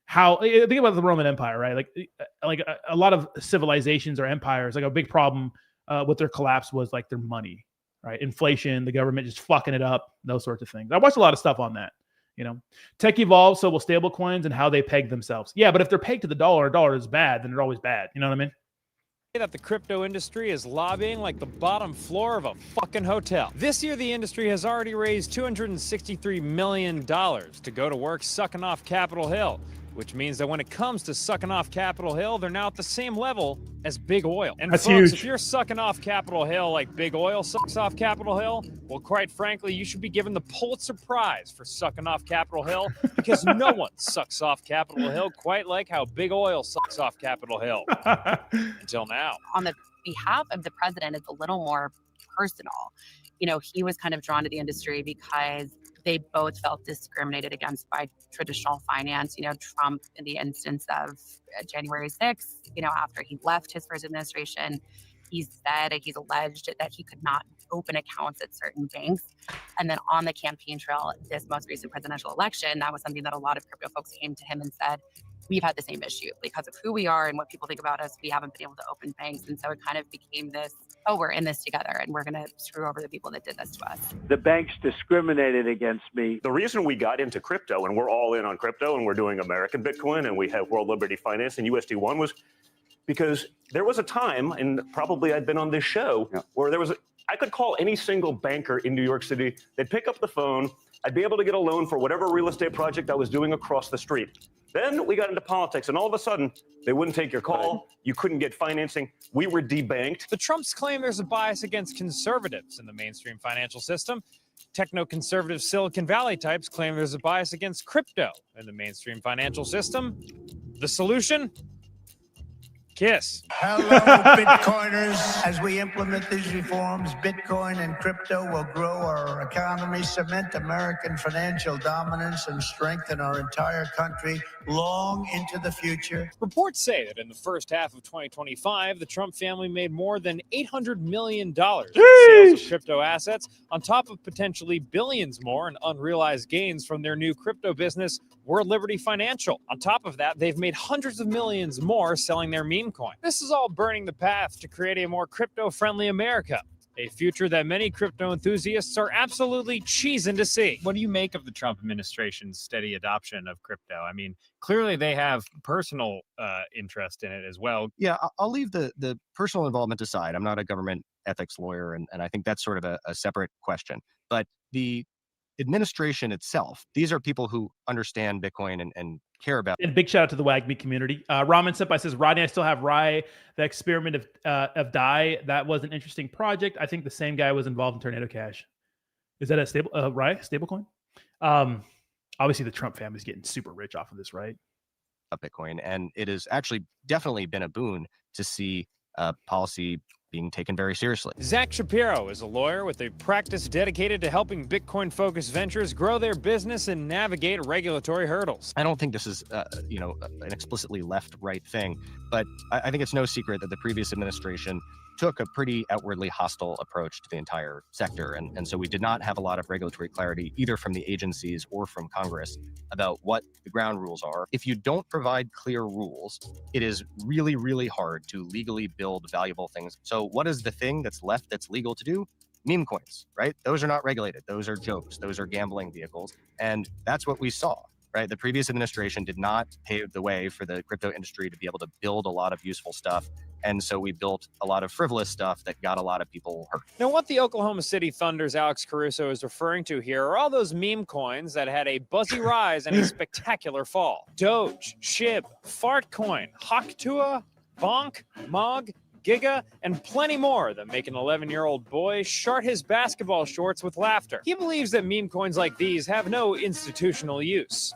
how think about the Roman Empire, right? Like a lot of civilizations or empires, a big problem with their collapse was their money, right? Inflation, the government just fucking it up, those sorts of things. I watched a lot of stuff on that. Tech evolves, so will stable coins and how they peg themselves. Yeah, but if they're pegged to the dollar, a dollar is bad, then they're always bad. You know what I mean? That the crypto industry is lobbying like the bottom floor of a fucking hotel. This year, the industry has already raised $263 million to go to work sucking off Capitol Hill, which means that when it comes to sucking off Capitol Hill, they're now at the same level as Big Oil. And that's folks, huge. If you're sucking off Capitol Hill like Big Oil sucks off Capitol Hill, well, quite frankly, you should be given the Pulitzer Prize for sucking off Capitol Hill because no one sucks off Capitol Hill quite like how Big Oil sucks off Capitol Hill. Until now. On the behalf of the president, it's a little more personal. He was kind of drawn to the industry because they both felt discriminated against by traditional finance. Trump, in the instance of January 6th, after he left his first administration, he's alleged that he could not open accounts at certain banks. And then on the campaign trail, this most recent presidential election, that was something that a lot of crypto folks came to him and said, we've had the same issue because of who we are and what people think about us. We haven't been able to open banks. And so it kind of became this, we're in this together and we're going to screw over the people that did this to us. The banks discriminated against me. The reason we got into crypto, and we're all in on crypto, and we're doing American Bitcoin, and we have World Liberty Finance and USD1, was because there was a time, and probably I'd been on this show, where I could call any single banker in New York City. They'd pick up the phone. I'd be able to get a loan for whatever real estate project I was doing across the street. Then we got into politics, and all of a sudden, they wouldn't take your call. You couldn't get financing. We were debanked. The Trumps claim there's a bias against conservatives in the mainstream financial system. Techno-conservative Silicon Valley types claim there's a bias against crypto in the mainstream financial system. The solution? KISS. Hello, Bitcoiners. As we implement these reforms, Bitcoin and crypto will grow our economy, cement American financial dominance, and strengthen our entire country long into the future. Reports say that in the first half of 2025, the Trump family made more than $800 million in sales of crypto assets, on top of potentially billions more in unrealized gains from their new crypto business, World Liberty Financial. On top of that, they've made hundreds of millions more selling their meme coin. This is all burning the path to create a more crypto-friendly America, a future that many crypto enthusiasts are absolutely cheesing to see. What do you make of the Trump administration's steady adoption of crypto? I mean, clearly they have personal interest in it as well. Yeah, I'll leave the personal involvement aside. I'm not a government ethics lawyer, and I think that's sort of a separate question. But the administration itself, these are people who understand Bitcoin and care about. And big shout out to the WAGME community. Ramen Senpai says, Rodney, I still have Rye, the experiment of DAI. That was an interesting project. I think the same guy was involved in Tornado Cash. Is that a stable Rye stablecoin? Obviously, the Trump family's getting super rich off of this, right? Bitcoin, and it has actually definitely been a boon to see policy being taken very seriously. Zach Shapiro is a lawyer with a practice dedicated to helping Bitcoin-focused ventures grow their business and navigate regulatory hurdles. I don't think this is, an explicitly left-right thing, but I think it's no secret that the previous administration took a pretty outwardly hostile approach to the entire sector. And so we did not have a lot of regulatory clarity, either from the agencies or from Congress, about what the ground rules are. If you don't provide clear rules, it is really, really hard to legally build valuable things. So what is the thing that's left that's legal to do? Meme coins, right? Those are not regulated. Those are jokes. Those are gambling vehicles. And that's what we saw. Right, the previous administration did not pave the way for the crypto industry to be able to build a lot of useful stuff. And so we built a lot of frivolous stuff that got a lot of people hurt. Now, what the Oklahoma City Thunder's Alex Caruso is referring to here are all those meme coins that had a buzzy rise and a spectacular fall. Doge, Shib, Fartcoin, Haktua, Bonk, Mog, Giga, and plenty more that make an 11-year-old boy shart his basketball shorts with laughter. He believes that meme coins like these have no institutional use,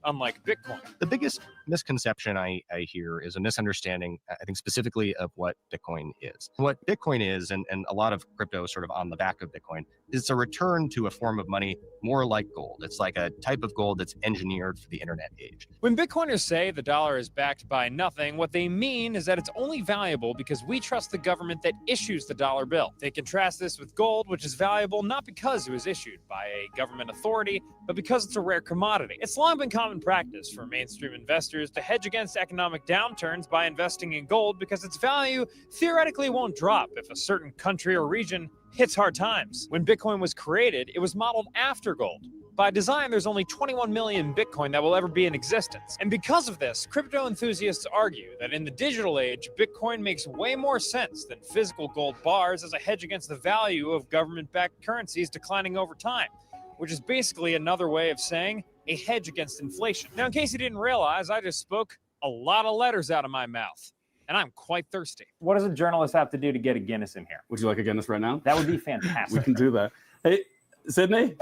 unlike Bitcoin. The biggest misconception I hear is a misunderstanding, I think, specifically of what Bitcoin is. What Bitcoin is, and a lot of crypto sort of on the back of Bitcoin, is a return to a form of money more like gold. It's like a type of gold that's engineered for the internet age. When Bitcoiners say the dollar is backed by nothing, what they mean is that it's only valuable because we trust the government that issues the dollar bill. They contrast this with gold, which is valuable not because it was issued by a government authority, but because it's a rare commodity. It's long been common practice for mainstream investors to hedge against economic downturns by investing in gold because its value theoretically won't drop if a certain country or region hits hard times. When Bitcoin was created, it was modeled after gold. By design, there's only 21 million Bitcoin that will ever be in existence. And because of this, crypto enthusiasts argue that in the digital age, Bitcoin makes way more sense than physical gold bars as a hedge against the value of government-backed currencies declining over time, which is basically another way of saying a hedge against inflation. Now, in case you didn't realize, I just spoke a lot of letters out of my mouth, and I'm quite thirsty. What does a journalist have to do to get a Guinness in here? Would you like a Guinness right now? That would be fantastic. We can do that. Hey, Sydney?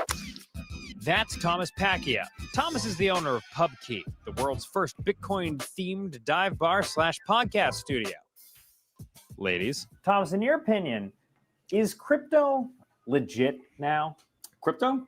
That's Thomas Pacquiao. Thomas is the owner of PubKey, the world's first Bitcoin-themed dive bar / podcast studio. Ladies. Thomas, in your opinion, is crypto legit now? Crypto?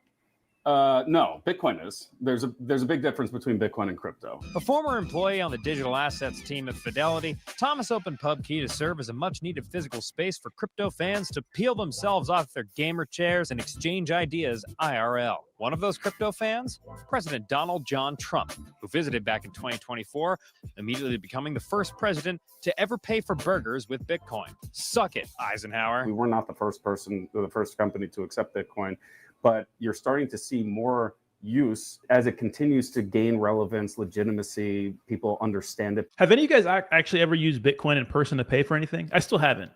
No, Bitcoin is. There's a big difference between Bitcoin and crypto. A former employee on the digital assets team at Fidelity, Thomas opened PubKey to serve as a much-needed physical space for crypto fans to peel themselves off their gamer chairs and exchange ideas IRL. One of those crypto fans? President Donald John Trump, who visited back in 2024, immediately becoming the first president to ever pay for burgers with Bitcoin. Suck it, Eisenhower. We were not the first person, or the first company to accept Bitcoin, but you're starting to see more use as it continues to gain relevance, legitimacy, people understand it. Have any of you guys actually ever used Bitcoin in person to pay for anything? I still haven't.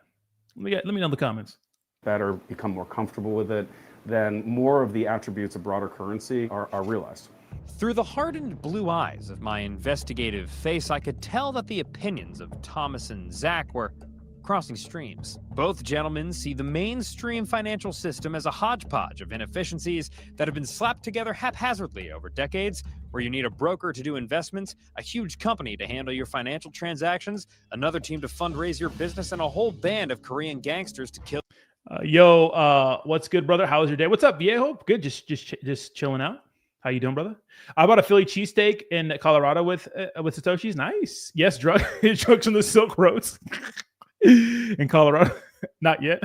Let me know in the comments. Better, become more comfortable with it, then more of the attributes of broader currency are realized. Through the hardened blue eyes of my investigative face, I could tell that the opinions of Thomas and Zach were crossing streams. Both gentlemen see the mainstream financial system as a hodgepodge of inefficiencies that have been slapped together haphazardly over decades, where you need a broker to do investments, a huge company to handle your financial transactions, another team to fundraise your business, and a whole band of Korean gangsters to kill. What's good, brother? How was your day? What's up, Viejo? Good, just chilling out. How you doing, brother? I bought a Philly cheesesteak in Colorado with Satoshi's. Nice. Yes, drugs on the Silk Roads. In Colorado. Not yet.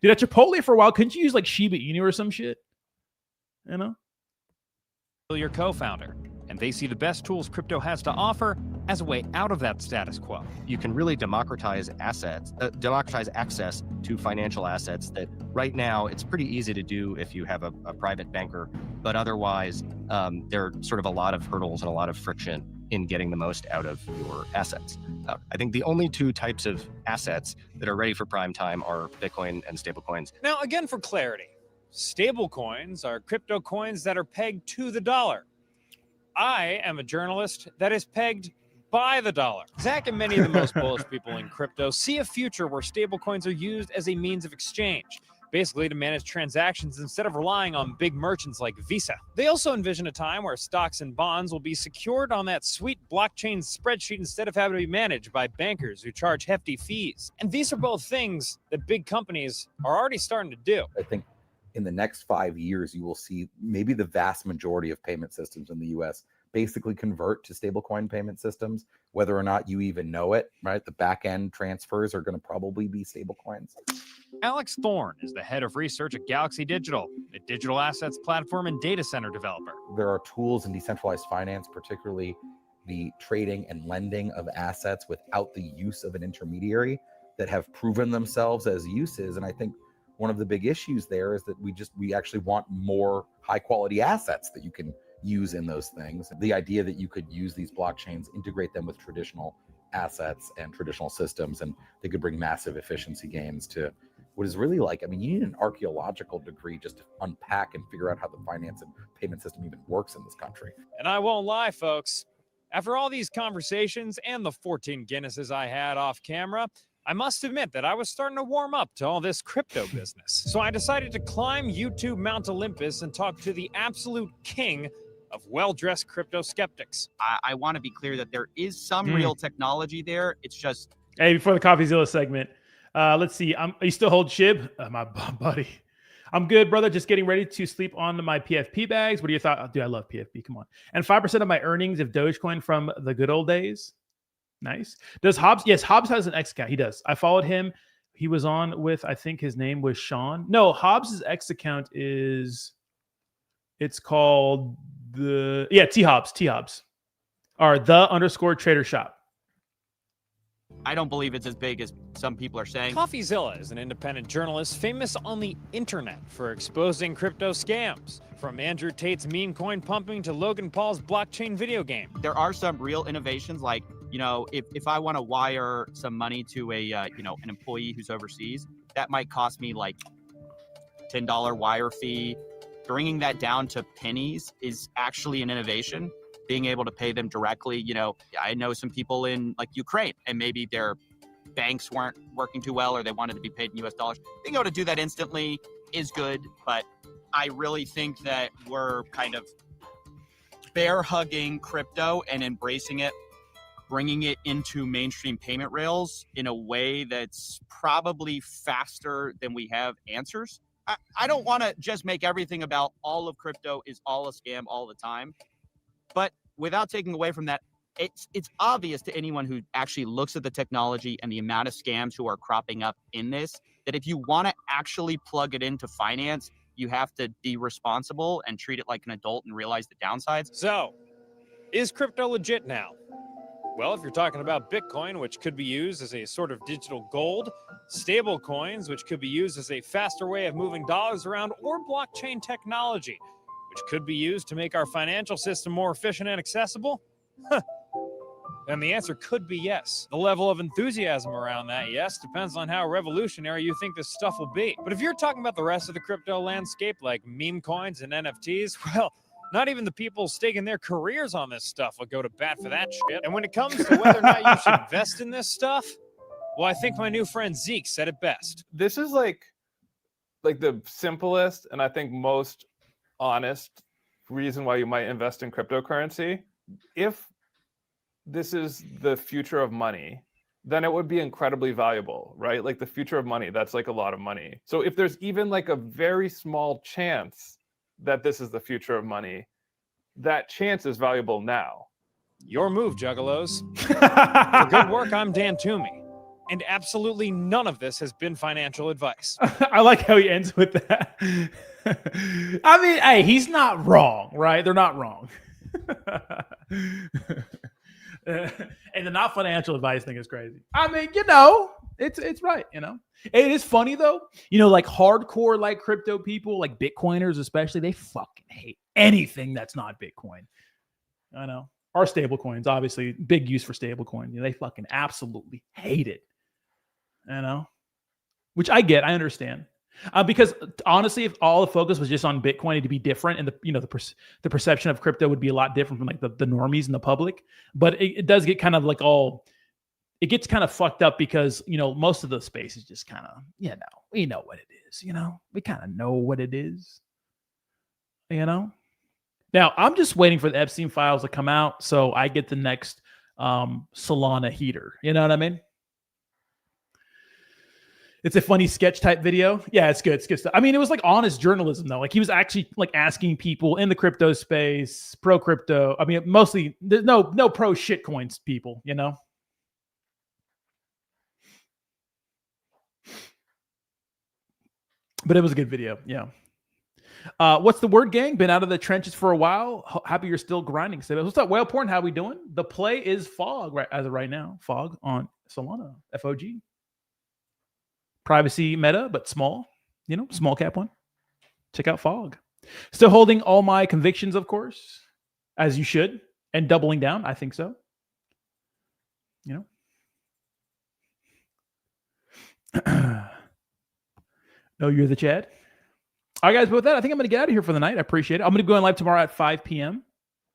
Dude, at Chipotle for a while, couldn't you use like Shiba Inu or some shit? You know? Your co-founder. and they see the best tools crypto has to offer as a way out of that status quo. You can really democratize access to financial assets that right now it's pretty easy to do if you have a private banker, but otherwise there are sort of a lot of hurdles and a lot of friction in getting the most out of your assets. I think the only two types of assets that are ready for prime time are Bitcoin and stablecoins. Now, again, for clarity, stablecoins are crypto coins that are pegged to the dollar. I am a journalist that is pegged by the dollar. Zach and many of the most bullish people in crypto see a future where stablecoins are used as a means of exchange, basically to manage transactions instead of relying on big merchants like Visa. They also envision a time where stocks and bonds will be secured on that sweet blockchain spreadsheet instead of having to be managed by bankers who charge hefty fees. And these are both things that big companies are already starting to do. I think in the next 5 years, you will see maybe the vast majority of payment systems in the US basically convert to stablecoin payment systems, whether or not you even know it, right? The back end transfers are going to probably be stablecoins. Alex Thorne is the head of research at Galaxy Digital, a digital assets platform and data center developer. There are tools in decentralized finance, particularly the trading and lending of assets without the use of an intermediary, that have proven themselves as uses. And I think one of the big issues there is that we actually want more high quality assets that you can use in those things. The idea that you could use these blockchains, integrate them with traditional assets and traditional systems, and they could bring massive efficiency gains to what is really like, I mean, you need an archaeological degree just to unpack and figure out how the finance and payment system even works in this country. And I won't lie, folks, after all these conversations and the 14 Guinnesses I had off camera, I must admit that I was starting to warm up to all this crypto business. So I decided to climb YouTube Mount Olympus and talk to the absolute king of well-dressed crypto skeptics. I want to be clear that there is some real technology there. It's just... Hey, before the CoffeeZilla segment, let's see. You still hold SHIB? My buddy. I'm good, brother. Just getting ready to sleep on my PFP bags. What are your thoughts? Oh, dude, I love PFP. Come on. And 5% of my earnings of Dogecoin from the good old days. Nice. Does Hobbs? Yes, Hobbs has an X account. He does. I followed him. He was on with, I think his name was Sean. No, Hobbs's X account is, it's called T Hobbs. Or _trader shop. I don't believe it's as big as some people are saying. CoffeeZilla is an independent journalist famous on the internet for exposing crypto scams, from Andrew Tate's meme coin pumping to Logan Paul's blockchain video game. There are some real innovations, like, you know, if I want to wire some money to a, an employee who's overseas, that might cost me like $10 wire fee. Bringing that down to pennies is actually an innovation. Being able to pay them directly, I know some people in like Ukraine, and maybe their banks weren't working too well, or they wanted to be paid in US dollars. Being able to do that instantly is good, but I really think that we're kind of bear hugging crypto and embracing it, bringing it into mainstream payment rails in a way that's probably faster than we have answers. I don't want to just make everything about all of crypto is all a scam all the time. But without taking away from that, it's obvious to anyone who actually looks at the technology and the amount of scams who are cropping up in this, that if you want to actually plug it into finance, you have to be responsible and treat it like an adult and realize the downsides. So, is crypto legit now? Well, if you're talking about Bitcoin, which could be used as a sort of digital gold, stable coins, which could be used as a faster way of moving dollars around, or blockchain technology, which could be used to make our financial system more efficient and accessible? And the answer could be yes. The level of enthusiasm around that, yes, depends on how revolutionary you think this stuff will be. But if you're talking about the rest of the crypto landscape, like meme coins and NFTs, well, not even the people staking their careers on this stuff will go to bat for that shit. And when it comes to whether or not you should invest in this stuff, well, I think my new friend Zeke said it best. This is like the simplest and I think most honest reason why you might invest in cryptocurrency. If this is the future of money, then it would be incredibly valuable, right? Like the future of money, that's like a lot of money. So if there's even like a very small chance that this is the future of money, that chance is valuable now. Your move, Juggalos. For good work, I'm Dan Toomey. And absolutely none of this has been financial advice. I like how he ends with that. I mean, hey, he's not wrong, right? They're not wrong. And the not financial advice thing is crazy. I mean, you know, it's right, you know. It is funny though, you know, like hardcore like crypto people, like Bitcoiners especially, they fucking hate anything that's not Bitcoin. I know. Our stable coins, obviously, big use for stable coin. You know, they fucking absolutely hate it. You know, which I get, I understand. Because honestly, if all the focus was just on Bitcoin, it'd be different, and the perception of crypto would be a lot different from like the normies and the public. But it does get kind of like it gets kind of fucked up because, you know, most of the space is just kind of, you know, we know what it is. You know, we kind of know what it is. You know. Now I'm just waiting for the Epstein files to come out so I get the next Solana heater. You know what I mean? It's a funny sketch type video. Yeah, it's good. It's good stuff. I mean, it was like honest journalism though. Like he was actually like asking people in the crypto space, pro crypto. I mean, mostly there's no pro shit coins people, you know? But it was a good video. Yeah. What's the word, gang? Been out of the trenches for a while. Happy you're still grinding. What's up, Whale Porn? How we doing? The play is Fog right as of right now. Fog on Solana. FOG. Privacy meta, but small, you know, small cap one. Check out Fog. Still holding all my convictions, of course, as you should, and doubling down. I think so. You know. No, you're the Chad. All right, guys, but with that, I think I'm going to get out of here for the night. I appreciate it. I'm going to go on live tomorrow at 5 p.m.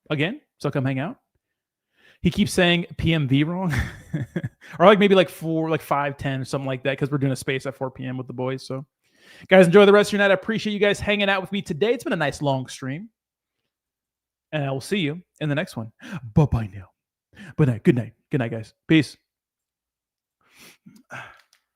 again, so come hang out. He keeps saying PMV wrong. Or like maybe like 5:10 or something like that, because we're doing a space at 4 p.m. with the boys. So guys, enjoy the rest of your night. I appreciate you guys hanging out with me today. It's been a nice long stream. And I will see you in the next one. Bye-bye now. Good night. Good night. Good night, guys. Peace.